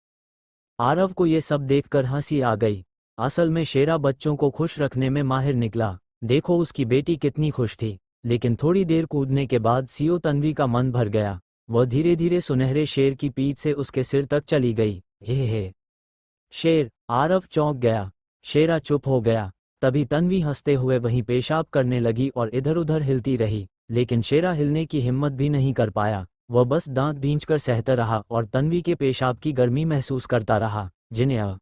आरव को ये सब देखकर हंसी आ गई। असल में शेरा बच्चों को खुश रखने में माहिर निकला। देखो उसकी बेटी कितनी खुश थी। लेकिन थोड़ी देर कूदने के बाद सीओ तन्वी का मन भर गया। वह धीरे धीरे सुनहरे शेर की पीठ से उसके सिर तक चली गई। हे। शेर! आरव चौंक गया। शेरा चुप हो गया। तभी तन्वी हंसते हुए वहीं पेशाब करने लगी और इधर उधर हिलती रही, लेकिन शेरा हिलने की हिम्मत भी नहीं कर पाया। वह बस दांत भींचकर सहता रहा और तन्वी के पेशाब की गर्मी महसूस करता रहा। जिन्या,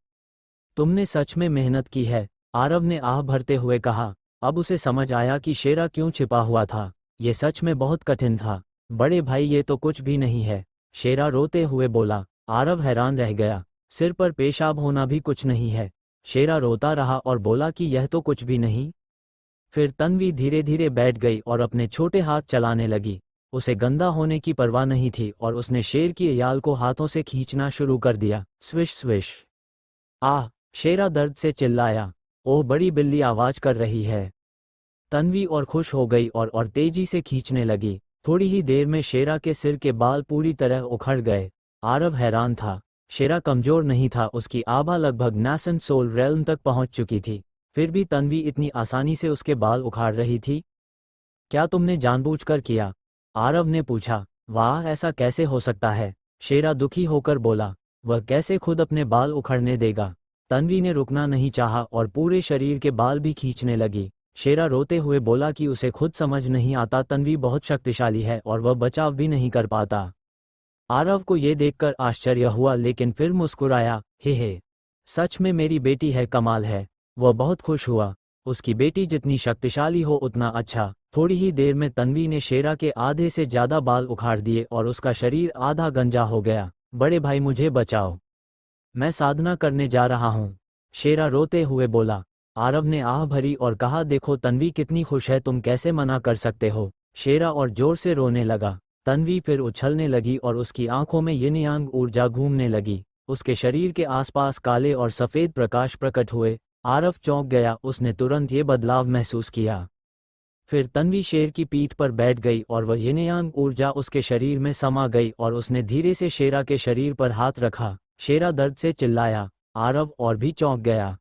तुमने सच में मेहनत की है, आरव ने आह भरते हुए कहा। अब उसे समझ आया कि शेरा क्यों छिपा हुआ था। ये सच में बहुत कठिन था। बड़े भाई ये तो कुछ भी नहीं है, शेरा रोते हुए बोला। आरव हैरान रह गया। सिर पर पेशाब होना भी कुछ नहीं है। शेरा रोता रहा और बोला कि यह तो कुछ भी नहीं। फिर तन्वी धीरे धीरे बैठ गई और अपने छोटे हाथ चलाने लगी। उसे गंदा होने की परवाह नहीं थी और उसने शेर की याल को हाथों से खींचना शुरू कर दिया। Swish swish. आह! शेरा दर्द से चिल्लाया। ओह बड़ी बिल्ली आवाज कर रही है। तन्वी और खुश हो गई और तेजी से खींचने लगी। थोड़ी ही देर में शेरा के सिर के बाल पूरी तरह उखड़ गए। आरव हैरान था। शेरा कमजोर नहीं था, उसकी आभा लगभग नासेंट सोल रेल्म तक पहुंच चुकी थी। फिर भी तन्वी इतनी आसानी से उसके बाल उखाड़ रही थी। क्या तुमने जानबूझकर किया? आरव ने पूछा। वाह, ऐसा कैसे हो सकता है? शेरा दुखी होकर बोला। वह कैसे खुद अपने बाल उखड़ने देगा? तन्वी ने रुकना नहीं चाहा और पूरे शरीर के बाल भी खींचने लगी। शेरा रोते हुए बोला कि उसे खुद समझ नहीं आता तन्वी बहुत शक्तिशाली है और वह बचाव भी नहीं कर पाता। आरव को ये देखकर आश्चर्य हुआ लेकिन फिर मुस्कुराया। हे, सच में मेरी बेटी है, कमाल है। वह बहुत खुश हुआ। उसकी बेटी जितनी शक्तिशाली हो उतना अच्छा। थोड़ी ही देर में तन्वी ने शेरा के आधे से ज्यादा बाल उखाड़ दिए और उसका शरीर आधा गंजा हो गया। बड़े भाई मुझे बचाओ, मैं साधना करने जा रहा हूँ, शेरा रोते हुए बोला। आरव ने आह भरी और कहा, देखो तन्वी कितनी खुश है, तुम कैसे मना कर सकते हो? शेरा और जोर से रोने लगा। तन्वी फिर उछलने लगी और उसकी आंखों में यिन यांग ऊर्जा घूमने लगी। उसके शरीर के आसपास काले और सफ़ेद प्रकाश प्रकट हुए। आरव चौंक गया, उसने तुरंत ये बदलाव महसूस किया। फिर तन्वी शेर की पीठ पर बैठ गई और वह यिन यांग ऊर्जा उसके शरीर में समा गई और उसने धीरे से शेरा के शरीर पर हाथ रखा। शेरा दर्द से चिल्लाया। आरव और भी चौंक गया।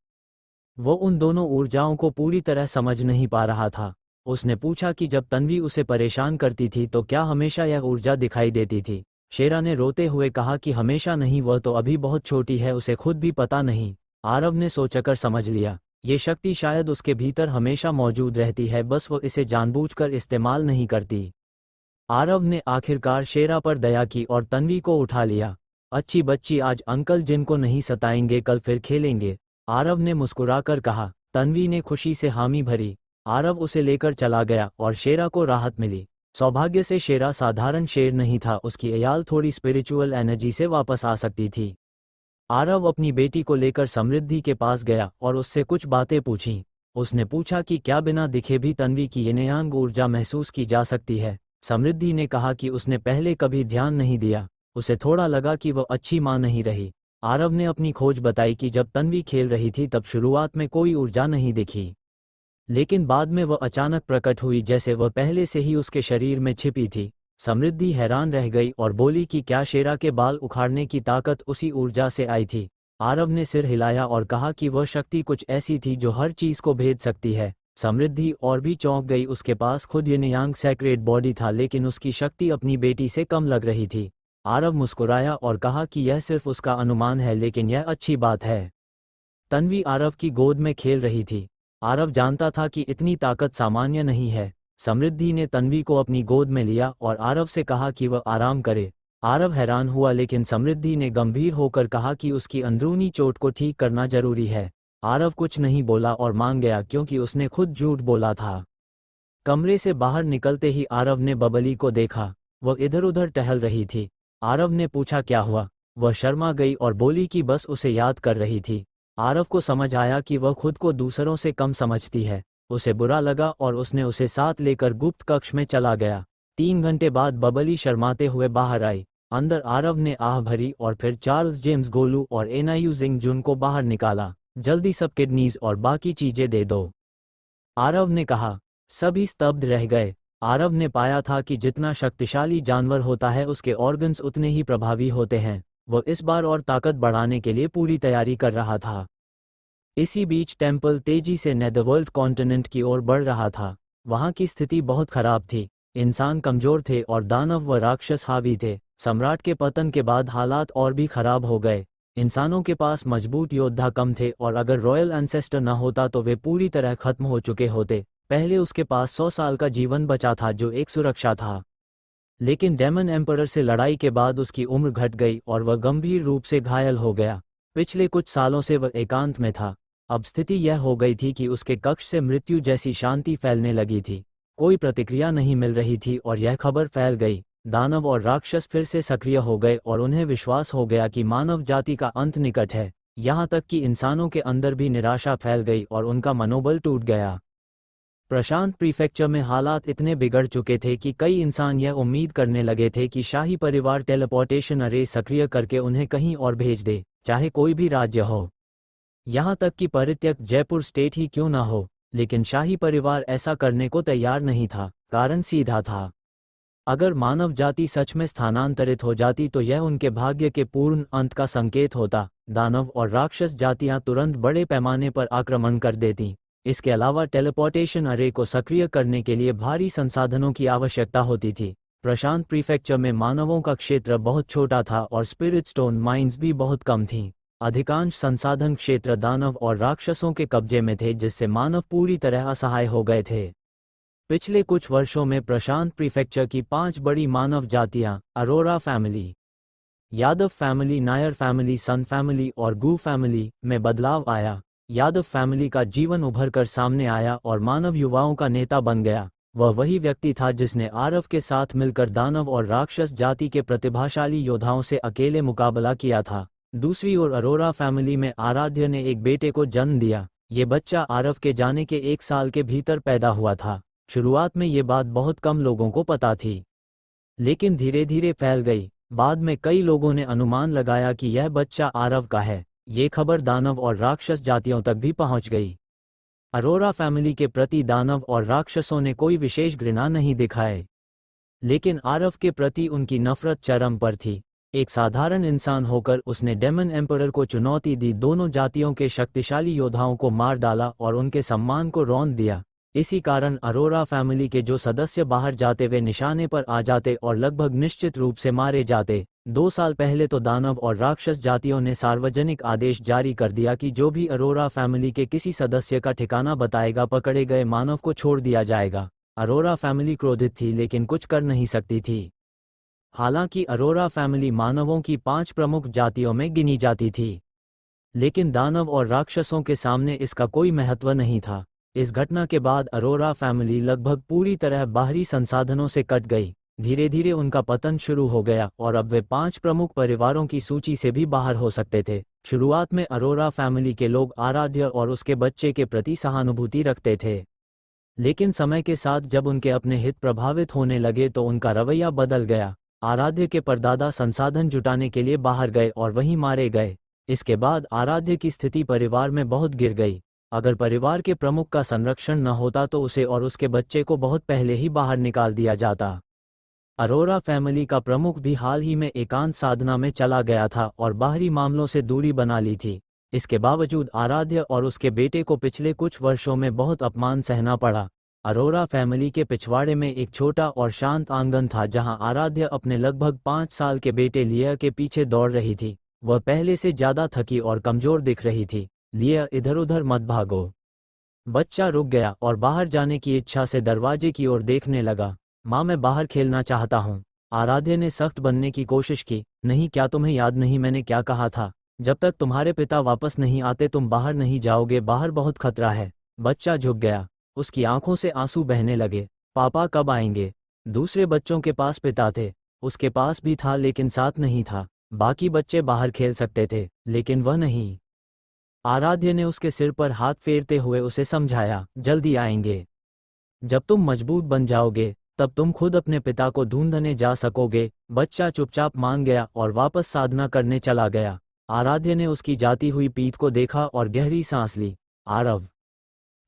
वो उन दोनों ऊर्जाओं को पूरी तरह समझ नहीं पा रहा था। उसने पूछा कि जब तन्वी उसे परेशान करती थी तो क्या हमेशा यह ऊर्जा दिखाई देती थी? शेरा ने रोते हुए कहा कि हमेशा नहीं, वह तो अभी बहुत छोटी है, उसे खुद भी पता नहीं। आरव ने सोचकर समझ लिया, ये शक्ति शायद उसके भीतर हमेशा मौजूद रहती है, बस वो इसे जानबूझकर इस्तेमाल नहीं करती। आरव ने आखिरकार शेरा पर दया की और तन्वी को उठा लिया। अच्छी बच्ची, आज अंकल जिन को नहीं सताएंगे, कल फिर खेलेंगे, आरव ने मुस्कुराकर कहा। तन्वी ने खुशी से हामी भरी। आरव उसे लेकर चला गया और शेरा को राहत मिली। सौभाग्य से शेरा साधारण शेर नहीं था, उसकी अयाल थोड़ी स्पिरिचुअल एनर्जी से वापस आ सकती थी। आरव अपनी बेटी को लेकर समृद्धि के पास गया और उससे कुछ बातें पूछीं। उसने पूछा कि क्या बिना दिखे भी तन्वी की यिन यांग ऊर्जा महसूस की जा सकती है। समृद्धि ने कहा कि उसने पहले कभी ध्यान नहीं दिया। उसे थोड़ा लगा कि वह अच्छी मां नहीं रही। आरव ने अपनी खोज बताई कि जब तन्वी खेल रही थी तब शुरुआत में कोई ऊर्जा नहीं दिखी, लेकिन बाद में वह अचानक प्रकट हुई, जैसे वह पहले से ही उसके शरीर में छिपी थी। समृद्धि हैरान रह गई और बोली कि क्या शेरा के बाल उखाड़ने की ताकत उसी ऊर्जा से आई थी? आरव ने सिर हिलाया और कहा कि वह शक्ति कुछ ऐसी थी जो हर चीज को भेद सकती है। समृद्धि और भी चौंक गई। उसके पास खुद यिन यांग सैक्रेड बॉडी था, लेकिन उसकी शक्ति अपनी बेटी से कम लग रही थी। आरव मुस्कुराया और कहा कि यह सिर्फ उसका अनुमान है, लेकिन यह अच्छी बात है। तन्वी आरव की गोद में खेल रही थी। आरव जानता था कि इतनी ताकत सामान्य नहीं है। समृद्धि ने तन्वी को अपनी गोद में लिया और आरव से कहा कि वह आराम करे। आरव हैरान हुआ, लेकिन समृद्धि ने गंभीर होकर कहा कि उसकी अंदरूनी चोट को ठीक करना जरूरी है। आरव कुछ नहीं बोला और मान गया, क्योंकि उसने खुद झूठ बोला था। कमरे से बाहर निकलते ही आरव ने बबली को देखा। वह इधर उधर टहल रही थी। आरव ने पूछा क्या हुआ। वह शर्मा गई और बोली कि बस उसे याद कर रही थी। आरव को समझ आया कि वह खुद को दूसरों से कम समझती है। उसे बुरा लगा और उसने उसे साथ लेकर गुप्त कक्ष में चला गया। 3 घंटे बाद बबली शर्माते हुए बाहर आई। अंदर आरव ने आह भरी और फिर चार्ल्स जेम्स गोलू और एनायू जिंग जुन को बाहर निकाला। जल्दी सब किडनीज और बाकी चीजें दे दो, आरव ने कहा। सभी स्तब्ध रह गए। आरव ने पाया था कि जितना शक्तिशाली जानवर होता है उसके ऑर्गन्स उतने ही प्रभावी होते हैं। वह इस बार और ताकत बढ़ाने के लिए पूरी तैयारी कर रहा था। इसी बीच टेम्पल तेजी से नेदरवर्ल्ड कॉन्टिनेंट की ओर बढ़ रहा था। वहां की स्थिति बहुत खराब थी। इंसान कमजोर थे और दानव व राक्षस हावी थे। सम्राट के पतन के बाद हालात और भी खराब हो गए। इंसानों के पास मजबूत योद्धा कम थे और अगर रॉयल एंसेस्टर न होता तो वे पूरी तरह खत्म हो चुके होते। पहले उसके पास 100 साल का जीवन बचा था जो एक सुरक्षा था। लेकिन डेमन एम्परर से लड़ाई के बाद उसकी उम्र घट गई और वह गंभीर रूप से घायल हो गया। पिछले कुछ सालों से वह एकांत में था। अब स्थिति यह हो गई थी कि उसके कक्ष से मृत्यु जैसी शांति फैलने लगी थी। कोई प्रतिक्रिया नहीं मिल रही थी और यह खबर फैल गई। दानव और राक्षस फिर से सक्रिय हो गए और उन्हें विश्वास हो गया कि मानव जाति का अंत निकट है। यहाँ तक कि इंसानों के अंदर भी निराशा फैल गई और उनका मनोबल टूट गया। प्रशांत प्रीफेक्चर में हालात इतने बिगड़ चुके थे कि कई इंसान यह उम्मीद करने लगे थे कि शाही परिवार टेलीपोर्टेशन अरे सक्रिय करके उन्हें कहीं और भेज दे, चाहे कोई भी राज्य हो। यहाँ तक कि परित्यक्त जयपुर स्टेट ही क्यों ना हो। लेकिन शाही परिवार ऐसा करने को तैयार नहीं था। कारण सीधा था। अगर मानव जाति सच में स्थानांतरित हो जाती तो यह उनके भाग्य के पूर्ण अंत का संकेत होता। दानव और राक्षस जातियां तुरंत बड़े पैमाने पर आक्रमण कर देती। इसके अलावा टेलीपोर्टेशन अरे को सक्रिय करने के लिए भारी संसाधनों की आवश्यकता होती थी। प्रशांत प्रीफेक्चर में मानवों का क्षेत्र बहुत छोटा था और स्पिरिट स्टोन माइंस भी बहुत कम थीं। अधिकांश संसाधन क्षेत्र दानव और राक्षसों के कब्जे में थे जिससे मानव पूरी तरह असहाय हो गए थे। पिछले कुछ वर्षों में प्रशांत प्रीफेक्चर की 5 बड़ी मानव जातियां Arora family, Yadav family, Nair family, Sun family और गू फैमिली में बदलाव आया। यादव फैमिली का जीवन उभर कर सामने आया और मानव युवाओं का नेता बन गया। वह वही व्यक्ति था जिसने आरव के साथ मिलकर दानव और राक्षस जाति के प्रतिभाशाली योद्धाओं से अकेले मुकाबला किया था। दूसरी ओर अरोरा फैमिली में आराध्य ने एक बेटे को जन्म दिया। ये बच्चा आरव के जाने के 1 साल के भीतर पैदा हुआ था। शुरुआत में ये बात बहुत कम लोगों को पता थी, लेकिन धीरे धीरे फैल गई। बाद में कई लोगों ने अनुमान लगाया कि यह बच्चा आरव का है। ये खबर दानव और राक्षस जातियों तक भी पहुंच गई। अरोरा फैमिली के प्रति दानव और राक्षसों ने कोई विशेष घृणा नहीं दिखाए, लेकिन आरव के प्रति उनकी नफरत चरम पर थी। एक साधारण इंसान होकर उसने डेमन एम्परर को चुनौती दी, दोनों जातियों के शक्तिशाली योद्धाओं को मार डाला और उनके सम्मान को रौंद दिया। इसी कारण अरोरा फैमिली के जो सदस्य बाहर जाते वे निशाने पर आ जाते और लगभग निश्चित रूप से मारे जाते। 2 साल पहले तो दानव और राक्षस जातियों ने सार्वजनिक आदेश जारी कर दिया कि जो भी अरोरा फैमिली के किसी सदस्य का ठिकाना बताएगा पकड़े गए मानव को छोड़ दिया जाएगा। अरोरा फैमिली क्रोधित थी लेकिन कुछ कर नहीं सकती थी। हालांकि अरोरा फैमिली मानवों की 5 प्रमुख जातियों में गिनी जाती थी, लेकिन दानव और राक्षसों के सामने इसका कोई महत्व नहीं था। इस घटना के बाद अरोरा फैमिली लगभग पूरी तरह बाहरी संसाधनों से कट गई। धीरे धीरे उनका पतन शुरू हो गया और अब वे 5 प्रमुख परिवारों की सूची से भी बाहर हो सकते थे। शुरुआत में अरोरा फैमिली के लोग आराध्य और उसके बच्चे के प्रति सहानुभूति रखते थे, लेकिन समय के साथ जब उनके अपने हित प्रभावित होने लगे तो उनका रवैया बदल गया। आराध्य के परदादा संसाधन जुटाने के लिए बाहर गए और वहीं मारे गए। इसके बाद आराध्य की स्थिति परिवार में बहुत गिर गई। अगर परिवार के प्रमुख का संरक्षण न होता तो उसे और उसके बच्चे को बहुत पहले ही बाहर निकाल दिया जाता। अरोरा फैमिली का प्रमुख भी हाल ही में एकांत साधना में चला गया था और बाहरी मामलों से दूरी बना ली थी। इसके बावजूद आराध्य और उसके बेटे को पिछले कुछ वर्षों में बहुत अपमान सहना पड़ा। अरोरा फैमिली के पिछवाड़े में एक छोटा और शांत आंगन था जहां आराध्य अपने लगभग 5 साल के बेटे लिया के पीछे दौड़ रही थी। वह पहले से ज्यादा थकी और कमजोर दिख रही थी। लिया, इधर उधर मत भागो। बच्चा रुक गया और बाहर जाने की इच्छा से दरवाजे की ओर देखने लगा। माँ, मैं बाहर खेलना चाहता हूँ। आराध्य ने सख्त बनने की कोशिश की। नहीं, क्या तुम्हें याद नहीं मैंने क्या कहा था? जब तक तुम्हारे पिता वापस नहीं आते तुम बाहर नहीं जाओगे, बाहर बहुत खतरा है। बच्चा झुक गया। उसकी आंखों से आंसू बहने लगे। पापा कब आएंगे? दूसरे बच्चों के पास पिता थे, उसके पास भी था लेकिन साथ नहीं था। बाकी बच्चे बाहर खेल सकते थे, लेकिन वह नहीं। आराध्य ने उसके सिर पर हाथ फेरते हुए उसे समझाया, जल्दी आएंगे। जब तुम मजबूत बन जाओगे, तब तुम खुद अपने पिता को ढूंढने जा सकोगे। बच्चा चुपचाप मान गया और वापस साधना करने चला गया। आराध्य ने उसकी जाती हुई पीठ को देखा और गहरी सांस ली। आरव,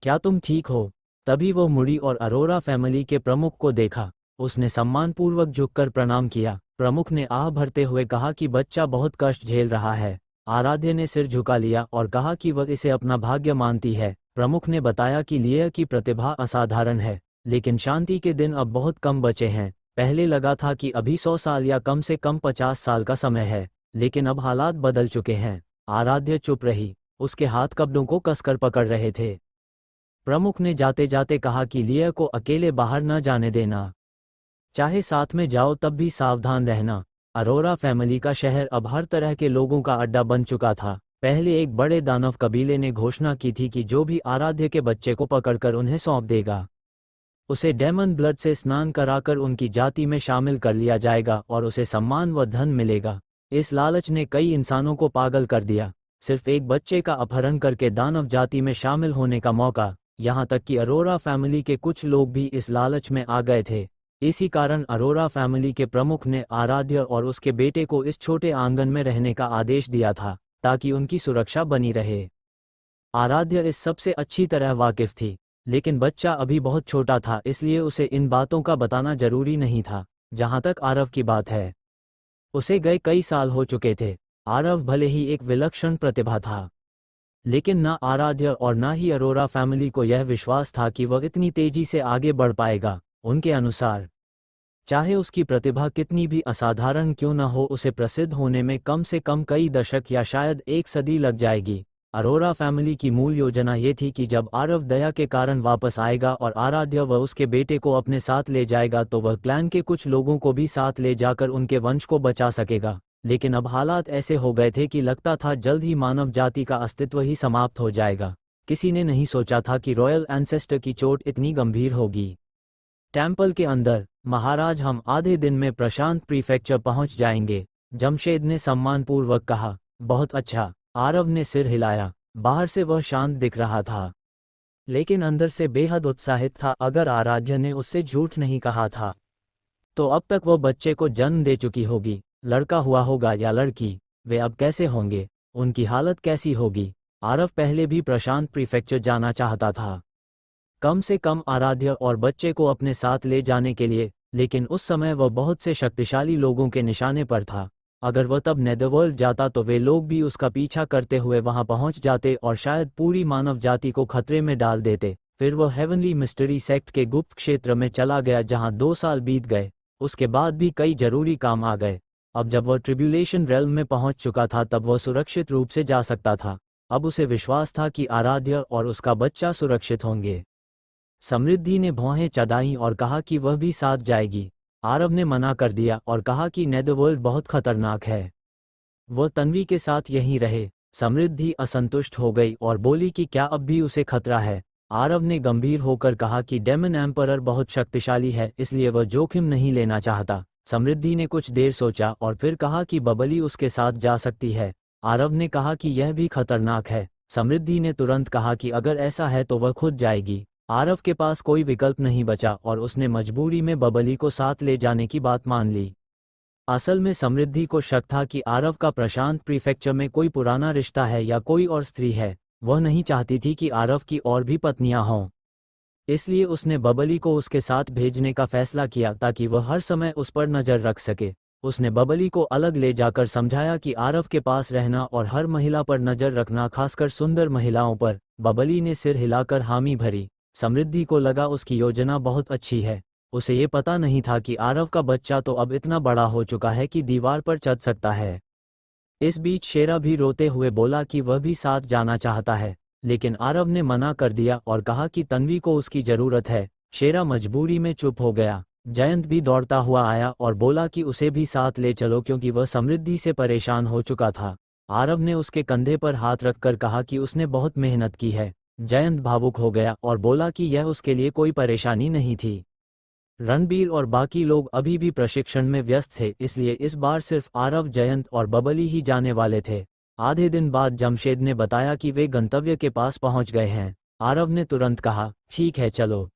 क्या तुम ठीक हो? तभी वो मुड़ी और अरोरा फैमिली के प्रमुख को देखा। उसने सम्मानपूर्वक झुककर प्रणाम किया। प्रमुख ने आह भरते हुए कहा कि बच्चा बहुत कष्ट झेल रहा है। आराध्य ने सिर झुका लिया और कहा कि वह इसे अपना भाग्य मानती है। प्रमुख ने बताया कि लिया की प्रतिभा असाधारण है, लेकिन शांति के दिन अब बहुत कम बचे हैं। पहले लगा था कि अभी 100 साल या कम से कम 50 साल का समय है, लेकिन अब हालात बदल चुके हैं। आराध्य चुप रही, उसके हाथ कपड़ों को कसकर पकड़ रहे थे। प्रमुख ने जाते जाते कहा कि लिया को अकेले बाहर न जाने देना, चाहे साथ में जाओ तब भी सावधान रहना। अरोरा फैमिली का शहर अब हर तरह के लोगों का अड्डा बन चुका था। पहले एक बड़े दानव कबीले ने घोषणा की थी कि जो भी आराध्य के बच्चे को पकड़कर उन्हें सौंप देगा, उसे डेमन ब्लड से स्नान कराकर उनकी जाति में शामिल कर लिया जाएगा और उसे सम्मान व धन मिलेगा। इस लालच ने कई इंसानों को पागल कर दिया। सिर्फ एक बच्चे का अपहरण करके दानव जाति में शामिल होने का मौका। यहाँ तक कि अरोरा फैमिली के कुछ लोग भी इस लालच में आ गए थे। इसी कारण अरोरा फैमिली के प्रमुख ने आराध्य और उसके बेटे को इस छोटे आंगन में रहने का आदेश दिया था, ताकि उनकी सुरक्षा बनी रहे। आराध्य इस सबसे अच्छी तरह वाकिफ थी, लेकिन बच्चा अभी बहुत छोटा था, इसलिए उसे इन बातों का बताना जरूरी नहीं था। जहाँ तक आरव की बात है, उसे गए कई साल हो चुके थे। आरव भले ही एक विलक्षण प्रतिभा था, लेकिन ना आराध्य और ना ही अरोरा फैमिली को यह विश्वास था कि वह इतनी तेजी से आगे बढ़ पाएगा। उनके अनुसार, चाहे उसकी प्रतिभा कितनी भी असाधारण क्यों न हो, उसे प्रसिद्ध होने में कम से कम कई दशक या शायद एक सदी लग जाएगी। अरोरा फैमिली की मूल योजना ये थी कि जब आरव दया के कारण वापस आएगा और आराध्य व उसके बेटे को अपने साथ ले जाएगा, तो वह क्लैन के कुछ लोगों को भी साथ ले जाकर उनके वंश को बचा सकेगा। लेकिन अब हालात ऐसे हो गए थे कि लगता था जल्द ही मानव जाति का अस्तित्व ही समाप्त हो जाएगा। किसी ने नहीं सोचा था कि रॉयल एंसेस्टर की चोट इतनी गंभीर होगी। टेम्पल के अंदर, महाराज, हम आधे दिन में प्रशांत प्रीफेक्चर पहुंच जाएंगे, जमशेद ने सम्मानपूर्वक कहा। बहुत अच्छा, आरव ने सिर हिलाया। बाहर से वह शांत दिख रहा था, लेकिन अंदर से बेहद उत्साहित था। अगर आराध्य ने उससे झूठ नहीं कहा था, तो अब तक वह बच्चे को जन्म दे चुकी होगी। लड़का हुआ होगा या लड़की, वे अब कैसे होंगे, उनकी हालत कैसी होगी। आरव पहले भी प्रशांत प्रीफेक्चर जाना चाहता था, कम से कम आराध्य और बच्चे को अपने साथ ले जाने के लिए, लेकिन उस समय वह बहुत से शक्तिशाली लोगों के निशाने पर था। अगर वह तब नेदरवर्ल्ड जाता तो वे लोग भी उसका पीछा करते हुए वहां पहुंच जाते और शायद पूरी मानव जाति को खतरे में डाल देते। फिर वह हेवनली मिस्ट्री सेक्ट के गुप्त क्षेत्र में चला गया, जहां 2 साल बीत गए। उसके बाद भी कई जरूरी काम आ गए। अब जब वह ट्रिब्यूलेशन रेल्म में पहुंच चुका था, तब वह सुरक्षित रूप से जा सकता था। अब उसे विश्वास था कि आराध्य और उसका बच्चा सुरक्षित होंगे। समृद्धि ने भौहें चढ़ाईं और कहा कि वह भी साथ जाएगी। आरव ने मना कर दिया और कहा कि नेदरवर्ल्ड बहुत खतरनाक है, वह तन्वी के साथ यहीं रहे। समृद्धि असंतुष्ट हो गई और बोली कि क्या अब भी उसे खतरा है। आरव ने गंभीर होकर कहा कि डेमन एम्परर बहुत शक्तिशाली है, इसलिए वह जोखिम नहीं लेना चाहता। समृद्धि ने कुछ देर सोचा और फिर कहा कि बबली उसके साथ जा सकती है। आरव ने कहा कि यह भी खतरनाक है। समृद्धि ने तुरंत कहा कि अगर ऐसा है तो वह खुद जाएगी। आरव के पास कोई विकल्प नहीं बचा और उसने मजबूरी में बबली को साथ ले जाने की बात मान ली। असल में समृद्धि को शक था कि आरव का प्रशांत प्रीफेक्चर में कोई पुराना रिश्ता है या कोई और स्त्री है। वह नहीं चाहती थी कि आरव की और भी पत्नियां हों, इसलिए उसने बबली को उसके साथ भेजने का फैसला किया ताकि वह हर समय उस पर नजर रख सके। उसने बबली को अलग ले जाकर समझाया कि आरव के पास रहना और हर महिला पर नजर रखना, खासकर सुंदर महिलाओं पर। बबली ने सिर हिलाकर हामी भरी। समृद्धि को लगा उसकी योजना बहुत अच्छी है। उसे ये पता नहीं था कि आरव का बच्चा तो अब इतना बड़ा हो चुका है कि दीवार पर चढ़ सकता है। इस बीच शेरा भी रोते हुए बोला कि वह भी साथ जाना चाहता है, लेकिन आरव ने मना कर दिया और कहा कि तन्वी को उसकी जरूरत है। शेरा मजबूरी में चुप हो गया। जयंत भी दौड़ता हुआ आया और बोला कि उसे भी साथ ले चलो, क्योंकि वह समृद्धि से परेशान हो चुका था। आरव ने उसके कंधे पर हाथ रखकर कहा कि उसने बहुत मेहनत की है। जयंत भावुक हो गया और बोला कि यह उसके लिए कोई परेशानी नहीं थी। रणबीर और बाकी लोग अभी भी प्रशिक्षण में व्यस्त थे, इसलिए इस बार सिर्फ आरव, जयंत और बबली ही जाने वाले थे। आधे दिन बाद जमशेद ने बताया कि वे गंतव्य के पास पहुंच गए हैं। आरव ने तुरंत कहा, ठीक है चलो।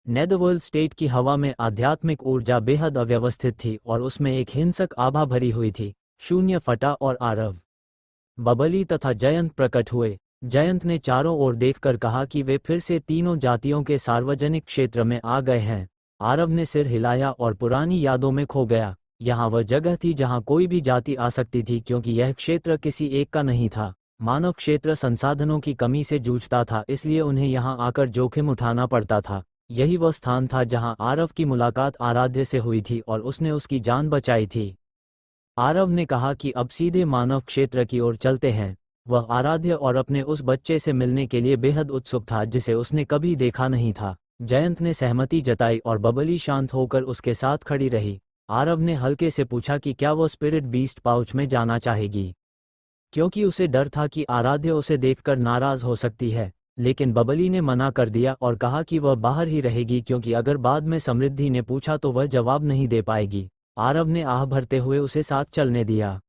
नेदरवर्ल्ड स्टेट की हवा में आध्यात्मिक ऊर्जा बेहद अव्यवस्थित थी और उसमें एक हिंसक आभा भरी हुई थी। शून्य फटा और आरव, बबली तथा जयंत प्रकट हुए। जयंत ने चारों ओर देखकर कहा कि वे फिर से तीनों जातियों के सार्वजनिक क्षेत्र में आ गए हैं। आरव ने सिर हिलाया और पुरानी यादों में खो गया। यहाँ वह जगह थी जहाँ कोई भी जाति आ सकती थी, क्योंकि यह क्षेत्र किसी एक का नहीं था। मानव क्षेत्र संसाधनों की कमी से जूझता था, इसलिए उन्हें यहाँ आकर जोखिम उठाना पड़ता था। यही वह स्थान था जहाँ आरव की मुलाकात आराध्य से हुई थी और उसने उसकी जान बचाई थी। आरव ने कहा कि अब सीधे मानव क्षेत्र की ओर चलते हैं। वह आराध्य और अपने उस बच्चे से मिलने के लिए बेहद उत्सुक था जिसे उसने कभी देखा नहीं था। जयंत ने सहमति जताई और बबली शांत होकर उसके साथ खड़ी रही। आरव ने हल्के से पूछा कि क्या वो स्पिरिट बीस्ट पाउच में जाना चाहेगी, क्योंकि उसे डर था कि आराध्य उसे देखकर नाराज हो सकती है। लेकिन बबली ने मना कर दिया और कहा कि वह बाहर ही रहेगी, क्योंकि अगर बाद में समृद्धि ने पूछा तो वह जवाब नहीं दे पाएगी। आरव ने आह भरते हुए उसे साथ चलने दिया।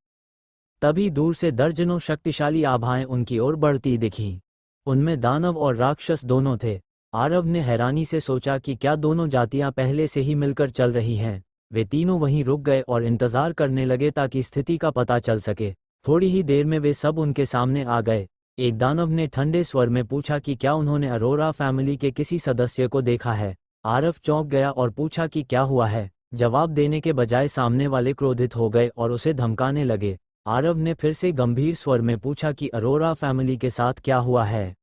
तभी दूर से दर्जनों शक्तिशाली आभाएं उनकी ओर बढ़ती दिखीं। उनमें दानव और राक्षस दोनों थे। आरव ने हैरानी से सोचा कि क्या दोनों जातियां पहले से ही मिलकर चल रही हैं। वे तीनों वहीं रुक गए और इंतजार करने लगे ताकि स्थिति का पता चल सके। थोड़ी ही देर में वे सब उनके सामने आ गए। एक दानव ने ठंडे स्वर में पूछा कि क्या उन्होंने अरोरा फैमिली के किसी सदस्य को देखा है। आरव चौंक गया और पूछा कि क्या हुआ है। जवाब देने के बजाय सामने वाले क्रोधित हो गए और उसे धमकाने लगे। आरव ने फिर से गंभीर स्वर में पूछा कि अरोरा फैमिली के साथ क्या हुआ है।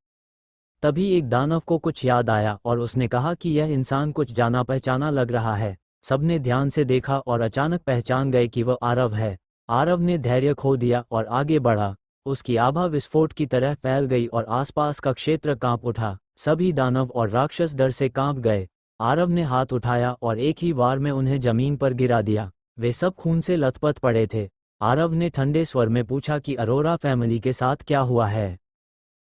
तभी एक दानव को कुछ याद आया और उसने कहा कि यह इंसान कुछ जाना पहचाना लग रहा है। सबने ध्यान से देखा और अचानक पहचान गए कि वह आरव है। आरव ने धैर्य खो दिया और आगे बढ़ा। उसकी आभा विस्फोट की तरह फैल गई और आसपास का क्षेत्र कांप उठा। सभी दानव और राक्षस डर से कांप गए। आरव ने हाथ उठाया और एक ही वार में उन्हें जमीन पर गिरा दिया। वे सब खून से लथपथ पड़े थे। आरव ने ठंडे स्वर में पूछा कि अरोरा फैमिली के साथ क्या हुआ है।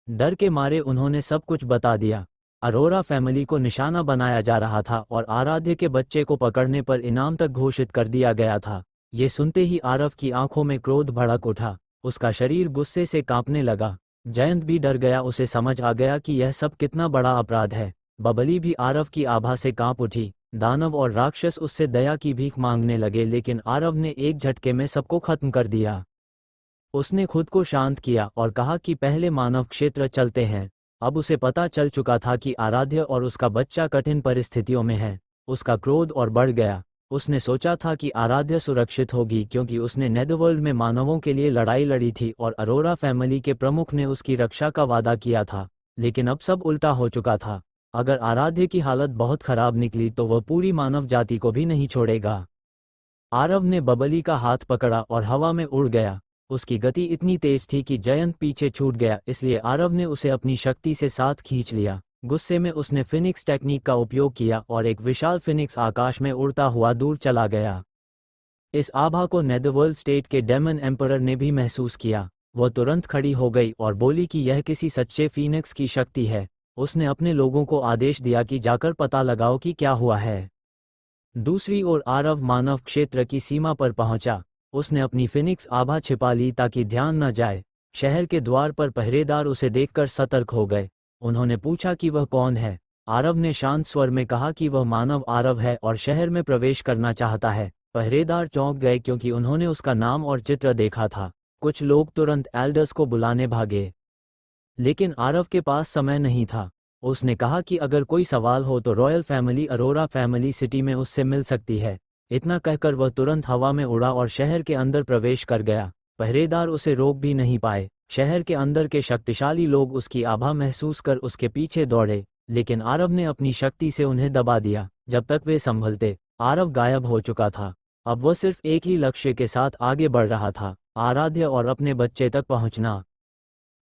डर के मारे उन्होंने सब कुछ बता दिया। अरोरा फैमिली को निशाना बनाया जा रहा था और आराध्य के बच्चे को पकड़ने पर इनाम तक घोषित कर दिया गया था। ये सुनते ही आरव की आंखों में क्रोध भड़क उठा। उसका शरीर गुस्से से कांपने लगा। जयंत भी डर गया। उसे समझ आ गया कि यह सब कितना बड़ा अपराध है। बबली भी आरव की आभा से कांप उठी। दानव और राक्षस उससे दया की भीख मांगने लगे, लेकिन आरव ने एक झटके में सबको खत्म कर दिया। उसने खुद को शांत किया और कहा कि पहले मानव क्षेत्र चलते हैं। अब उसे पता चल चुका था कि आराध्य और उसका बच्चा कठिन परिस्थितियों में है। उसका क्रोध और बढ़ गया। उसने सोचा था कि आराध्य सुरक्षित होगी, क्योंकि उसने नेदरवर्ल्ड में मानवों के लिए लड़ाई लड़ी थी और अरोरा फैमिली के प्रमुख ने उसकी रक्षा का वादा किया था। लेकिन अब सब उल्टा हो चुका था। अगर आराध्य की हालत बहुत खराब निकली तो वह पूरी मानव जाति को भी नहीं छोड़ेगा। आरव ने बबली का हाथ पकड़ा और हवा में उड़ गया। उसकी गति इतनी तेज थी कि जयंत पीछे छूट गया, इसलिए आरव ने उसे अपनी शक्ति से साथ खींच लिया। गुस्से में उसने फिनिक्स टेक्निक का उपयोग किया और एक विशाल फिनिक्स आकाश में उड़ता हुआ दूर चला गया। इस आभा को नेदरवर्ल्ड स्टेट के डेमन एम्परर ने भी महसूस किया। वह तुरंत खड़ी हो गई और बोली कि यह किसी सच्चे फीनिक्स की शक्ति है। उसने अपने लोगों को आदेश दिया कि जाकर पता लगाओ कि क्या हुआ है। दूसरी ओर आरव मानव क्षेत्र की सीमा पर पहुंचा। उसने अपनी फिनिक्स आभा छिपा ली ताकि ध्यान न जाए। शहर के द्वार पर पहरेदार उसे देखकर सतर्क हो गए। उन्होंने पूछा कि वह कौन है। आरव ने शांत स्वर में कहा कि वह मानव आरव है और शहर में प्रवेश करना चाहता है। पहरेदार चौंक गए, क्योंकि उन्होंने उसका नाम और चित्र देखा था। कुछ लोग तुरंत एल्डर्स को बुलाने भागे, लेकिन आरव के पास समय नहीं था। उसने कहा कि अगर कोई सवाल हो तो royal family Arora family city में उससे मिल सकती है। इतना कहकर वह तुरंत हवा में उड़ा और शहर के अंदर प्रवेश कर गया। पहरेदार उसे रोक भी नहीं पाए। शहर के अंदर के शक्तिशाली लोग उसकी आभा महसूस कर उसके पीछे दौड़े, लेकिन आरव ने अपनी शक्ति से उन्हें दबा दिया। जब तक वे संभलते, आरव गायब हो चुका था। अब वह सिर्फ एक ही लक्ष्य के साथ आगे बढ़ रहा था, आराध्य और अपने बच्चे तक पहुंचना।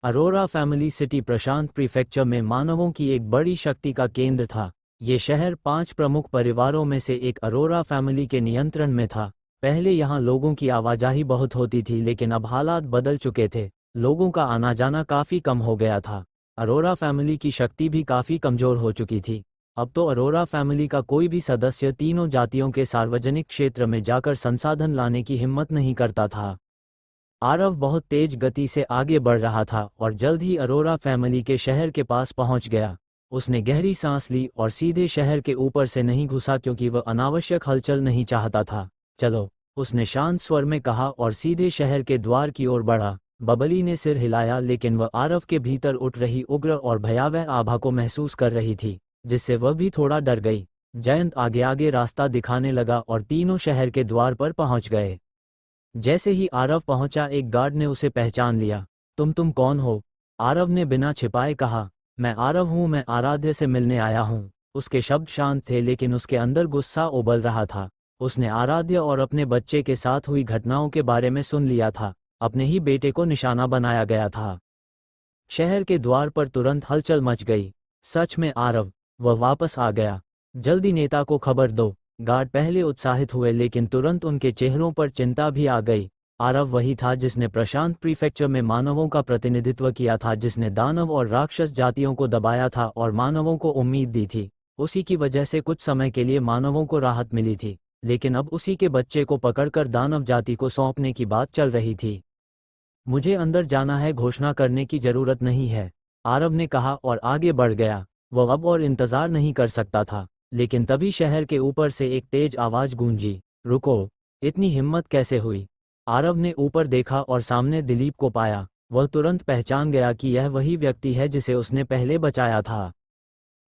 अरोरा फैमिली सिटी प्रशांत प्रीफेक्चर में मानवों की एक बड़ी शक्ति का केंद्र था। ये शहर 5 प्रमुख परिवारों में से एक अरोरा फैमिली के नियंत्रण में था। पहले यहाँ लोगों की आवाजाही बहुत होती थी, लेकिन अब हालात बदल चुके थे। लोगों का आना जाना काफी कम हो गया था। अरोरा फैमिली की शक्ति भी काफी कमजोर हो चुकी थी। अब तो अरोरा फैमिली का कोई भी सदस्य तीनों जातियों के सार्वजनिक क्षेत्र में जाकर संसाधन लाने की हिम्मत नहीं करता था। आरव बहुत तेज गति से आगे बढ़ रहा था और जल्द ही अरोरा फैमिली के शहर के पास पहुंच गया। उसने गहरी सांस ली और सीधे शहर के ऊपर से नहीं घुसा क्योंकि वह अनावश्यक हलचल नहीं चाहता था। चलो, उसने शांत स्वर में कहा और सीधे शहर के द्वार की ओर बढ़ा। बबली ने सिर हिलाया, लेकिन वह आरव के भीतर उठ रही उग्र और भयावह आभा को महसूस कर रही थी, जिससे वह भी थोड़ा डर गई। जयंत आगे आगे रास्ता दिखाने लगा और तीनों शहर के द्वार पर पहुंच गए। जैसे ही आरव पहुंचा, एक गार्ड ने उसे पहचान लिया। तुम कौन हो? आरव ने बिना छिपाए कहा। मैं आरव हूं, मैं आराध्य से मिलने आया हूं। उसके शब्द शांत थे, लेकिन उसके अंदर गुस्सा उबल रहा था। उसने आराध्य और अपने बच्चे के साथ हुई घटनाओं के बारे में सुन लिया था। अपने ही बेटे को निशाना बनाया गया था। शहर के द्वार पर तुरंत हलचल मच गई। सच में आरव? वह वापस आ गया। जल्दी नेता को खबर दो। गार्ड पहले उत्साहित हुए, लेकिन तुरंत उनके चेहरों पर चिंता भी आ गई। आरव वही था जिसने प्रशांत प्रीफेक्चर में मानवों का प्रतिनिधित्व किया था, जिसने दानव और राक्षस जातियों को दबाया था और मानवों को उम्मीद दी थी। उसी की वजह से कुछ समय के लिए मानवों को राहत मिली थी, लेकिन अब उसी के बच्चे को पकड़कर दानव जाति को सौंपने की बात चल रही थी। मुझे अंदर जाना है, घोषणा करने की जरूरत नहीं है, आरव ने कहा और आगे बढ़ गया। वह अब और इंतजार नहीं कर सकता था, लेकिन तभी शहर के ऊपर से एक तेज आवाज गूंजी। रुको, इतनी हिम्मत कैसे हुई? आरव ने ऊपर देखा और सामने दिलीप को पाया। वह तुरंत पहचान गया कि यह वही व्यक्ति है जिसे उसने पहले बचाया था।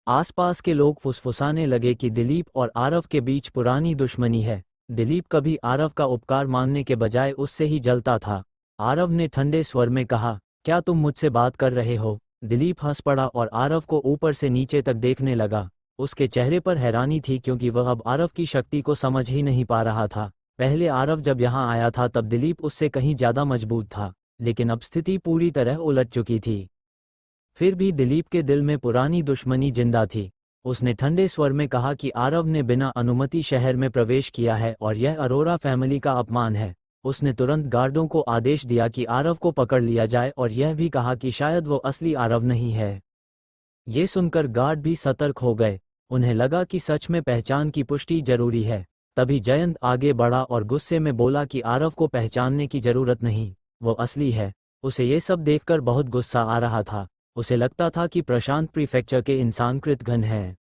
आसपास के लोग फुसफुसाने लगे कि दिलीप और आरव के बीच पुरानी दुश्मनी है। दिलीप कभी आरव का उपकार मानने के बजाय उससे ही जलता था। आरव ने ठंडे स्वर में कहा, क्या तुम मुझसे बात कर रहे हो? दिलीप हंस पड़ा और आरव को ऊपर से नीचे तक देखने लगा। उसके चेहरे पर हैरानी थी, क्योंकि वह अब आरव की शक्ति को समझ ही नहीं पा रहा था। पहले आरव जब यहाँ आया था तब दिलीप उससे कहीं ज्यादा मजबूत था, लेकिन अब स्थिति पूरी तरह उलट चुकी थी। फिर भी दिलीप के दिल में पुरानी दुश्मनी जिंदा थी। उसने ठंडे स्वर में कहा कि आरव ने बिना अनुमति शहर में प्रवेश किया है और यह अरोरा फैमिली का अपमान है। उसने तुरंत गार्डों को आदेश दिया कि आरव को पकड़ लिया जाए और यह भी कहा कि शायद वो असली आरव नहीं है। ये सुनकर गार्ड भी सतर्क हो गए। उन्हें लगा कि सच में पहचान की पुष्टि जरूरी है। तभी जयंत आगे बढ़ा और गुस्से में बोला कि आरव को पहचानने की जरूरत नहीं, वो असली है। उसे ये सब देखकर बहुत गुस्सा आ रहा था। उसे लगता था कि प्रशांत प्रीफेक्चर के इंसान कृतघ्न हैं।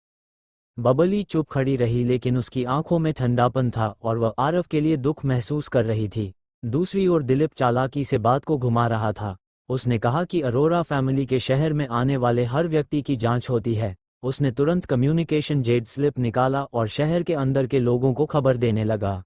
बबली चुप खड़ी रही, लेकिन उसकी आंखों में ठंडापन था और वह आरव के लिए दुख महसूस कर रही थी। दूसरी ओर दिलीप चालाकी से बात को घुमा रहा था। उसने कहा कि अरोरा फैमिली के शहर में आने वाले हर व्यक्ति की जांच होती है। उसने तुरंत कम्युनिकेशन जेड स्लिप निकाला और शहर के अंदर के लोगों को खबर देने लगा।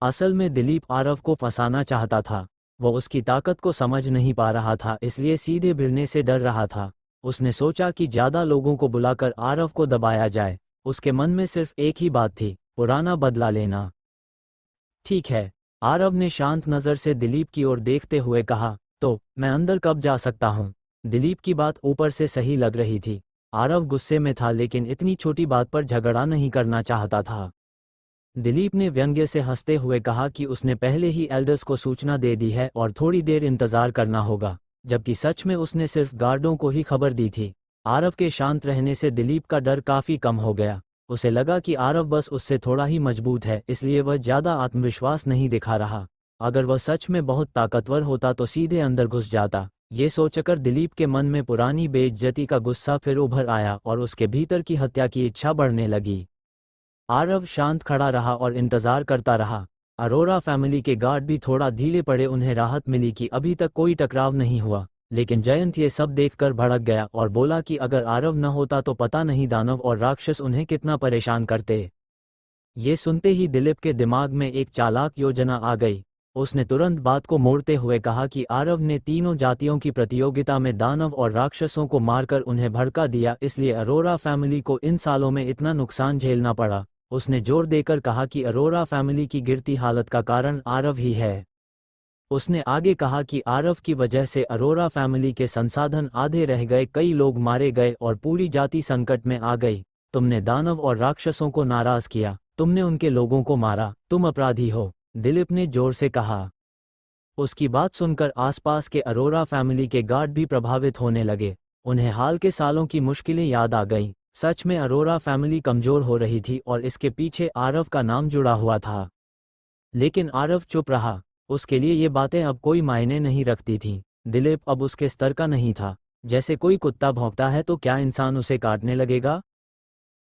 असल में दिलीप आरव को फंसाना चाहता था। वह उसकी ताकत को समझ नहीं पा रहा था, इसलिए सीधे भिड़ने से डर रहा था। उसने सोचा कि ज्यादा लोगों को बुलाकर आरव को दबाया जाए। उसके मन में सिर्फ एक ही बात थी, पुराना बदला लेना। ठीक है, आरव ने शांत नजर से दिलीप की ओर देखते हुए कहा, तो मैं अंदर कब जा सकता हूँ? दिलीप की बात ऊपर से सही लग रही थी। आरव गुस्से में था, लेकिन इतनी छोटी बात पर झगड़ा नहीं करना चाहता था। दिलीप ने व्यंग्य से हंसते हुए कहा कि उसने पहले ही एल्डर्स को सूचना दे दी है और थोड़ी देर इंतजार करना होगा, जबकि सच में उसने सिर्फ गार्डों को ही खबर दी थी। आरव के शांत रहने से दिलीप का डर काफी कम हो गया। उसे लगा कि आरव बस उससे थोड़ा ही मजबूत है, इसलिए वह ज्यादा आत्मविश्वास नहीं दिखा रहा। अगर वह सच में बहुत ताकतवर होता तो सीधे अंदर घुस जाता। ये सोचकर दिलीप के मन में पुरानी बेइज्जती का गुस्सा फिर उभर आया और उसके भीतर की हत्या की इच्छा बढ़ने लगी। आरव शांत खड़ा रहा और इंतजार करता रहा। अरोरा फैमिली के गार्ड भी थोड़ा ढीले पड़े। उन्हें राहत मिली कि अभी तक कोई टकराव नहीं हुआ, लेकिन जयंत ये सब देखकर भड़क गया और बोला कि अगर आरव न होता तो पता नहीं दानव और राक्षस उन्हें कितना परेशान करते। ये सुनते ही दिलीप के दिमाग में एक चालाक योजना आ गई। उसने तुरंत बात को मोड़ते हुए कहा कि आरव ने तीनों जातियों की प्रतियोगिता में दानव और राक्षसों को मारकर उन्हें भड़का दिया, इसलिए अरोरा फैमिली को इन सालों में इतना नुकसान झेलना पड़ा। उसने जोर देकर कहा कि अरोरा फैमिली की गिरती हालत का कारण आरव ही है। उसने आगे कहा कि आरव की वजह से अरोरा फैमिली के संसाधन आधे रह गए, कई लोग मारे गए और पूरी जाति संकट में आ गई। तुमने दानव और राक्षसों को नाराज किया, तुमने उनके लोगों को मारा, तुम अपराधी हो, दिलीप ने जोर से कहा। उसकी बात सुनकर आसपास के अरोरा फैमिली के गार्ड भी प्रभावित होने लगे। उन्हें हाल के सालों की मुश्किलें याद आ गईं। सच में अरोरा फैमिली कमजोर हो रही थी और इसके पीछे आरव का नाम जुड़ा हुआ था। लेकिन आरव चुप रहा। उसके लिए ये बातें अब कोई मायने नहीं रखती थीं। दिलीप अब उसके स्तर का नहीं था। जैसे कोई कुत्ता भौंकता है तो क्या इंसान उसे काटने लगेगा?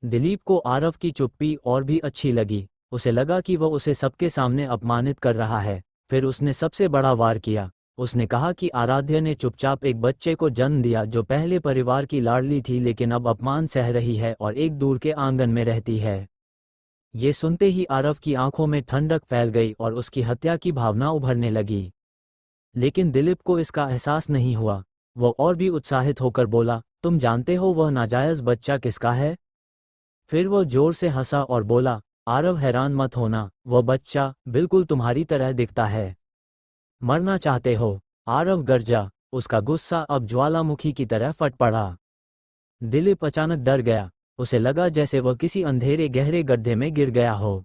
दिलीप को आरव की चुप्पी और भी अच्छी लगी। उसे लगा कि वह उसे सबके सामने अपमानित कर रहा है। फिर उसने सबसे बड़ा वार किया। उसने कहा कि आराध्या ने चुपचाप एक बच्चे को जन्म दिया जो पहले परिवार की लाडली थी, लेकिन अब अपमान सह रही है और एक दूर के आंगन में रहती है। ये सुनते ही आरव की आंखों में ठंडक फैल गई और उसकी हत्या की भावना उभरने लगी। लेकिन दिलीप को इसका एहसास नहीं हुआ। वो और भी उत्साहित होकर बोला, तुम जानते हो वह नाजायज बच्चा किसका है? फिर वो जोर से हंसा और बोला, आरव हैरान मत होना, वह बच्चा बिल्कुल तुम्हारी तरह दिखता है। मरना चाहते हो? आरव गरजा। उसका गुस्सा अब ज्वालामुखी की तरह फट पड़ा। दिलीप अचानक डर गया। उसे लगा जैसे वह किसी अंधेरे गहरे गड्ढे में गिर गया हो।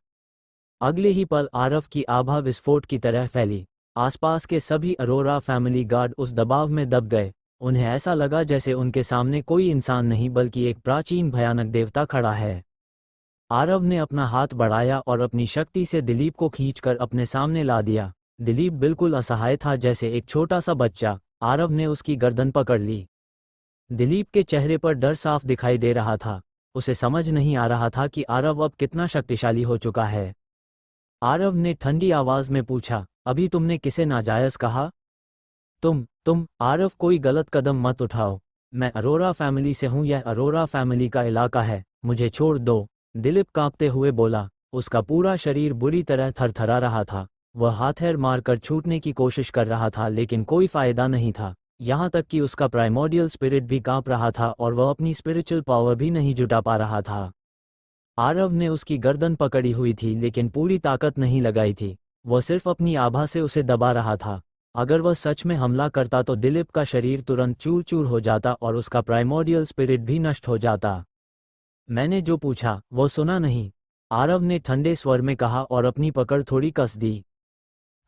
अगले ही पल आरव की आभा विस्फोट की तरह फैली। आसपास के सभी अरोरा फैमिली गार्ड उस दबाव में दब गए। उन्हें ऐसा लगा जैसे उनके सामने कोई इंसान नहीं बल्कि एक प्राचीन भयानक देवता खड़ा है। आरव ने अपना हाथ बढ़ाया और अपनी शक्ति से दिलीप को खींचकर अपने सामने ला दिया। दिलीप बिल्कुल असहाय था, जैसे एक छोटा सा बच्चा। आरव ने उसकी गर्दन पकड़ ली। दिलीप के चेहरे पर डर साफ दिखाई दे रहा था। उसे समझ नहीं आ रहा था कि आरव अब कितना शक्तिशाली हो चुका है। आरव ने ठंडी आवाज में पूछा, अभी तुमने किसे नाजायज कहा? तुम। आरव, कोई गलत कदम मत उठाओ। मैं अरोरा फैमिली से हूं, यह अरोरा फैमिली का इलाका है, मुझे छोड़ दो। दिलीप कांपते हुए बोला। उसका पूरा शरीर बुरी तरह थरथरा रहा था। वह हाथेर मारकर छूटने की कोशिश कर रहा था, लेकिन कोई फायदा नहीं था। यहाँ तक कि उसका प्राइमोर्डियल स्पिरिट भी कांप रहा था और वह अपनी स्पिरिचुअल पावर भी नहीं जुटा पा रहा था। आरव ने उसकी गर्दन पकड़ी हुई थी, लेकिन पूरी ताकत नहीं लगाई थी। वह सिर्फ अपनी आभा से उसे दबा रहा था। अगर वह सच में हमला करता तो दिलीप का शरीर तुरंत चूर चूर हो जाता और उसका प्राइमोर्डियल स्पिरिट भी नष्ट हो जाता। मैंने जो पूछा वो सुना नहीं, आरव ने ठंडे स्वर में कहा और अपनी पकड़ थोड़ी कस दी।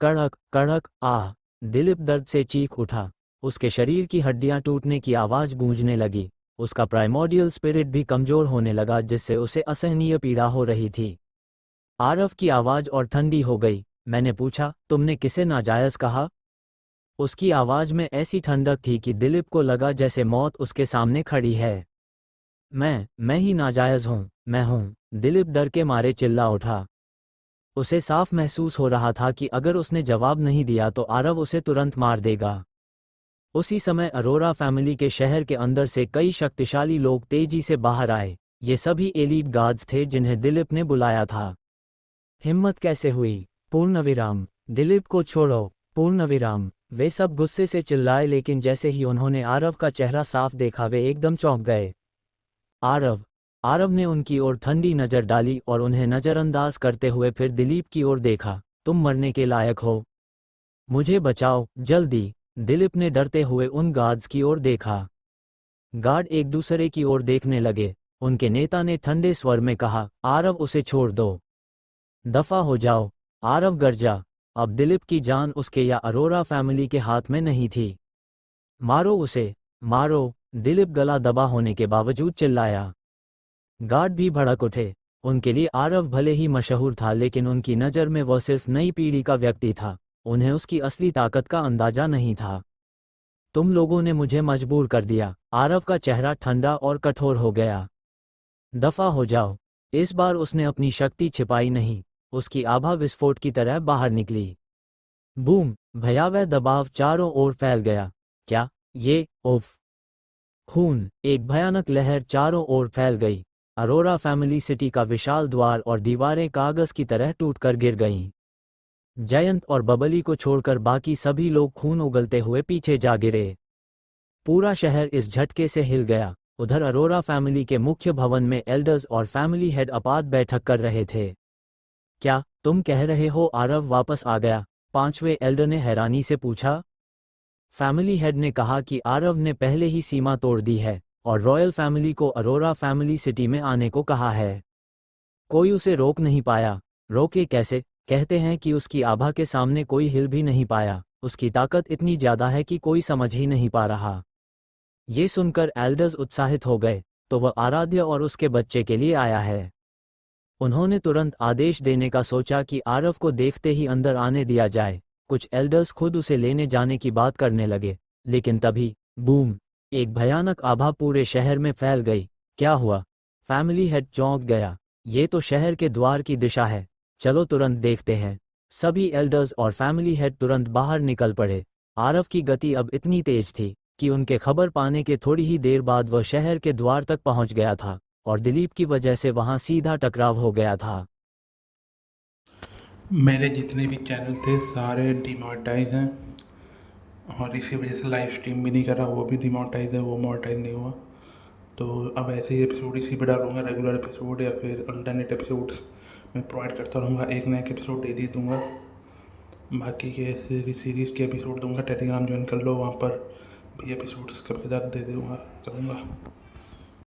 कड़क कड़क आह! दिलीप दर्द से चीख उठा। उसके शरीर की हड्डियां टूटने की आवाज गूंजने लगी। उसका प्राइमोर्डियल स्पिरिट भी कमजोर होने लगा, जिससे उसे असहनीय पीड़ा हो रही थी। आरव की आवाज और ठंडी हो गई। मैंने पूछा, तुमने किसे नाजायज कहा? उसकी आवाज में ऐसी ठंडक थी कि दिलीप को लगा जैसे मौत उसके सामने खड़ी है। मैं ही नाजायज हूँ, मैं हूँ। दिलीप डर के मारे चिल्ला उठा। उसे साफ महसूस हो रहा था कि अगर उसने जवाब नहीं दिया तो आरव उसे तुरंत मार देगा। उसी समय अरोरा फैमिली के शहर के अंदर से कई शक्तिशाली लोग तेजी से बाहर आए। ये सभी एलीट गार्ड्स थे जिन्हें दिलीप ने बुलाया था। हिम्मत कैसे हुई? पूर्णविराम। दिलीप को छोड़ो, पूर्णविराम। वे सब गुस्से से चिल्लाए, लेकिन जैसे ही उन्होंने आरव का चेहरा साफ देखा वे एकदम चौंक गए। आरव ने उनकी ओर ठंडी नज़र डाली और उन्हें नज़रअंदाज करते हुए फिर दिलीप की ओर देखा। तुम मरने के लायक हो, मुझे बचाओ जल्दी। दिलीप ने डरते हुए उन गार्ड्स की ओर देखा। गार्ड एक दूसरे की ओर देखने लगे। उनके नेता ने ठंडे स्वर में कहा, आरव, उसे छोड़ दो। दफा हो जाओ। आरव गरजा। अब दिलीप की जान उसके या अरोरा फैमिली के हाथ में नहीं थी। मारो उसे, मारो! दिलीप गला दबा होने के बावजूद चिल्लाया। गार्ड भी भड़क उठे। उनके लिए आरव भले ही मशहूर था, लेकिन उनकी नज़र में वह सिर्फ नई पीढ़ी का व्यक्ति था। उन्हें उसकी असली ताकत का अंदाजा नहीं था। तुम लोगों ने मुझे मजबूर कर दिया। आरव का चेहरा ठंडा और कठोर हो गया। दफा हो जाओ। इस बार उसने अपनी शक्ति छिपाई नहीं। उसकी आभा विस्फोट की तरह बाहर निकली। बूम! भयावह दबाव चारों ओर फैल गया। क्या ये? उफ! खून! एक भयानक लहर चारों ओर फैल गई। अरोरा फैमिली सिटी का विशाल द्वार और दीवारें कागज की तरह टूटकर गिर गईं। जयंत और बबली को छोड़कर बाकी सभी लोग खून उगलते हुए पीछे जा गिरे। पूरा शहर इस झटके से हिल गया। उधर अरोरा फैमिली के मुख्य भवन में एल्डर्स और फैमिली हेड आपात बैठक कर रहे थे। क्या तुम कह रहे हो आरव वापस आ गया? पांचवें एल्डर ने हैरानी से पूछा। फैमिली हेड ने कहा कि आरव ने पहले ही सीमा तोड़ दी है और रॉयल फैमिली को अरोरा फैमिली सिटी में आने को कहा है। कोई उसे रोक नहीं पाया। रोके कैसे? कहते हैं कि उसकी आभा के सामने कोई हिल भी नहीं पाया। उसकी ताकत इतनी ज्यादा है कि कोई समझ ही नहीं पा रहा। ये सुनकर एल्डर्स उत्साहित हो गए। तो वह आराध्य और उसके बच्चे के लिए आया है। उन्होंने तुरंत आदेश देने का सोचा कि आरव को देखते ही अंदर आने दिया जाए। कुछ एल्डर्स खुद उसे लेने जाने की बात करने लगे, लेकिन तभी बूम, एक भयानक आभा पूरे शहर में फैल गई। क्या हुआ? फैमिली हेड चौंक गया। ये तो शहर के द्वार की दिशा है, चलो तुरंत देखते हैं। सभी एल्डर्स और फैमिली हेड तुरंत बाहर निकल पड़े। आरव की गति अब इतनी तेज थी कि उनके खबर पाने के थोड़ी ही देर बाद वह शहर के द्वार तक पहुंच गया था और दिलीप की वजह से वहां सीधा टकराव हो गया था। मेरे जितने भी चैनल थे सारे डिमोनेटाइज हैं और इसी वजह से लाइव स्ट्रीम भी नहीं कर रहा, वो भी डिमोनेटाइज है, वो मोनेटाइज नहीं हुआ। तो अब ऐसे ही एपिसोड इसी पे डालूंगा, रेगुलर एपिसोड या फिर अल्टरनेट एपिसोड्स मैं प्रोवाइड करता रहूँगा। एक नया एपिसोड डेली दूंगा, बाकी के सीरीज़ के एपिसोड दूंगा। टेलीग्राम ज्वाइन कर लो, वहाँ पर भी एपिसोड्स कभी कभार दे दूँगा करूँगा।